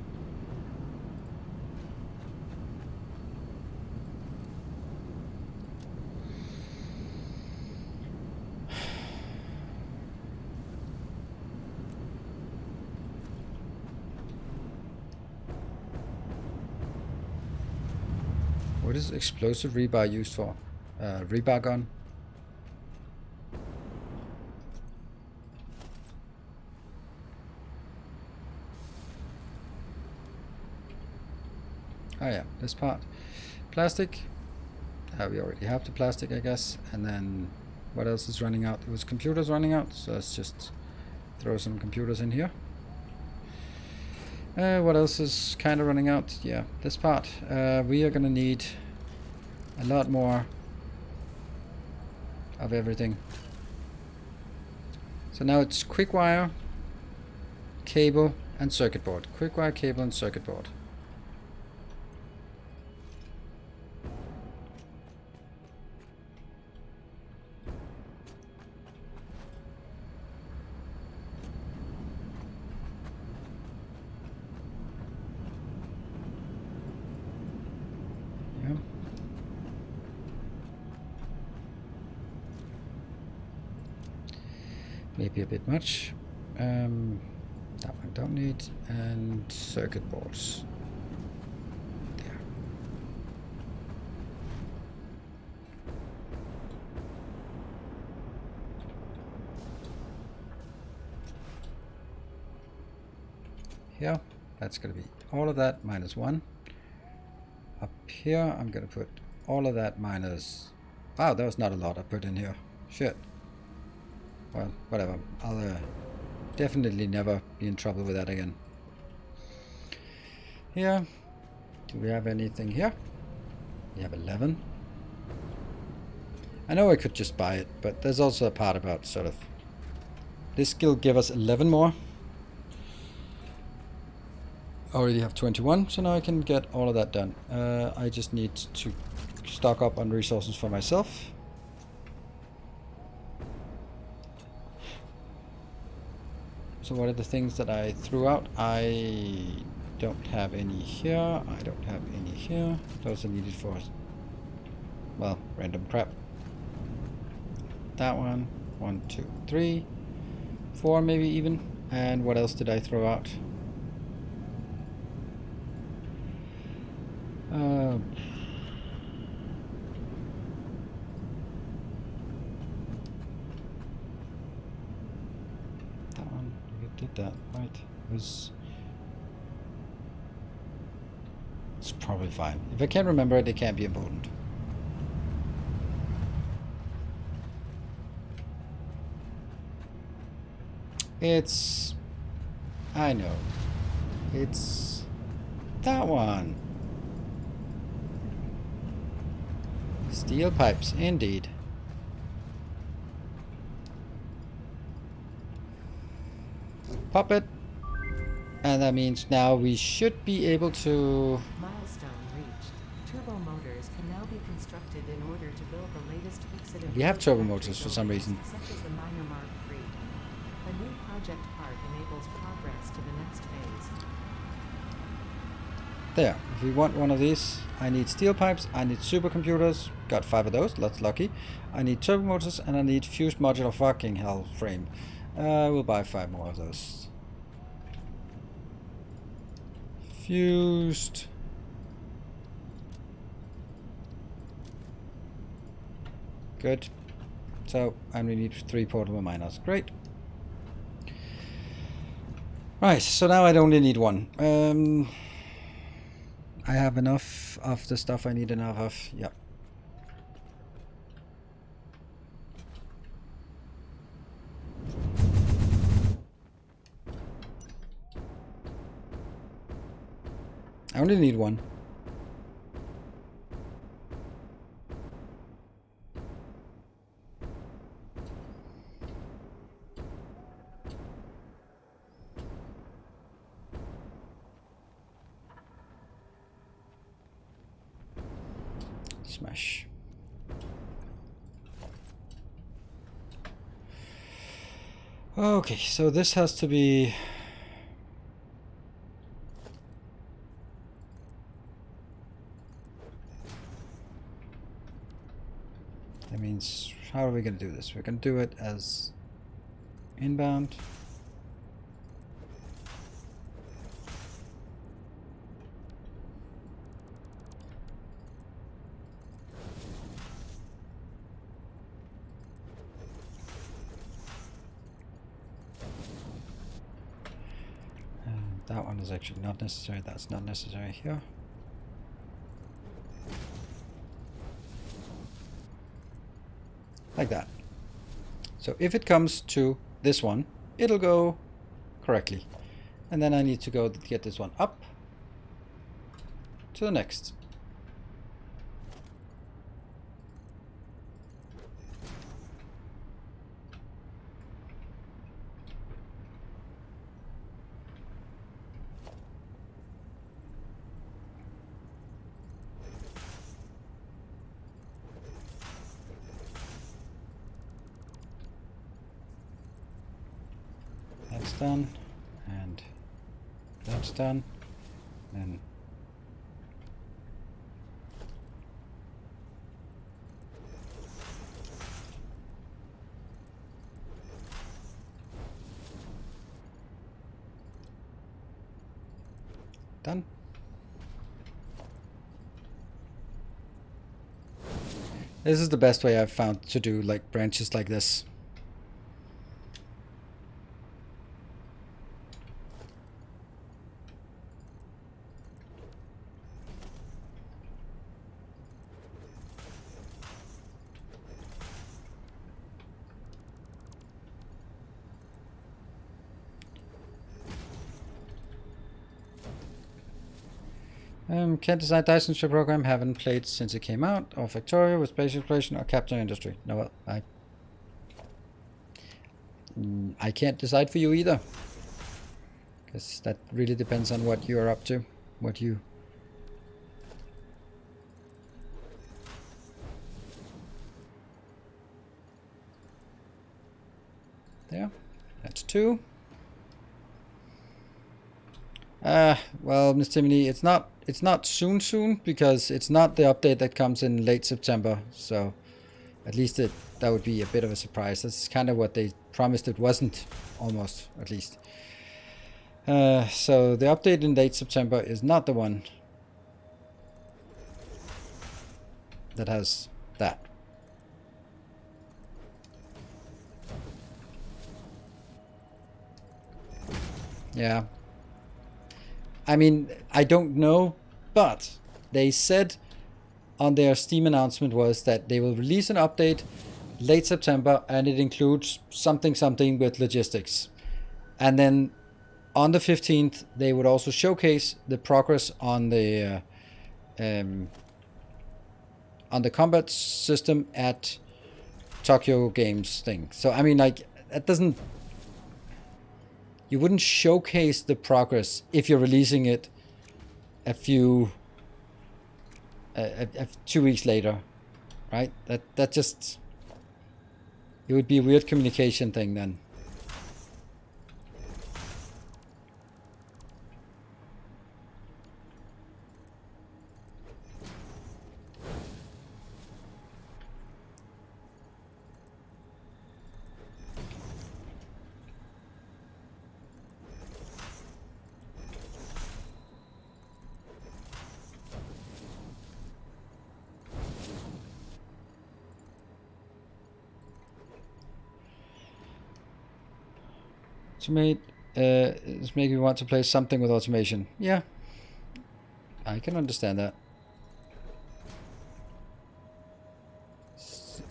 What is explosive rebar used for? Rebar gun? Oh yeah, this part. Plastic. We already have the plastic, I guess. And then what else is running out? It was computers running out, so let's just throw some computers in here. What else is kind of running out? Yeah, this part. We are gonna need a lot more of everything. So now it's quick wire, cable, and circuit board. Quick wire, cable, and circuit board. Maybe a bit much. That one don't need. And circuit boards. There. Here, that's going to be all of that minus 1. Up here, I'm going to put all of that minus... Wow, that was not a lot I put in here. Shit. Well, whatever. I'll definitely never be in trouble with that again. Here. Do we have anything here? We have 11. I know I could just buy it, but there's also a part about sort of... This will give us 11 more. Already have 21, so now I can get all of that done. I just need to stock up on resources for myself. So what are the things that I threw out? I don't have any here. I don't have any here. Those are needed for, well, random crap. That one. 1, 2, 3, 4 maybe even. And what else did I throw out? That one, you did that, right? It's probably fine. If I can't remember it, it can't be important. It's... I know. It's... that one. Steel pipes, indeed. Pop it. And that means now we should be able to... Milestone reached. Turbo motors can now be constructed in order to build the latest fixed We have turbo motors for some reason. such as the Miner Mark III. A new project part enables progress to the next phase. There. If we want one of these, I need steel pipes, I need supercomputers. Got 5 of those, that's lucky. I need turbo motors and I need fused modular fucking hell frame. We'll buy 5 more of those. Fused. Good. So, and we need 3 portable miners. Great. Right, so now I only need 1. I have enough of the stuff I need enough of. Yep. I only need 1. Smash. Okay, so this has to be... That means, how are we going to do this? We're going to do it as inbound. That one is actually not necessary. That's not necessary here. Like that. So if it comes to this one, it'll go correctly. And then I need to go get this one up to the next. That's done, and that's done, and done. This is the best way I've found to do like branches like this. Can't design Dyson Ship program, haven't played since it came out, or Factorio with space exploration or Captain Industry. No, I can't decide for you either. Because that really depends on what you're up to, what you... There, that's 2. Well, Miss Timony, it's not soon because it's not the update that comes in late September. So at least that would be a bit of a surprise. That's kind of what they promised it wasn't, almost, at least. So the update in late September is not the one that has that. Yeah. I mean, I don't know, but they said on their Steam announcement was that they will release an update late September and it includes something with logistics. And then on the 15th, they would also showcase the progress on the on the combat system at Tokyo Games thing. So I mean, like, that doesn't. You wouldn't showcase the progress if you're releasing it a 2 weeks later, right? That just, it would be a weird communication thing then. Automate is making me want to play something with automation. Yeah, I can understand that.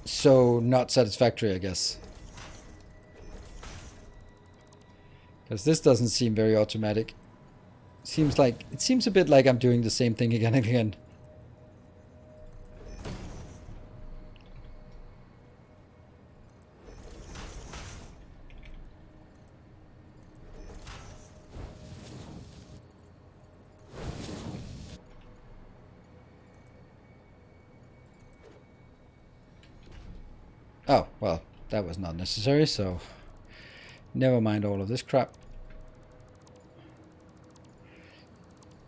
So not satisfactory, I guess. Because this doesn't seem very automatic. It seems a bit like I'm doing the same thing again and again. Oh, well, that was not necessary, so never mind all of this crap.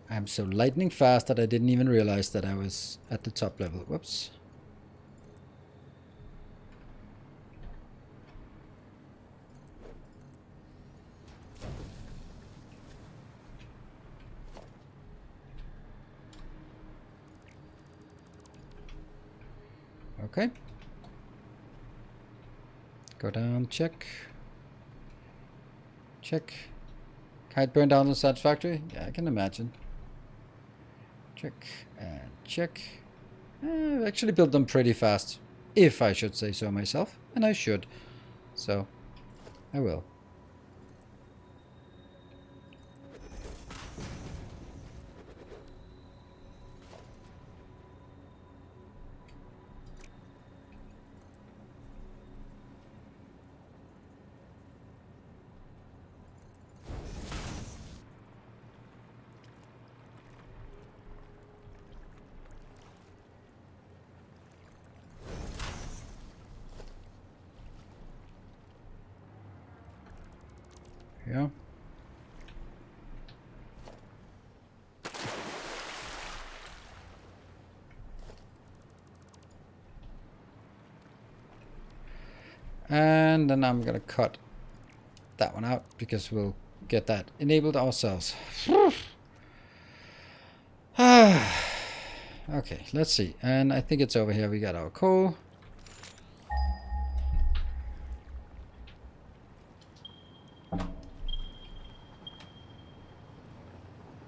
I'm so lightning fast that I didn't even realize that I was at the top level. Whoops. Okay. Go down, check. Check. Kite burn down the Satisfactory? Yeah, I can imagine. Check and check. I've actually built them pretty fast, if I should say so myself, and I should. So, I will. Yeah. And then I'm gonna cut that one out because we'll get that enabled ourselves. Okay, let's see. And I think it's over here. We got our coal.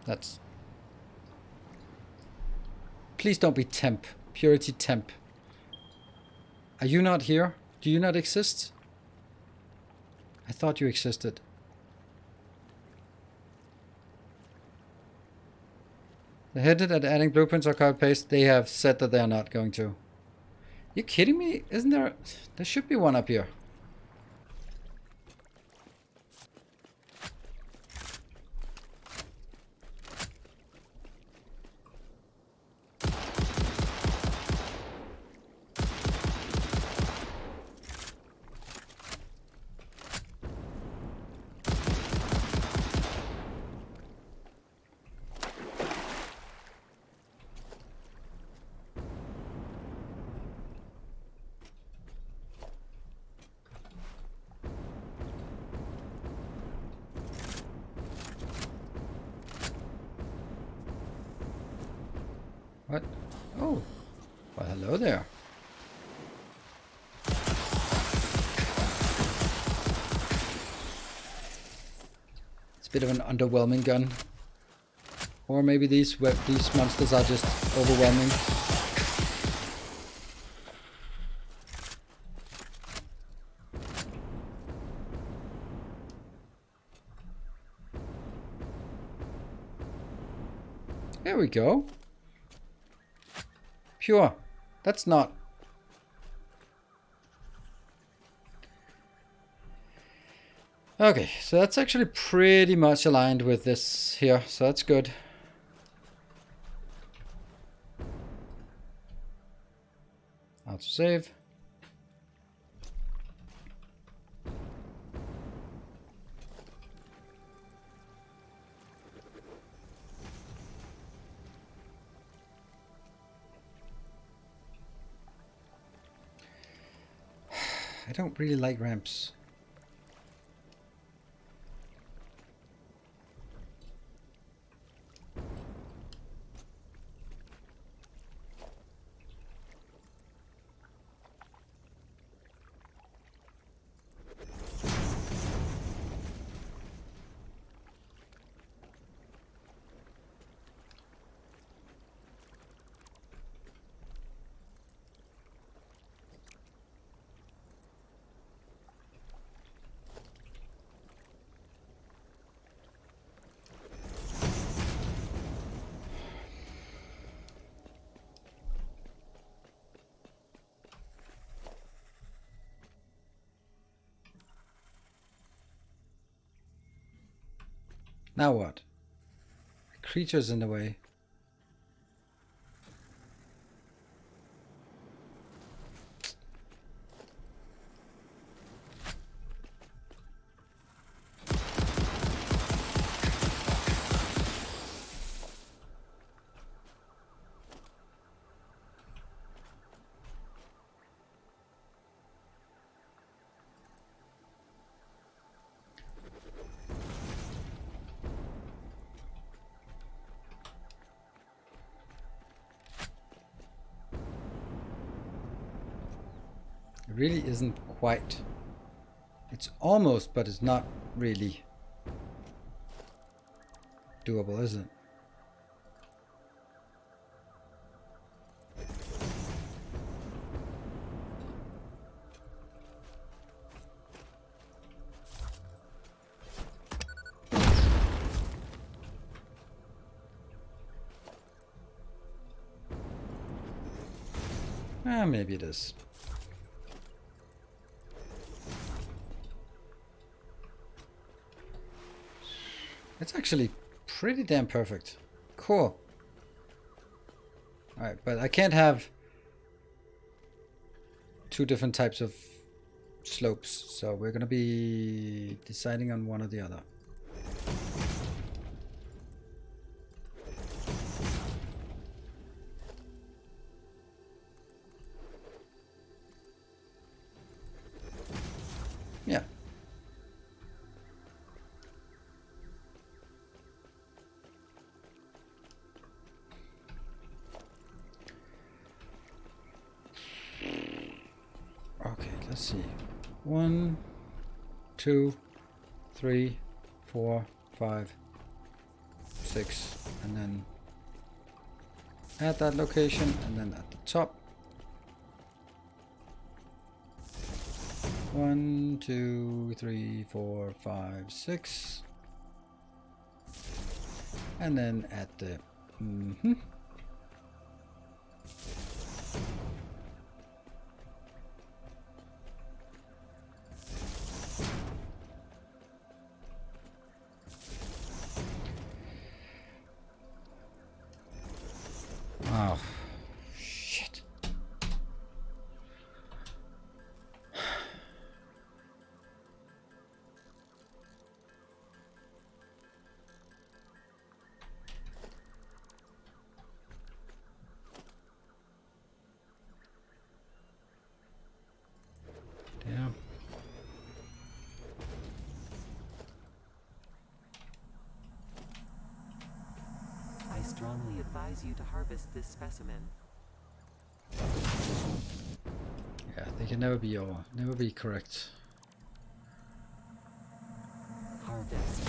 That's... Please don't be temp. Purity temp. Are you not here? Do you not exist? I thought you existed. They hinted at adding blueprints or copy paste. They have said that they are not going to. You kidding me? Isn't there... There should be one up here. What? Oh. Well, hello there. It's a bit of an underwhelming gun. Or maybe these monsters are just overwhelming. There we go. Pure. That's not... Okay, so that's actually pretty much aligned with this here, so that's good. Auto save. I don't really like ramps. Now what? Creatures in the way. It really isn't quite. It's almost, but it's not really doable, is it? Ah, maybe it is. It's actually pretty damn perfect. Cool. Alright, but I can't have two different types of slopes, so we're gonna be deciding on one or the other. Yeah. Okay, let's see. 1, 2, 3, 4, 5, 6, and then at that location, and then at the top. 1, 2, 3, 4, 5, 6, and then at the Oh, shit. Damn. I strongly advise you to harvest this specimen. Yeah, they can never be correct. Harvest.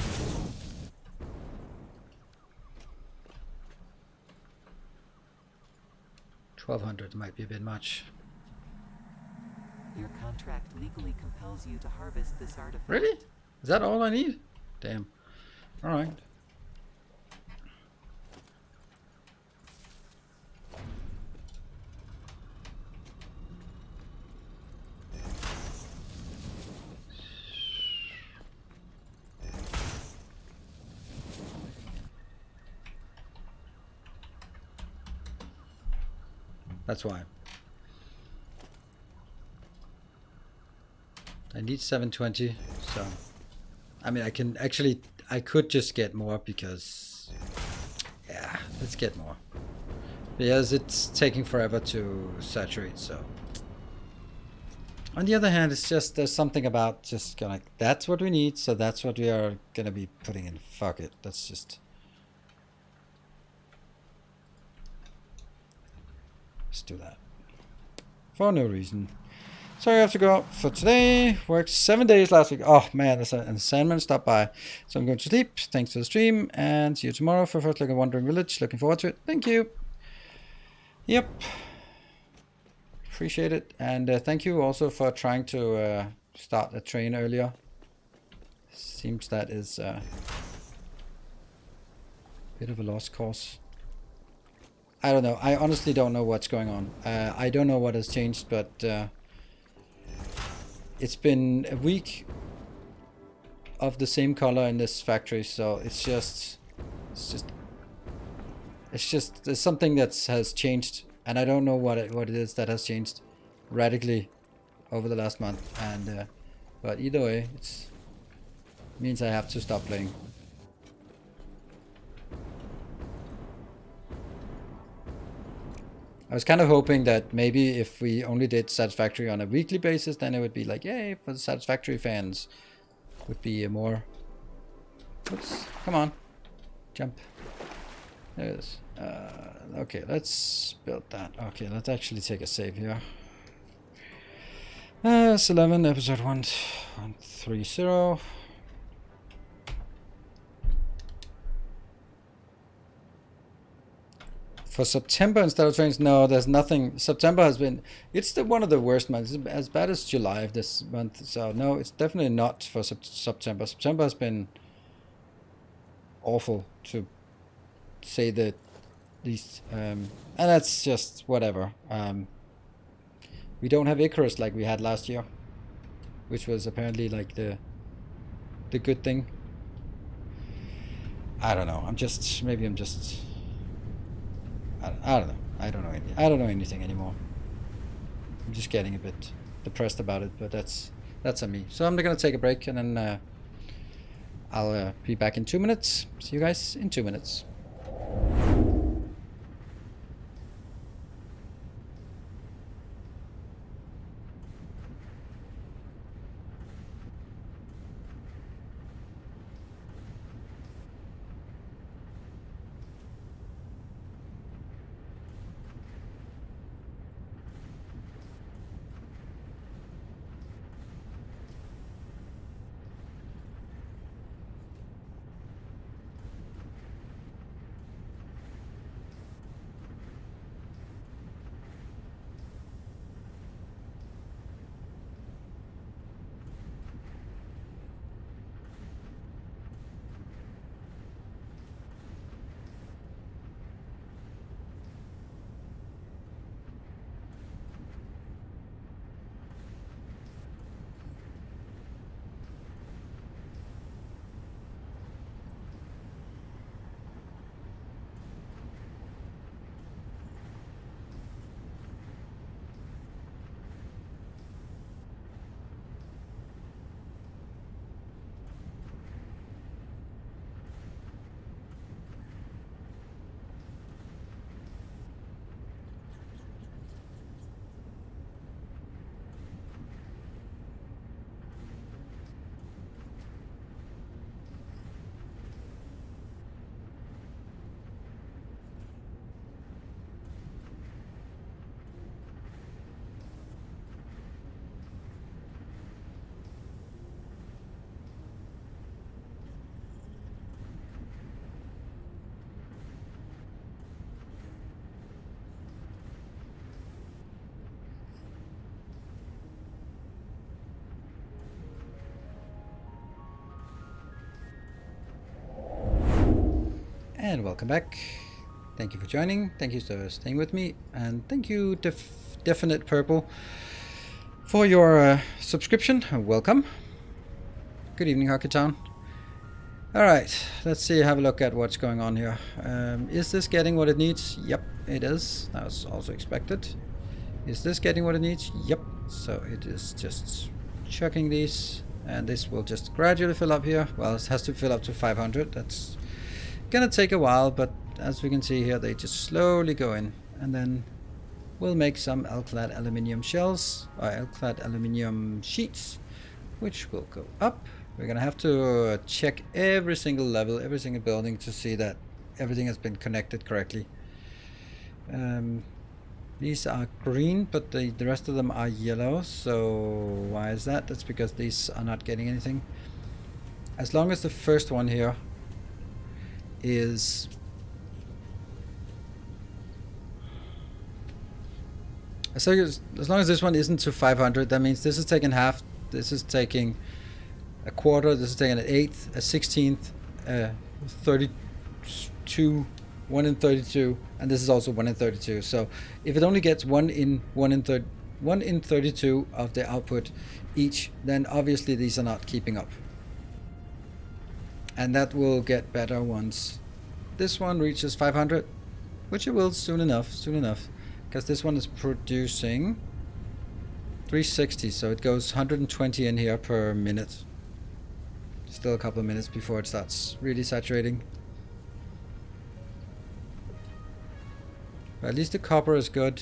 1200 might be a bit much. Your contract legally compels you to harvest this artifact. Really? Is that all I need? Damn. Alright. That's why. I need 720, so I mean I could just get more because yeah, let's get more. Because it's taking forever to saturate, so. On the other hand, it's just there's something about just kind of like, that's what we need, so that's what we are gonna be putting in. Fuck it, let's just do that. For no reason. Sorry, I have to go for today. Worked 7 days last week. Oh man, and Sandman stopped by. So I'm going to sleep. Thanks for the stream, and see you tomorrow for first look at Wandering Village. Looking forward to it. Thank you. Yep. Appreciate it. And thank you also for trying to start a train earlier. Seems that is a bit of a lost cause. I don't know. I honestly don't know what's going on. I don't know what has changed, but it's been a week of the same color in this factory, so it's just there's something that has changed, and I don't know what it is that has changed radically over the last month. And but either way, it means I have to stop playing. I was kind of hoping that maybe if we only did Satisfactory on a weekly basis, then it would be like, yay, for the Satisfactory fans. Would be a more... Oops, come on. Jump. There it is. Okay, let's build that. Okay, let's actually take a save here. It's 11, episode 130. For September instead of trains, no, there's nothing. September has been, it's one of the worst months, it's as bad as July of this month. So no, it's definitely not for September. September has been awful, to say the least. And that's just whatever. We don't have Icarus like we had last year, which was apparently like the good thing. I don't know. Maybe I'm just. I don't know. I don't know anything anymore. I'm just getting a bit depressed about it, but that's on me. So I'm gonna take a break, and then I'll be back in 2 minutes. See you guys in 2 minutes. And welcome back. Thank you for joining. Thank you for staying with me. And thank you, Definite Purple, for your subscription. Welcome. Good evening, Hockey Town. Alright, let's see, have a look at what's going on here. Is this getting what it needs? Yep, it is. That was also expected. Is this getting what it needs? Yep. So it is just chucking these, and this will just gradually fill up here. Well, it has to fill up to 500. That's gonna take a while, but as we can see here, they just slowly go in, and then we'll make some L-clad aluminium shells, or L-clad aluminium sheets, which will go up. We're gonna have to check every single level, every single building to see that everything has been connected correctly. These are green, but the rest of them are yellow. So why is that? That's because these are not getting anything. As long as the first one here is... as long as this one isn't to 500, that means this is taking half, this is taking a quarter, this is taking an eighth, a 16th, 32, 1 in 32, and this is also 1 in 32. So if it only gets 1 in 32 of the output each, then obviously these are not keeping up. And that will get better once this one reaches 500, which it will soon enough, because this one is producing 360, so it goes 120 in here per minute. Still a couple of minutes before it starts really saturating. But at least the copper is good.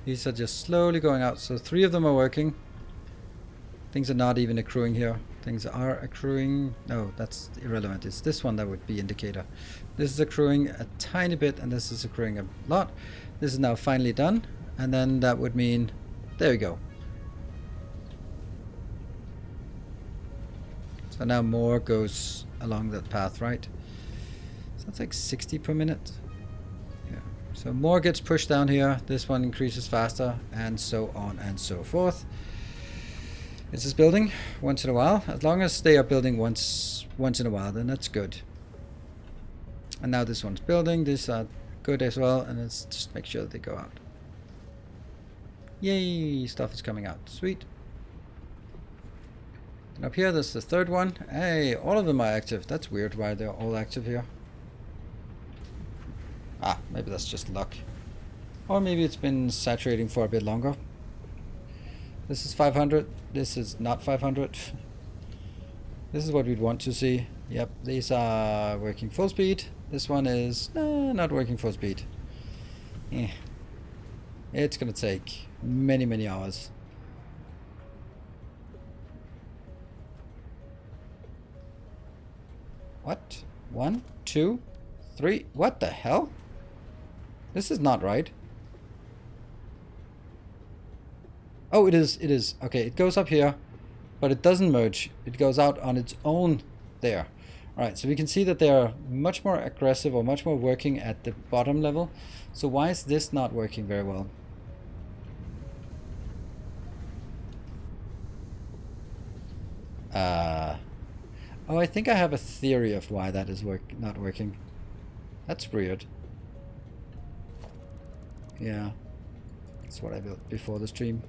These are just slowly going out. So 3 of them are working. Things are not even accruing here. Things are accruing. No, that's irrelevant. It's this one that would be indicator. This is accruing a tiny bit, and this is accruing a lot. This is now finally done. And then that would mean, there we go. So now more goes along that path, right? So that's like 60 per minute. Yeah. So more gets pushed down here. This one increases faster, and so on and so forth. This is building once in a while. As long as they are building once in a while, then that's good. And now this one's building. These are good as well, and let's just make sure that they go out. Yay! Stuff is coming out. Sweet. And up here, there's the third one. Hey, all of them are active. That's weird why they're all active here. Ah, maybe that's just luck. Or maybe it's been saturating for a bit longer. This is 500. This is not 500. This is what we'd want to see. Yep, these are working full speed. This one is not working full speed. Eh. It's gonna take many, many hours. What? 1, 2, 3. What the hell? This is not right. Oh, it is. It is. Okay, it goes up here, but it doesn't merge. It goes out on its own there. Alright, so we can see that they are much more aggressive or much more working at the bottom level. So why is this not working very well? Oh, I think I have a theory of why that is not working. That's weird. Yeah, that's what I built before the stream.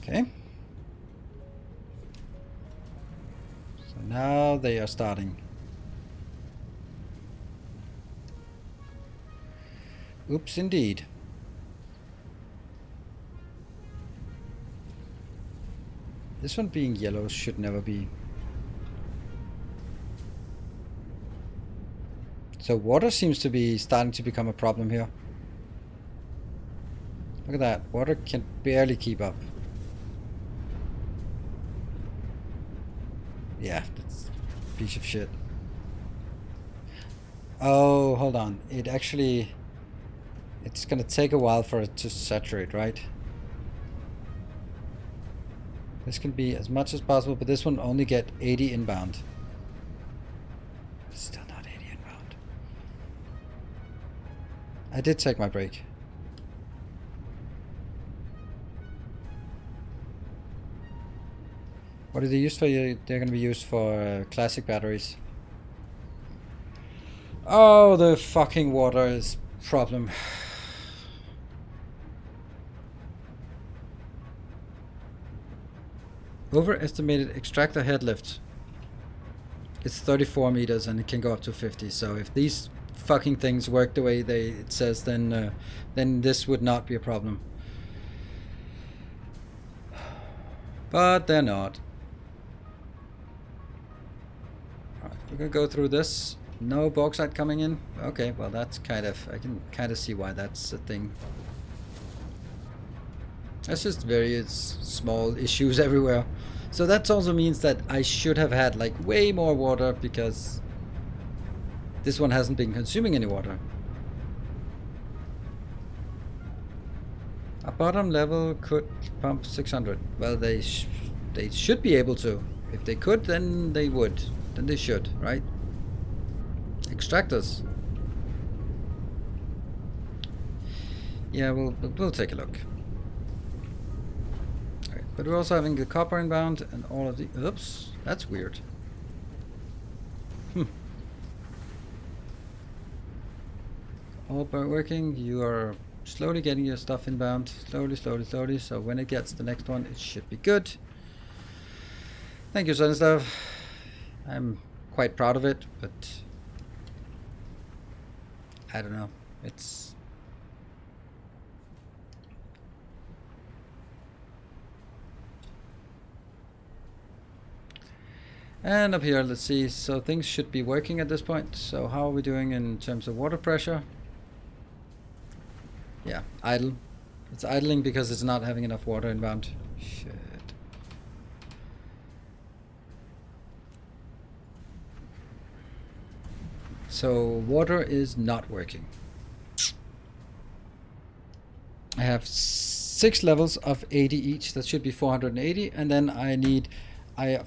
Okay. So now they are starting. Oops, indeed. This one being yellow should never be. So water seems to be starting to become a problem here. Look at that. Water can barely keep up. Yeah, that's a piece of shit. Oh, hold on. It actually... it's gonna take a while for it to saturate, right? This can be as much as possible, but this one only get 80 inbound. Still not 80 inbound. I did take my break. What are they used for? They're going to be used for classic batteries. Oh, the fucking water is problem. Overestimated extractor head lift. It's 34 meters and it can go up to 50. So if these fucking things work the way it says, then this would not be a problem. But they're not. Alright, we're gonna go through this. No bauxite coming in. Okay, well that's kind of, I can kind of see why that's a thing. That's just various small issues everywhere. So that also means that I should have had like way more water, because this one hasn't been consuming any water. A bottom level could pump 600. Well, they should be able to. If they could, then they would. Then they should, right? Extractors. Yeah, we'll take a look. Alright, but we're also having the copper inbound and all of the... Oops, that's weird. All working. You are slowly getting your stuff inbound. Slowly. So when it gets the next one, it should be good. Thank you, Satisfactory. I'm quite proud of it, but I don't know. It's... And up here, let's see. So things should be working at this point. So how are we doing in terms of water pressure? Yeah, idle. It's idling because it's not having enough water inbound. Shit. So water is not working. I have 6 levels of 80 each. That should be 480. And then I need,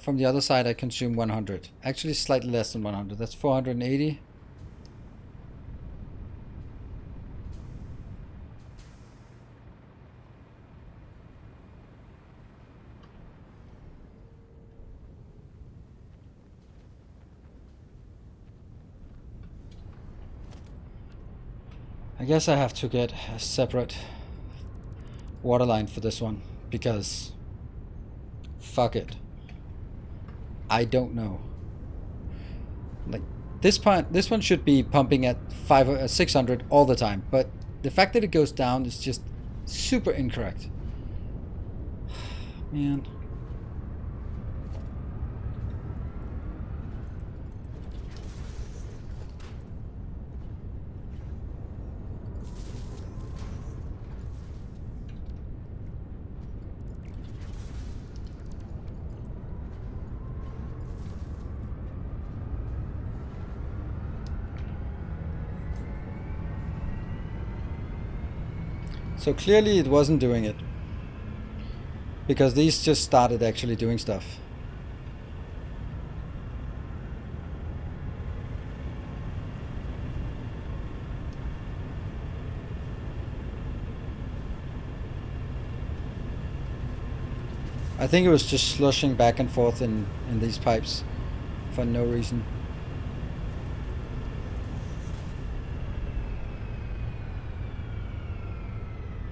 from the other side I consume 100. Actually slightly less than 100. That's 480. I guess I have to get a separate water line for this one, because fuck it. I don't know. Like this one should be pumping at 600 all the time, but the fact that it goes down is just super incorrect. Man. So clearly it wasn't doing it, because these just started actually doing stuff. I think it was just slushing back and forth in these pipes for no reason.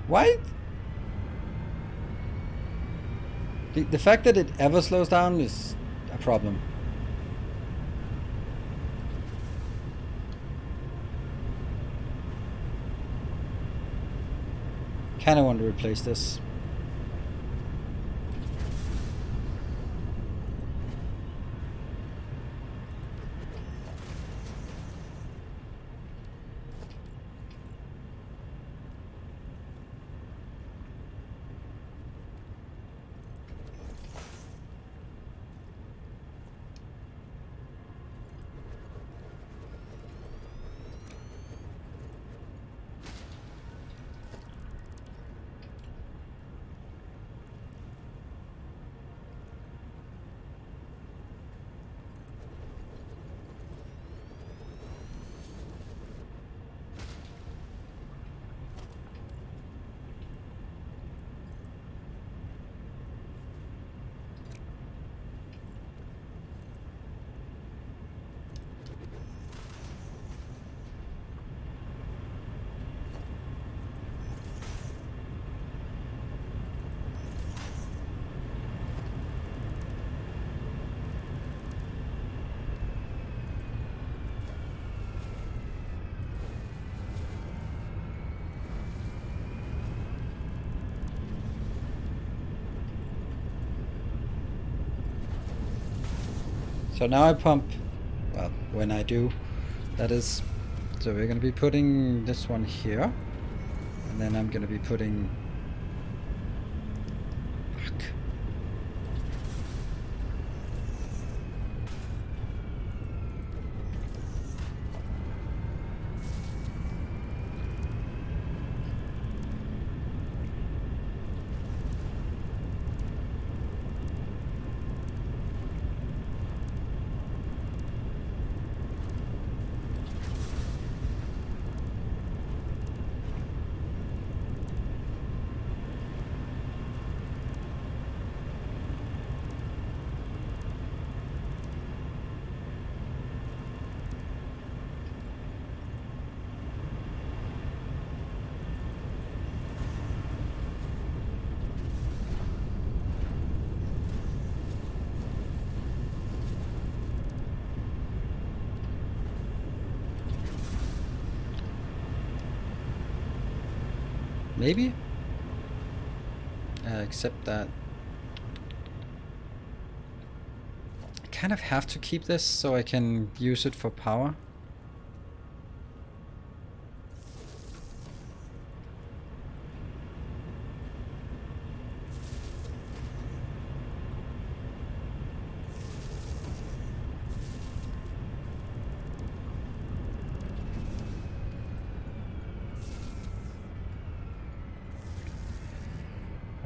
Why? The fact that it ever slows down is a problem. Kinda want to replace this. So now I pump, well, when I do, that is. So we're going to be putting this one here. And then I'm going to be putting... Fuck. Maybe? Except that I kind of have to keep this so I can use it for power.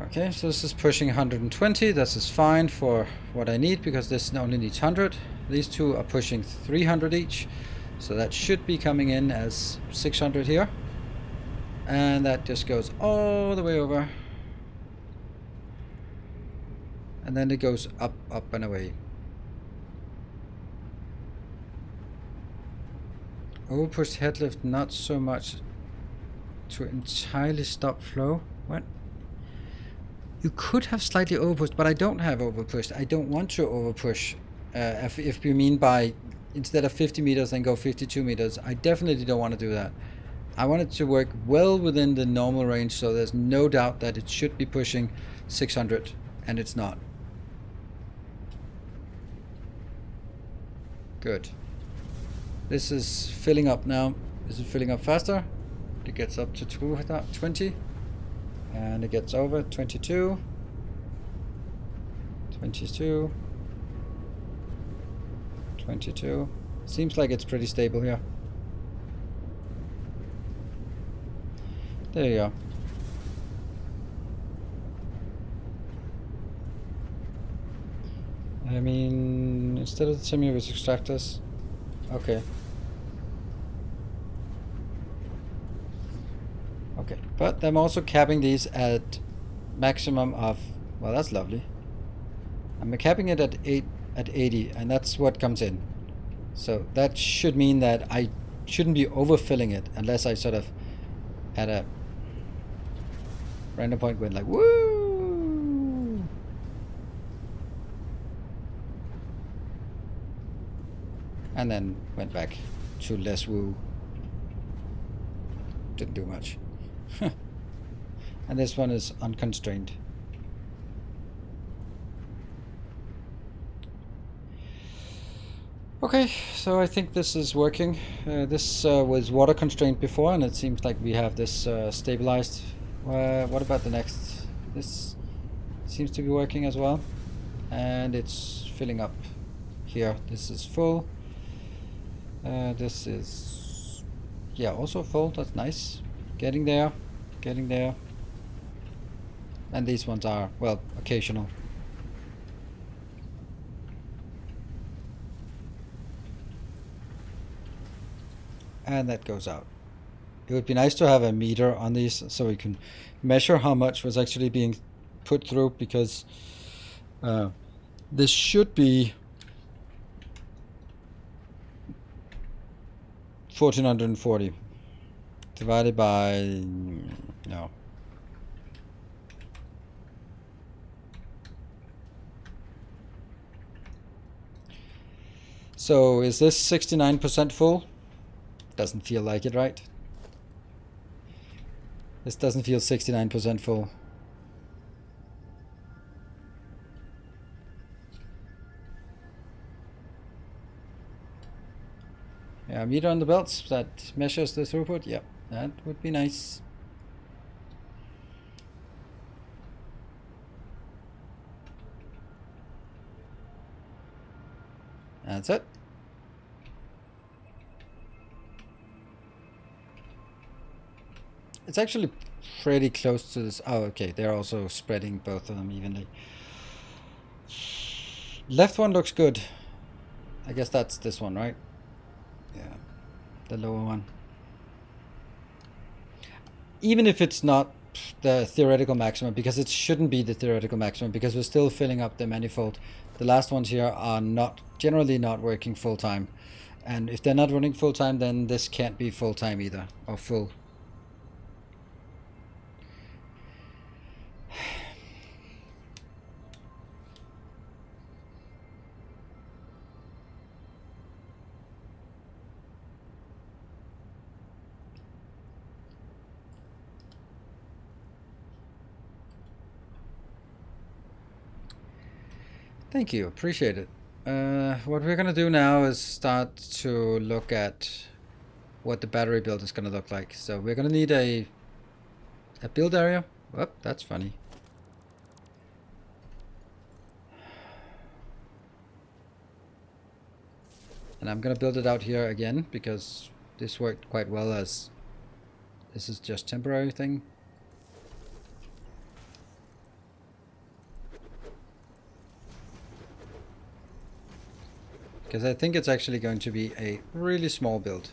Okay, so this is pushing 120. This is fine for what I need because this only needs 100. These two are pushing 300 each. So that should be coming in as 600 here. And that just goes all the way over. And then it goes up, up and away. Overpushed headlift, not so much to entirely stop flow. What? You could have slightly overpushed, but I don't have overpushed. I don't want to overpush. If you mean by instead of 50 meters, then go 52 meters. I definitely don't want to do that. I want it to work well within the normal range, so there's no doubt that it should be pushing 600, and it's not. Good. This is filling up now. Is it filling up faster? It gets up to 20. And it gets over 22. 22. 22. Seems like it's pretty stable here. There you go. I mean, instead of the semi-with extractors. Okay. Okay, but I'm also capping these at maximum of, well, that's lovely. I'm capping it at 80, and that's what comes in. So that should mean that I shouldn't be overfilling it unless I sort of at a random point went like, woo! And then went back to less woo. Didn't do much. And this one is unconstrained. Okay, so I think this is working. This was water constrained before, and it seems like we have this stabilized. What about the next? This seems to be working as well, and it's filling up here. This is full. This is, yeah, also full. That's nice. Getting there, getting there. And these ones are, well, occasional. And that goes out. It would be nice to have a meter on these so we can measure how much was actually being put through, because this should be 1440 divided by, no. So is this 69% full? Doesn't feel like it, right? This doesn't feel 69% full. Yeah, meter on the belts that measures the throughput. Yep, that would be nice. That's it. It's actually pretty close to this. Oh, okay. They're also spreading both of them evenly. Left one looks good. I guess that's this one, right? Yeah, the lower one. Even if it's not the theoretical maximum, because it shouldn't be the theoretical maximum, because we're still filling up the manifold. The last ones here are not generally not working full time, and if they're not running full time, then this can't be full time either, or full. Thank you, appreciate it. What we're gonna do now is start to look at what the battery build is gonna look like. So we're gonna need a build area. Whoop, that's funny. And I'm gonna build it out here again because this worked quite well as this is just temporary thing. Because I think it's actually going to be a really small build.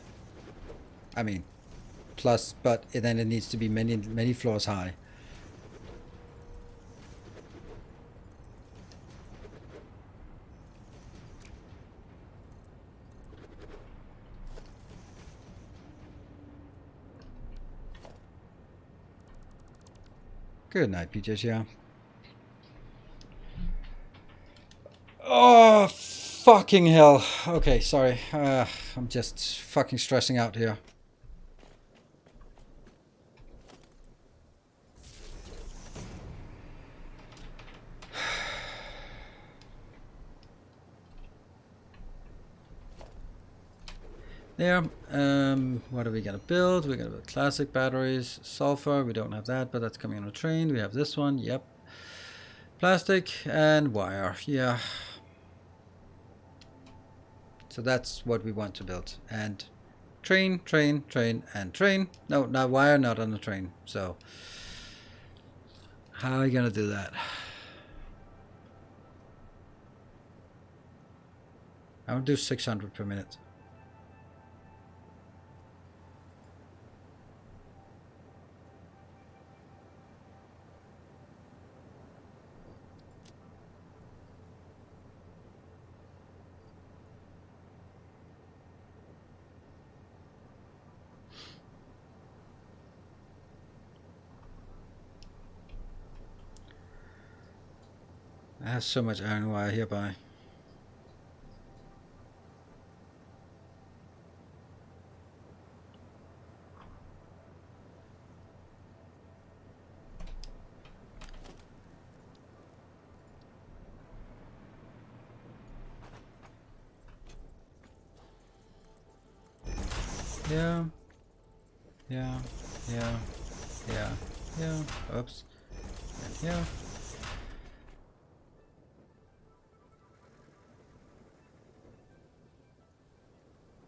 I mean, plus, but then it needs to be many floors high. Good night, PJs, yeah. Oh, fucking hell. Okay, sorry. I'm just fucking stressing out here. There. What are we gonna build? We're gonna build classic batteries, sulfur. We don't have that, but that's coming on a train. We have this one. Yep. Plastic and wire. Yeah. So that's what we want to build. And train, train, train, and train. No, not wire, not on the train. So how are you gonna do that? I'll do 600 per minute. I have so much iron wire hereby. Yeah. Yeah. Yeah. Yeah. Yeah. Oops. And here.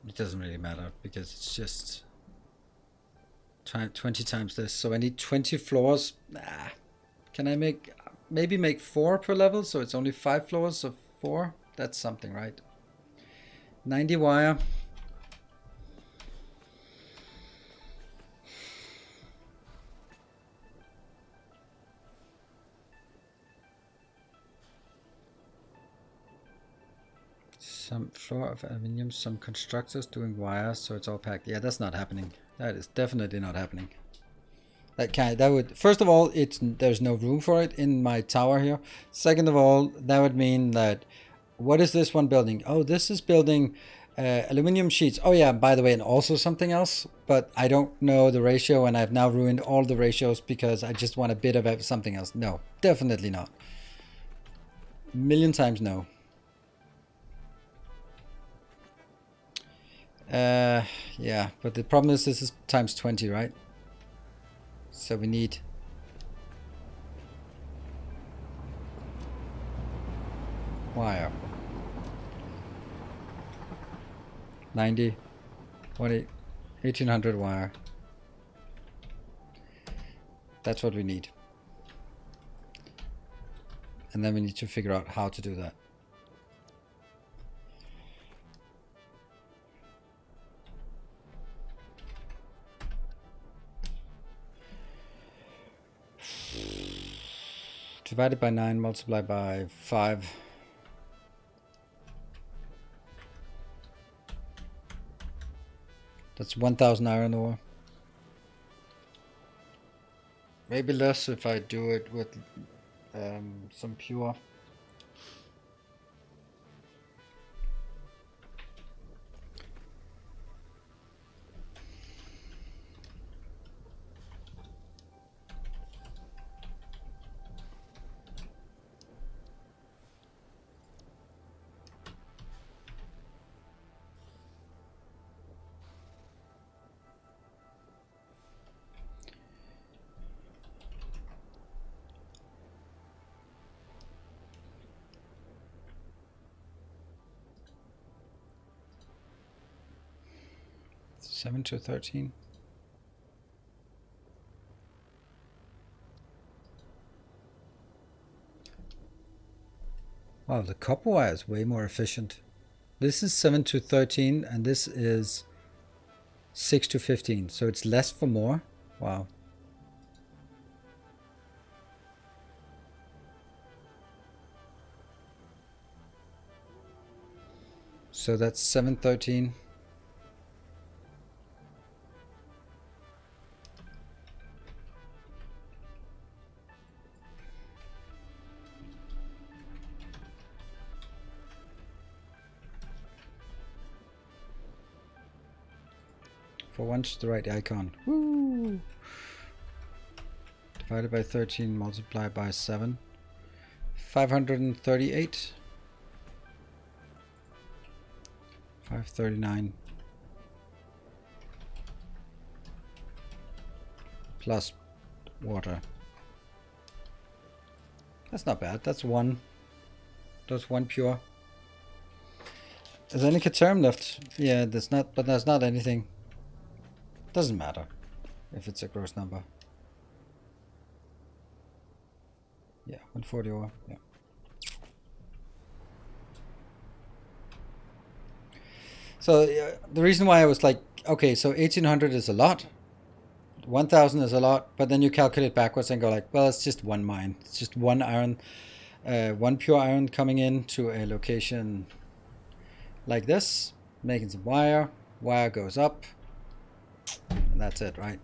It doesn't really matter because it's just 20 times this. So I need 20 floors. Nah. Can I maybe make 4 per level? So it's only 5 floors of 4. That's something, right? 90 wire. Some floor of aluminium, some constructors doing wires, so it's all packed. Yeah, that's not happening. That is definitely not happening. That would, first of all, there's no room for it in my tower here. Second of all, that would mean that, what is this one building? Oh, this is building aluminium sheets. Oh yeah, by the way, and also something else, but I don't know the ratio, and I've now ruined all the ratios because I just want a bit of something else. No, definitely not. Million times no. Yeah, but the problem is this is times 20, right? So we need wire. 90, 1800 wire. That's what we need. And then we need to figure out how to do that. Divided by 9, multiplied by 5. That's 1000 iron ore. Maybe less if I do it with some pure. Seven to 13. Wow, the copper wire is way more efficient. This is 7 to 13 and this is 6 to 15. So it's less for more. Wow. So that's 713. For once, the right icon. Woo! Divided by 13, multiplied by 7. 538. 539. Plus water. That's not bad. That's one. That's one pure. Is there any Caterham left? Yeah, there's not, but there's not anything. Doesn't matter if it's a gross number. Yeah, 140 ore. Yeah. So the reason why I was like, okay, so 1800 is a lot. 1000 is a lot, but then you calculate backwards and go like, well, it's just one mine. It's just one iron, one pure iron coming in to a location like this, making some wire. Wire goes up, and that's it, right?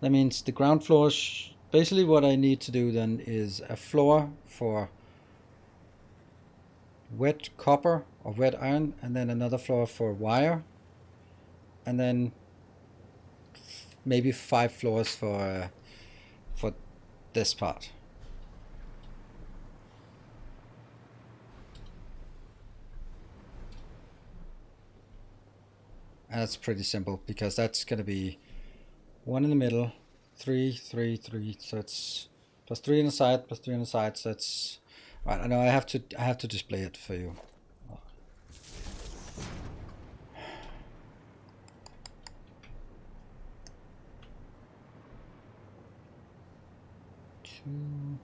That means the ground floor, basically what I need to do then is a floor for wet copper or wet iron, and then another floor for wire, and then maybe 5 floors for this part. And that's pretty simple because that's going to be 1 in the middle, 3, 3, 3. So it's plus 3 on the side, plus 3 on the side. So that's right. I know I have to display it for you. Two.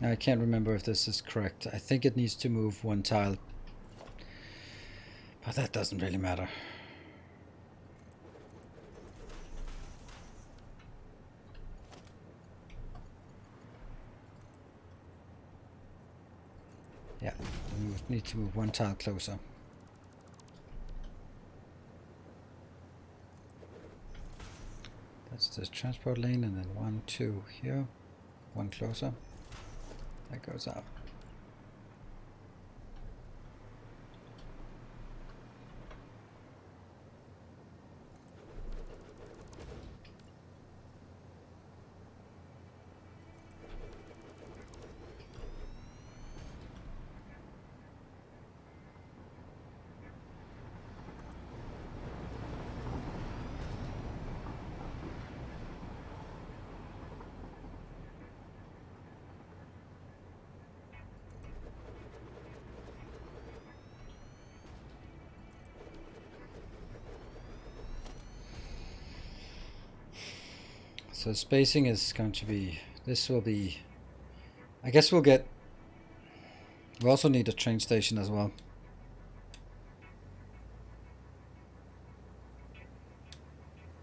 I can't remember if this is correct. I think it needs to move 1 tile, but that doesn't really matter. Yeah, we need to move 1 tile closer. That's this transport lane, and then 1, 2 here, 1 closer. That goes out. So spacing is going to be, this will be, I guess we'll also need a train station as well.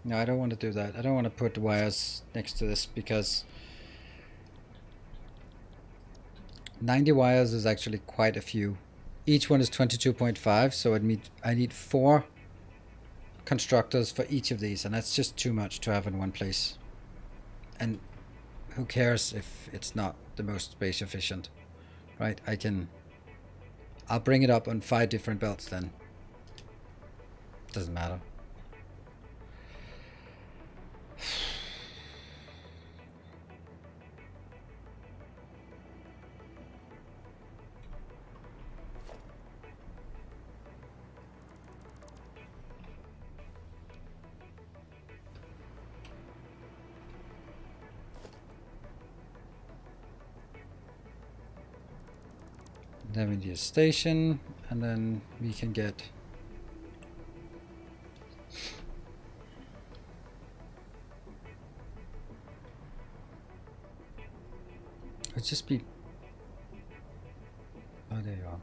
No, I don't want to do that. I don't want to put the wires next to this because 90 wires is actually quite a few. Each one is 22.5, so I need 4 constructors for each of these, and that's just too much to have in one place. And who cares if it's not the most space efficient, right? I'll bring it up on 5 different belts then. Doesn't matter. Then we need a station, and then we can get let's just be, oh, there you are.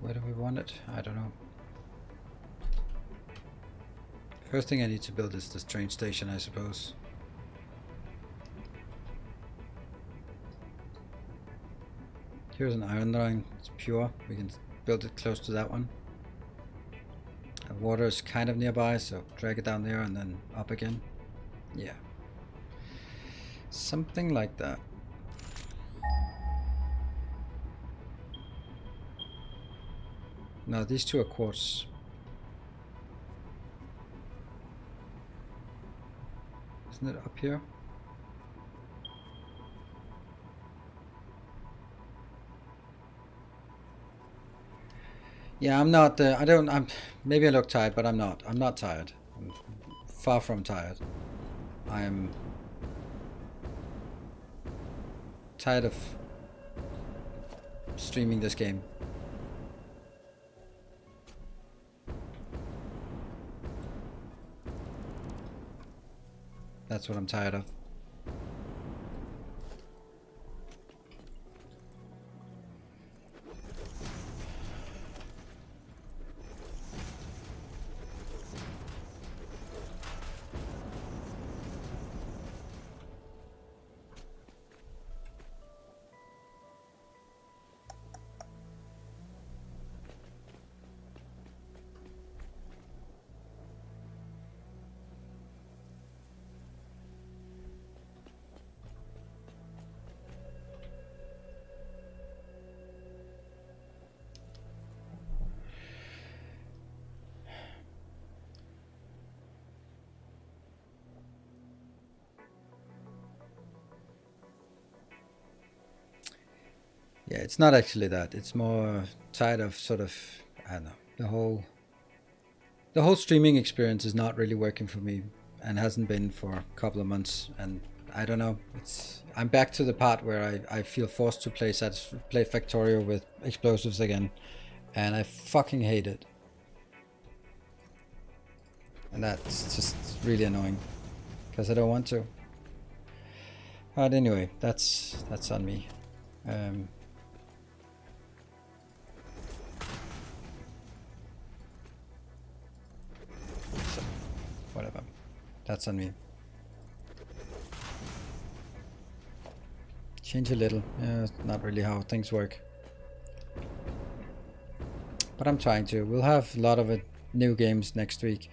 Where do we want it? I don't know. First thing I need to build is this train station, I suppose. Here's an iron line. It's pure. We can build it close to that one. Water is kind of nearby, so drag it down there and then up again. Yeah. Something like that. No, these two are quartz. Isn't it up here? Yeah, I'm not, maybe I look tired, but I'm not. I'm not tired. I'm far from tired. I'm tired of streaming this game. That's what I'm tired of. Yeah, it's not actually that. It's more tired of sort of, I don't know, the whole streaming experience is not really working for me and hasn't been for a couple of months. And I don't know, I'm back to the part where I feel forced to play Factorio with explosives again, and I fucking hate it. And that's just really annoying. Because I don't want to. But anyway, that's on me. So, whatever. That's on me. Change a little. Yeah, it's not really how things work. But I'm trying to. We'll have a lot of new games next week.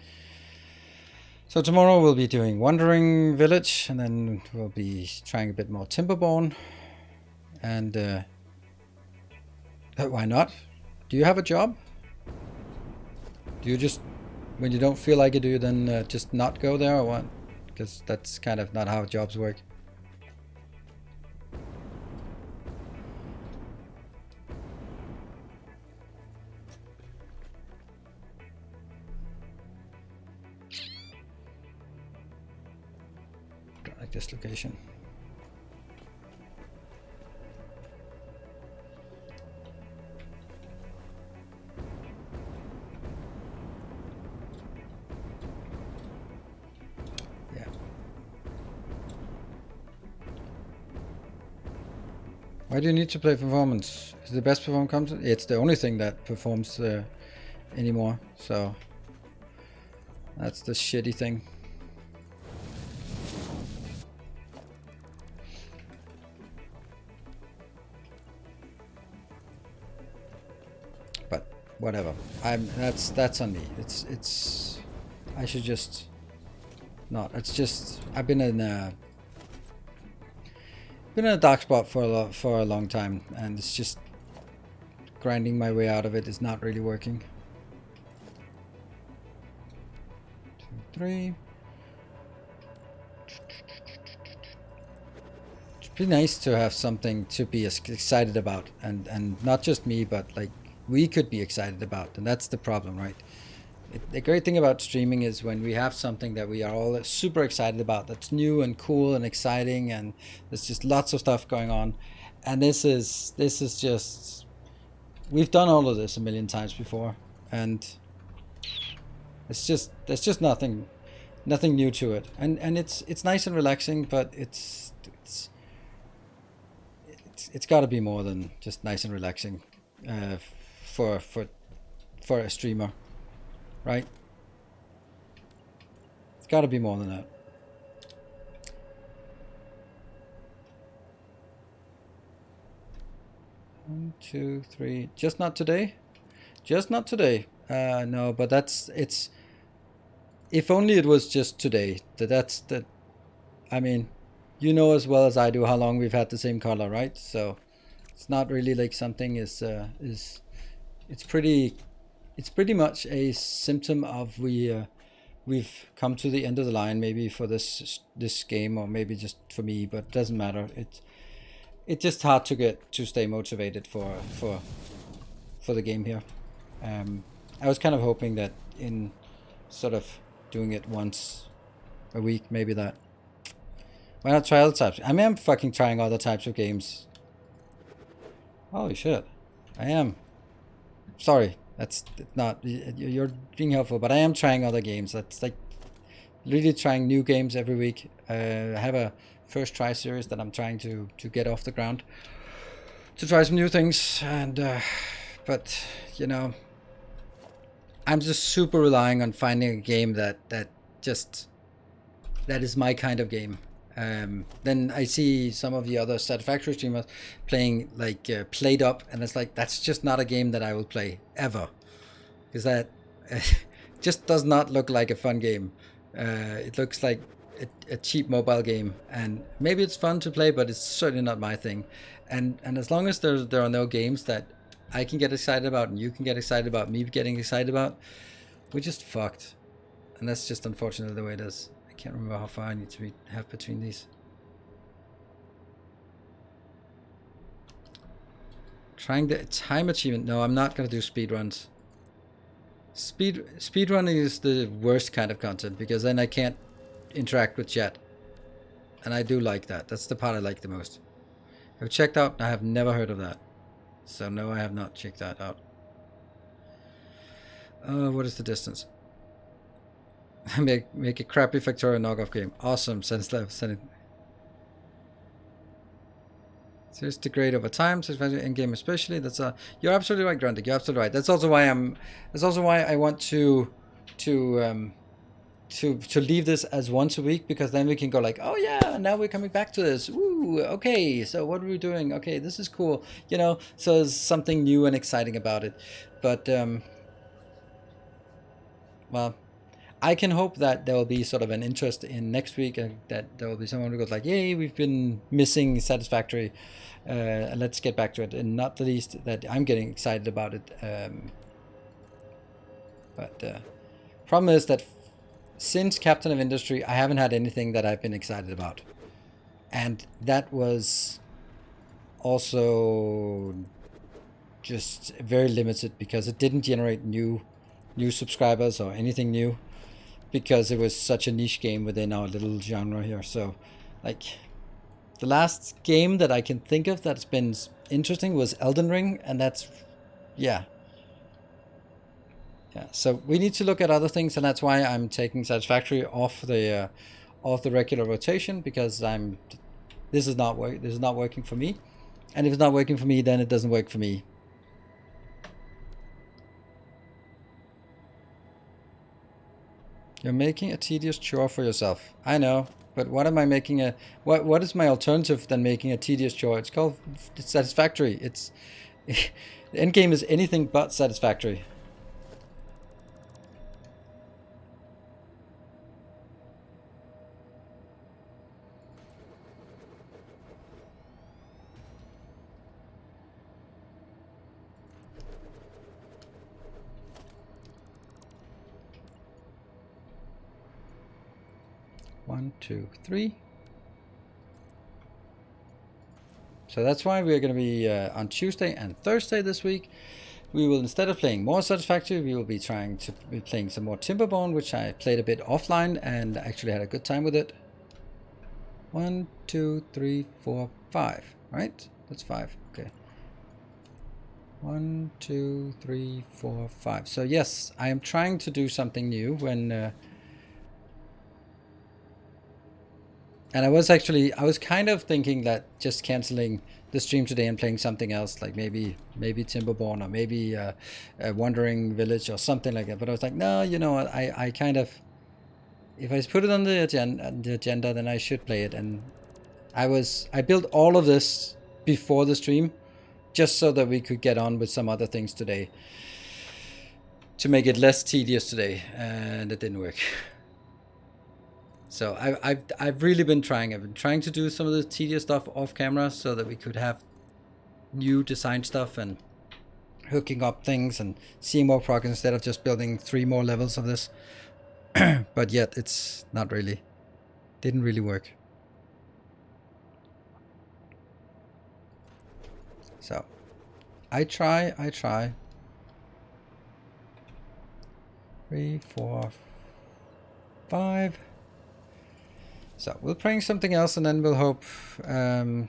So tomorrow we'll be doing Wandering Village, and then we'll be trying a bit more Timberborn. And why not? Do you have a job? Do you just, when you don't feel like it, do you then just not go there, or what? Because that's kind of not how jobs work. Don't like this location. Why do you need to play performance? Is it the best performance content? It's the only thing that performs anymore, so that's the shitty thing. But whatever. That's on me. It's I should just not. It's just I've been in a dark spot for a long time, and it's just grinding my way out of it is not really working. 2, 3. It'd be nice to have something to be excited about, and not just me, but like we could be excited about, and that's the problem, right? The great thing about streaming is when we have something that we are all super excited about, that's new and cool and exciting, and there's just lots of stuff going on. And this is just, we've done all of this a million times before, and there's just nothing new to it. And it's nice and relaxing, but it's got to be more than just nice and relaxing for a streamer. Right? It's got to be more than that. One, 2, 3. Just not today? Just not today. No, but it's. If only it was just today. I mean, you know as well as I do how long we've had the same color, right? So it's not really like something is. It's pretty much a symptom of we've come to the end of the line, maybe for this game, or maybe just for me, but it doesn't matter. It's just hard to stay motivated for the game here. I was kind of hoping that in sort of doing it once a week, maybe that. Why not try other types? I mean, I'm fucking trying other types of games. Holy shit, I am. Sorry. That's not, you're being helpful, but I am trying other games. That's like really trying new games every week. I have a first try series that I'm trying to get off the ground, to try some new things. And but you know, I'm just super relying on finding a game that is my kind of game. Then I see some of the other Satisfactory streamers playing like Played Up, and it's like, that's just not a game that I will play ever, because that just does not look like a fun game. It looks like a cheap mobile game, and maybe it's fun to play, but it's certainly not my thing. And as long as there are no games that I can get excited about, and you can get excited about, me getting excited about, we're just fucked. And that's just unfortunately the way it is. I can't remember how far I need to have between these. Trying the time achievement. No, I'm not going to do speedruns. Speedrunning is the worst kind of content, because then I can't interact with chat. And I do like that. That's the part I like the most. I've checked out. I have never heard of that. So no, I have not checked that out. What is the distance? make a crappy Factorio knockoff game. Awesome. Send it. So it's degrade over time, Satisfactory in game especially. That's you're absolutely right, Grundig. You're absolutely right. That's also why I want to leave this as once a week, because then we can go like, oh yeah, now we're coming back to this. Ooh, okay, so what are we doing? Okay, this is cool. You know, so there's something new and exciting about it. But well, I can hope that there will be sort of an interest in next week, and that there will be someone who goes like, yay, we've been missing Satisfactory, and let's get back to it. And not the least that I'm getting excited about it. But problem is that since Captain of Industry, I haven't had anything that I've been excited about. And that was also just very limited, because it didn't generate new subscribers or anything new, because it was such a niche game within our little genre here. So, like, the last game that I can think of that's been interesting was Elden Ring, and that's, yeah. So we need to look at other things, and that's why I'm taking Satisfactory off the regular rotation, because this is not working for me, and if it's not working for me, then it doesn't work for me. You're making a tedious chore for yourself. I know, but what am I making what is my alternative than making a tedious chore? It's called Satisfactory. It's the end game is anything but satisfactory. One, two, three. So that's why we're going to be on Tuesday and Thursday this week. We will, instead of playing more Satisfactory, we will be trying to be playing some more Timberborn, which I played a bit offline and actually had a good time with it. 1, 2, 3, 4, 5. Right? That's 5. Okay. 1, 2, 3, 4, 5. So yes, I am trying to do something new when. And I was kind of thinking that just canceling the stream today and playing something else, like maybe Timberborn, or maybe Wandering Village or something like that. But I was like, no, you know what? I kind of, if I put it on the agenda, then I should play it. And I built all of this before the stream, just so that we could get on with some other things today, to make it less tedious today, and it didn't work. So I've really been trying. I've been trying to do some of the tedious stuff off camera, so that we could have new design stuff and hooking up things and seeing more progress, instead of just building 3 more levels of this. But yet it's not really, didn't really work. So I try. 3, 4, 5. So we'll bring something else, and then we'll hope. I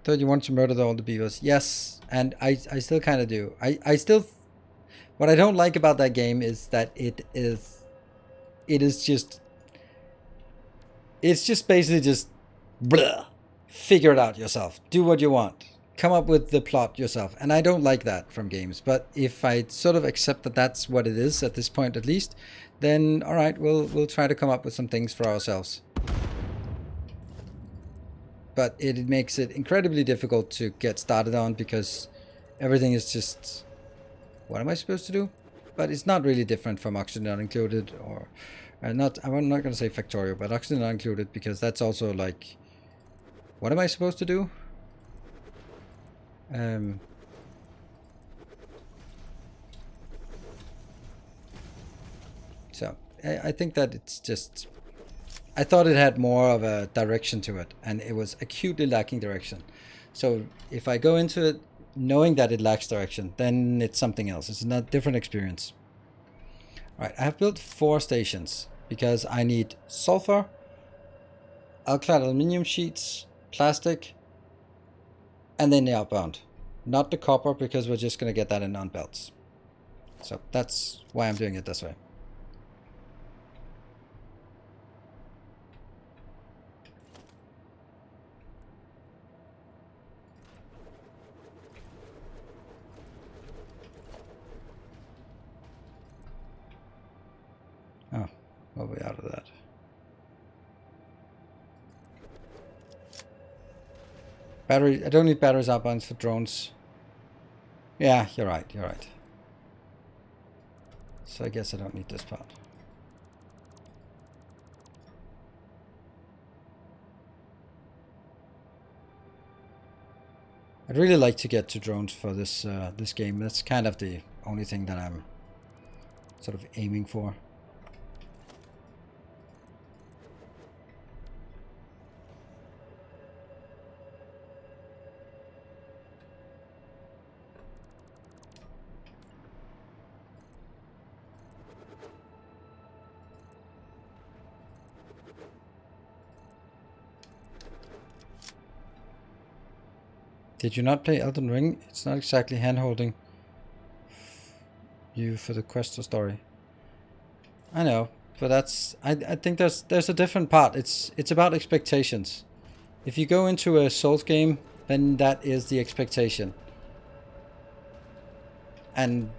thought you wanted to murder all the beavers. Yes, and I still kind of do. I still. What I don't like about that game is that it is just. It's just basically just, blah. Figure it out yourself. Do what you want. Come up with the plot yourself. And I don't like that from games. But if I sort of accept that that's what it is at this point, at least, then all right, we'll try to come up with some things for ourselves. But it makes it incredibly difficult to get started on, because everything is just, what am I supposed to do? But it's not really different from Oxygen Not Included, or not. I'm not going to say Factorio, but Oxygen Not Included, because that's also like, what am I supposed to do? So I think that it's just, I thought it had more of a direction to it, and it was acutely lacking direction. So if I go into it knowing that it lacks direction, then it's something else. It's a different experience. All right, I have built 4 stations because I need sulfur, alkali aluminum sheets, plastic, and then the outbound. Not the copper, because we're just going to get that in non-belts. So that's why I'm doing it this way. Oh, well, we're out of that. Battery, I don't need batteries outbounds for drones. Yeah, you're right, you're right. So I guess I don't need this part. I'd really like to get to drones for this this game. That's kind of the only thing that I'm sort of aiming for. Did you not play Elden Ring? It's not exactly hand-holding you for the quest or story. I know, but that's I think there's a different part. It's about expectations. If you go into a Souls game, then that is the expectation. And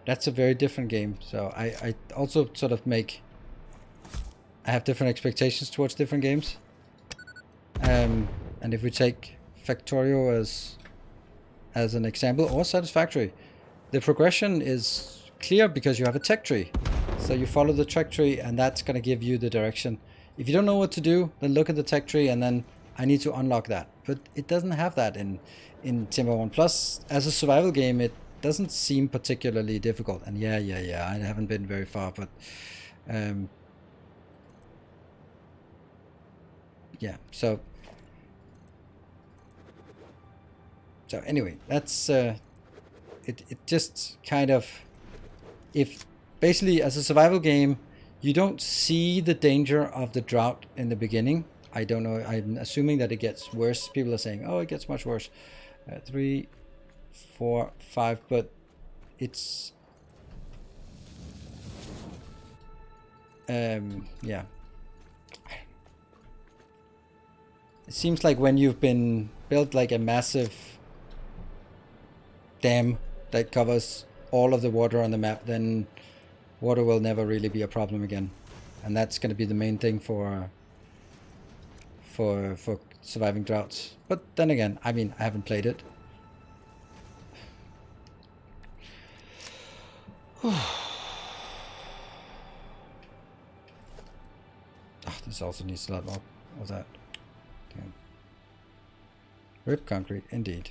that's a very different game. So I also sort of I have different expectations towards different games. And if we take Factorio as an example, or Satisfactory, the progression is clear because you have a tech tree. So you follow the tech tree and that's going to give you the direction. If you don't know what to do, then look at the tech tree and then I need to unlock that. But it doesn't have that in Timber 1. Plus, as a survival game, it doesn't seem particularly difficult. And yeah, I haven't been very far, but yeah, so anyway, that's it just kind of, if basically as a survival game you don't see the danger of the drought in the beginning. I don't know, I'm assuming that it gets worse. People are saying, oh, it gets much worse. 3, 4, 5, but it's yeah, it seems like when you've been built like a massive dam that covers all of the water on the map, then water will never really be a problem again. And that's going to be the main thing for surviving droughts. But then again, I mean, I haven't played it. This also needs a lot more of that. Damn. Rip concrete, indeed.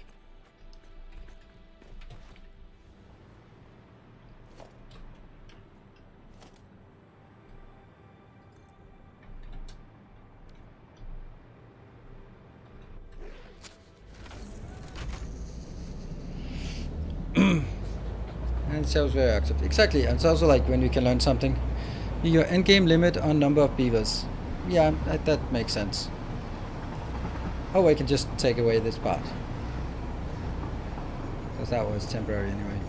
And it sounds very active. Exactly, and it's also like when you can learn something. Your endgame limit on number of beavers. Yeah, that makes sense. Oh, I can just take away this part. Because that was temporary anyway.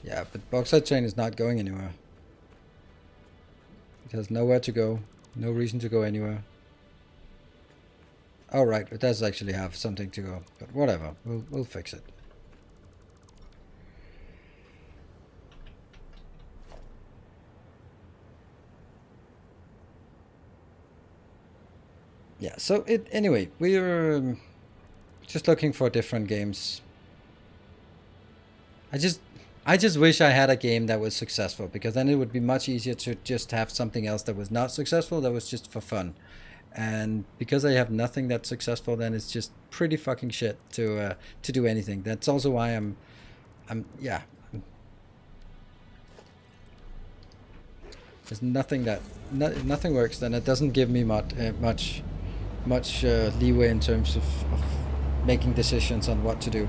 Yeah, but bauxite train is not going anywhere. It has nowhere to go. No reason to go anywhere. Oh right, it does actually have something to go, but whatever, we'll fix it. Yeah, so anyway, we're just looking for different games. I just wish I had a game that was successful, because then it would be much easier to just have something else that was not successful, that was just for fun. And because I have nothing that's successful, then it's just pretty fucking shit to do anything. That's also why I'm there's nothing that nothing works. Then it doesn't give me much leeway in terms of making decisions on what to do.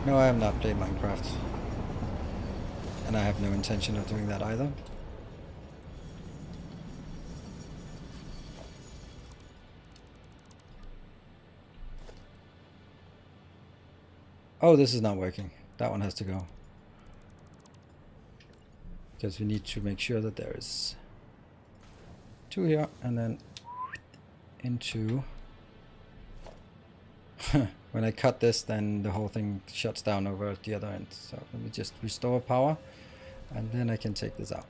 No, I have not played Minecraft. And I have no intention of doing that either. Oh, this is not working. That one has to go. Because we need to make sure that there is 2 here and then into... When I cut this, then the whole thing shuts down over at the other end. So let me just restore power and then I can take this out.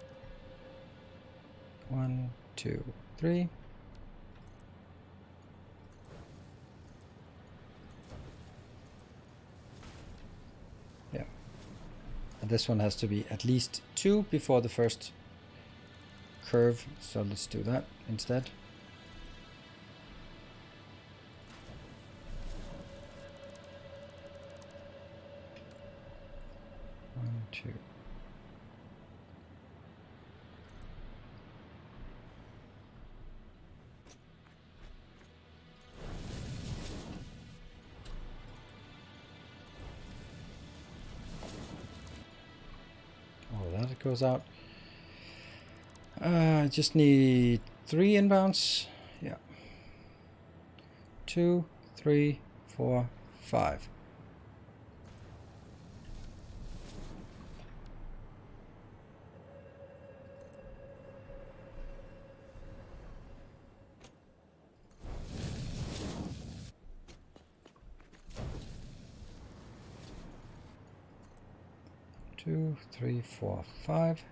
1, 2, 3. Yeah. And this one has to be at least 2 before the first curve. So let's do that instead. 1, 2. Oh, that goes out. I just need 3 inbounds. Yeah. 2, 3, 4, 5. Two, 3, 4, 5.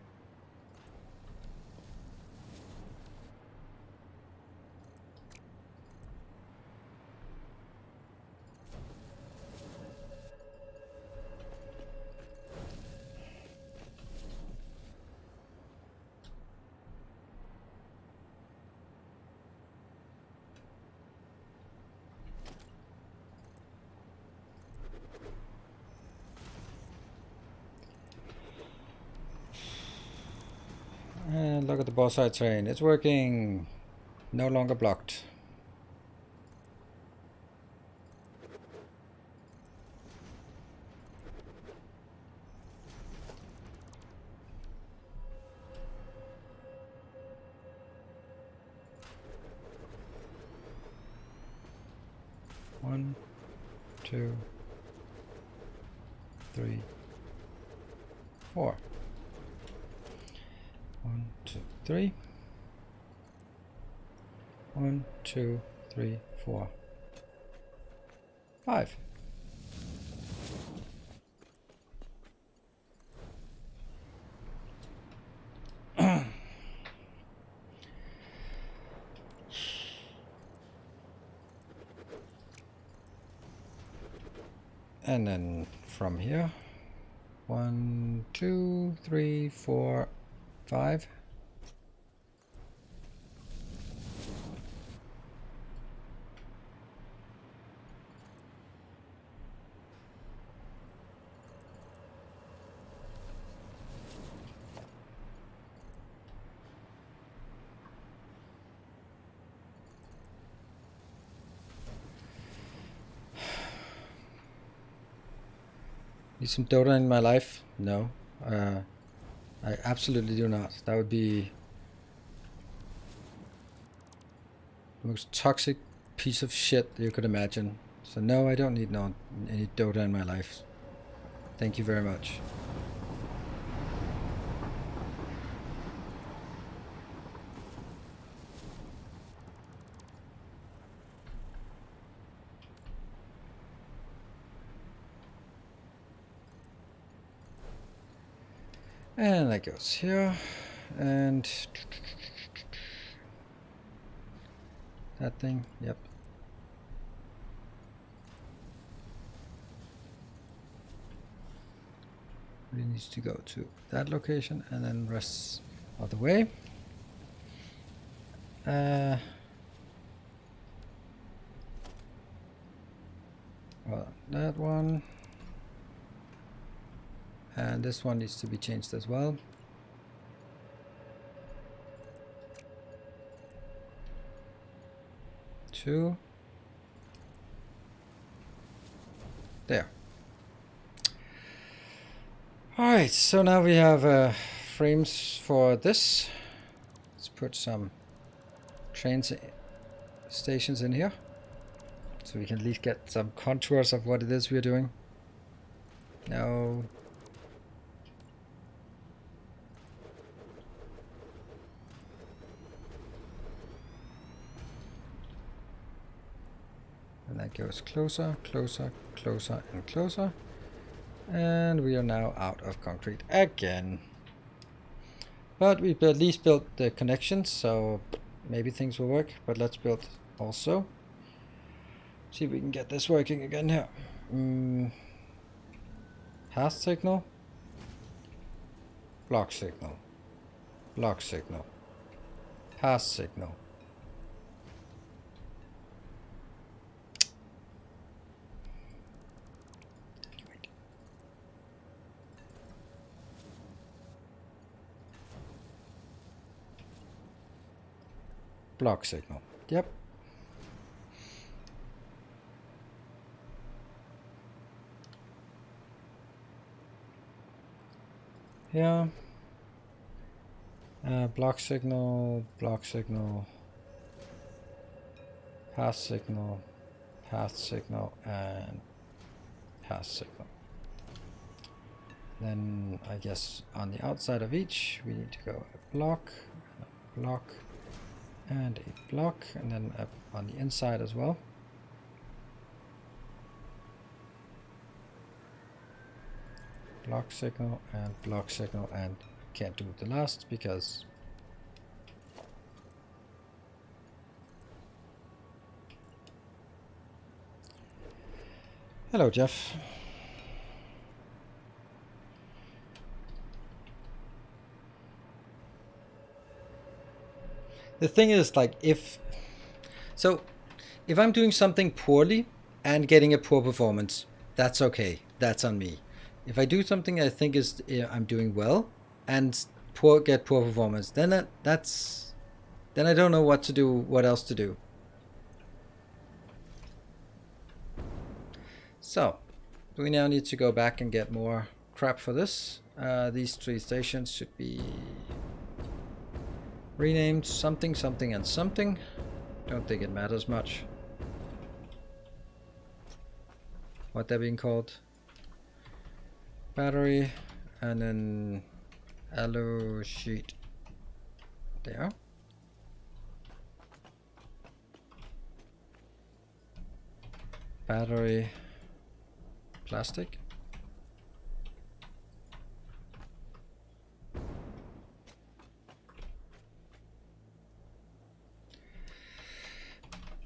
And look at the boss side train. It's working. No longer blocked. One, 2, 3, 4. 1, 2, 3. 1, 2, 3, 4, 5. And then from here, 1, 2, 3, 4, 5. Need some Dota in my life? No. I absolutely do not. That would be the most toxic piece of shit you could imagine. So no, I don't need any Dota in my life. Thank you very much. And that goes here, and that thing, yep. It needs to go to that location and then rest other way. Well, that one. And this one needs to be changed as well. Two. There. Alright, so now we have frames for this. Let's put some train stations in here, so we can at least get some contours of what it is we're doing. No. And that goes closer, closer, closer, and closer. And we are now out of concrete again. But we at least built the connections, so maybe things will work. But let's build also. See if we can get this working again here. Path signal. Block signal. Block signal. Path signal. Block signal. Yep. Yeah. Block signal, path signal, and path signal. Then I guess on the outside of each we need to go a block, and a block, and then up on the inside as well. Block signal, and can't do the last because hello, Jeff. The thing is, like, if I'm doing something poorly and getting a poor performance, that's okay. That's on me. If I do something I think is I'm doing well and get poor performance, then I don't know what to do, what else to do. So we now need to go back and get more crap for this. These 3 stations should be renamed something, something, and something. Don't think it matters much what they're being called. Battery, and then alu sheet there. Battery, plastic.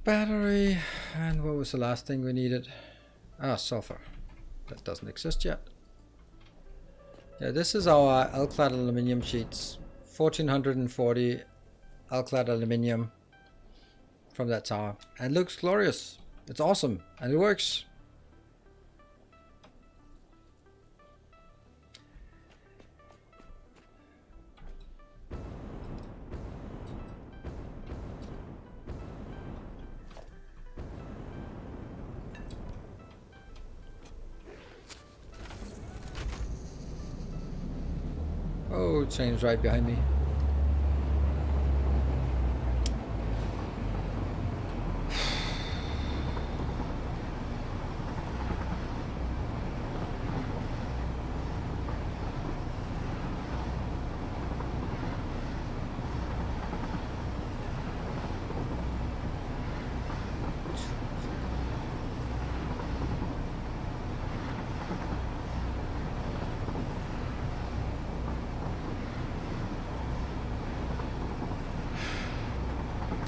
Battery, and what was the last thing we needed? Ah, sulfur. That doesn't exist yet. Yeah, this is our alclad aluminium sheets. 1440 alclad aluminium from that tower. And it looks glorious. It's awesome. And it works. Oh, train's right behind me.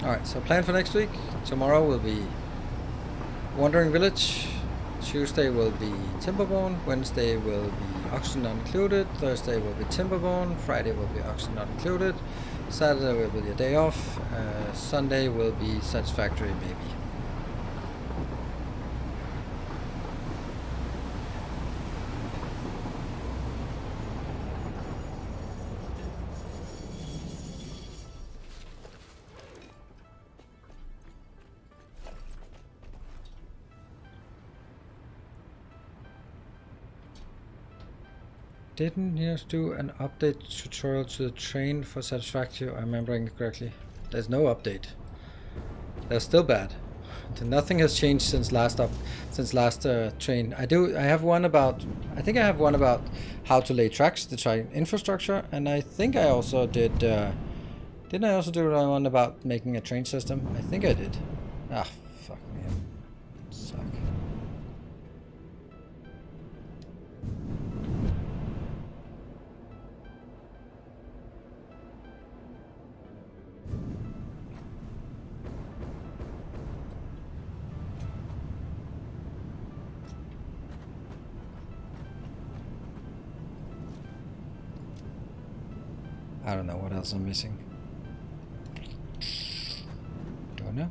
Alright, so plan for next week. Tomorrow will be Wandering Village. Tuesday will be Timberborn. Wednesday will be Oxygen Not Included. Thursday will be Timberborn. Friday will be Oxygen Not Included. Saturday will be a day off. Sunday will be Satisfactory, maybe. Didn't Neos do an update tutorial to the train for Satisfactory? I'm remembering correctly. There's no update. They're still bad. Nothing has changed since last train. I have one about. I think I have one about how to lay tracks, the train infrastructure, and I think I also did. Didn't I also do one about making a train system? I think I did. Ah, fuck me. Suck. I don't know what else I'm missing. Don't know.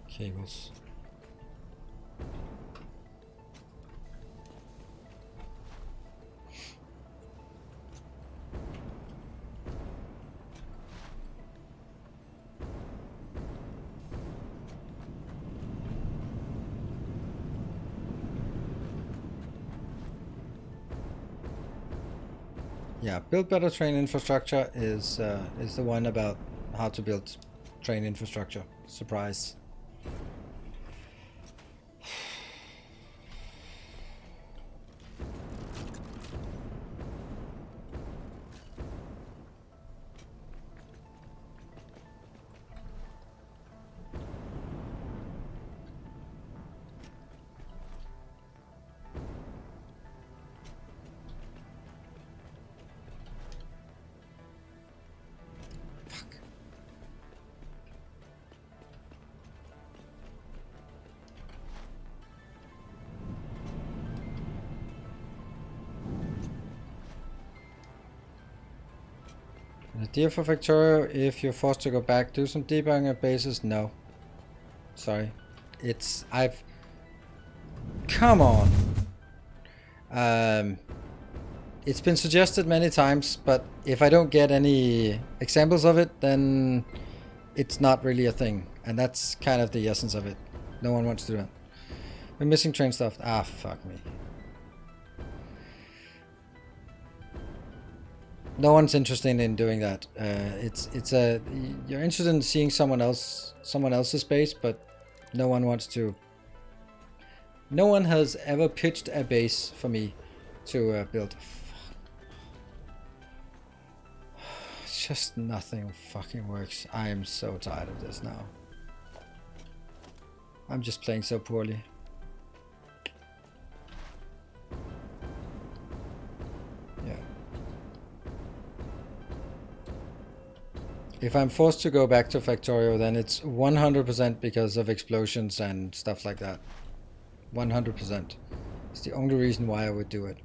Cables. Yeah, build better train infrastructure is the one about how to build train infrastructure. Surprise. Idea for Victoria, if you're forced to go back, do some debugging of bases. No. Sorry. Come on. It's been suggested many times, but if I don't get any examples of it, then it's not really a thing. And that's kind of the essence of it. No one wants to do that. We're missing train stuff. Ah, fuck me. No one's interested in doing that. You're interested in seeing someone else's base, but no one wants to. No one has ever pitched a base for me to build. Just nothing fucking works. I am so tired of this now. I'm just playing so poorly. Yeah. If I'm forced to go back to Factorio, then it's 100% because of explosions and stuff like that. 100%. It's the only reason why I would do it.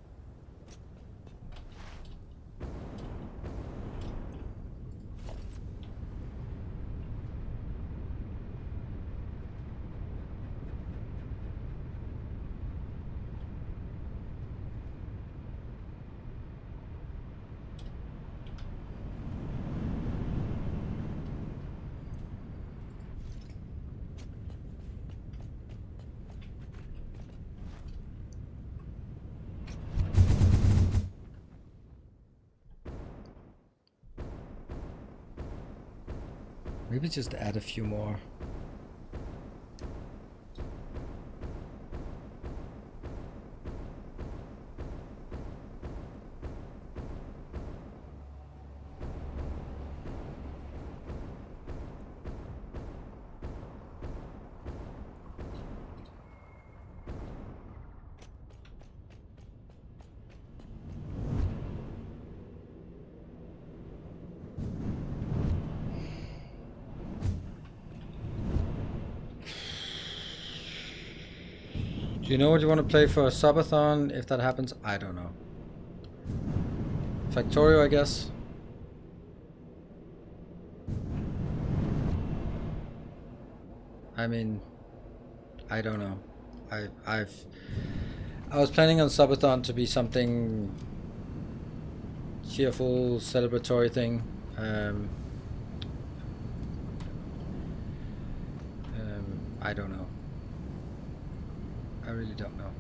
Maybe just add a few more. Do you know what you want to play for a subathon? If that happens, I don't know. Factorio, I guess. I mean, I don't know. I was planning on subathon to be something cheerful celebratory thing. I don't know. I really don't know.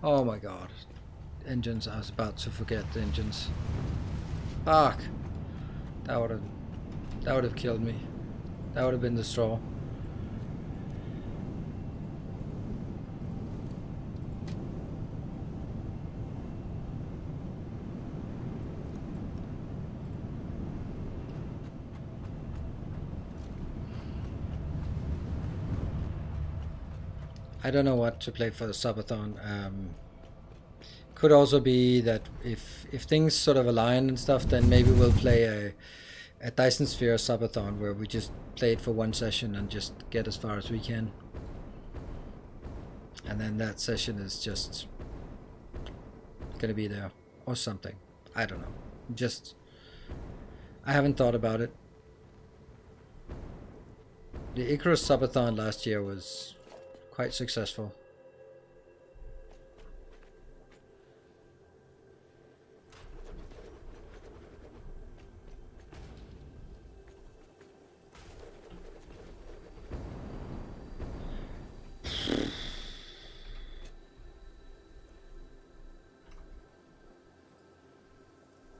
Oh my god. Engines, I was about to forget the engines. Fuck. That would have killed me. That would have been the straw. I don't know what to play for the subathon. Could also be that if things sort of align and stuff, then maybe we'll play a Dyson Sphere subathon where we just play it for one session and just get as far as we can. And then that session is just gonna be there or something. I don't know. I haven't thought about it. The Icarus subathon last year was quite successful.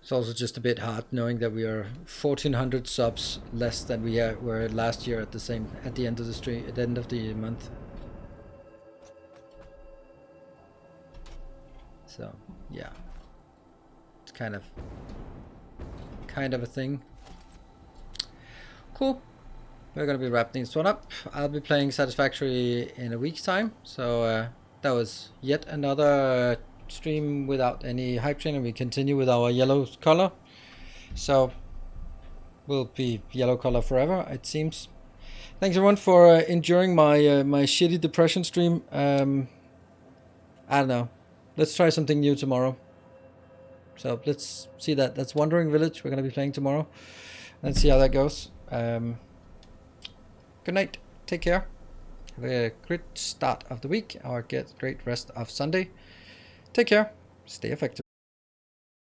It's also just a bit hard knowing that we are 1,400 subs less than we were last year at the end of the stream, at the end of the month. So yeah, it's kind of a thing. Cool. We're gonna be wrapping this one up. I'll be playing Satisfactory in a week's time. So that was yet another stream without any hype train, and we continue with our yellow color. So we'll be yellow color forever, it seems. Thanks everyone for enduring my my shitty depression stream. I don't know. Let's try something new tomorrow. So let's see that. That's Wandering Village. We're gonna be playing tomorrow. Let's see how that goes. Good night. Take care. Have a great start of the week or get great rest of Sunday. Take care. Stay effective.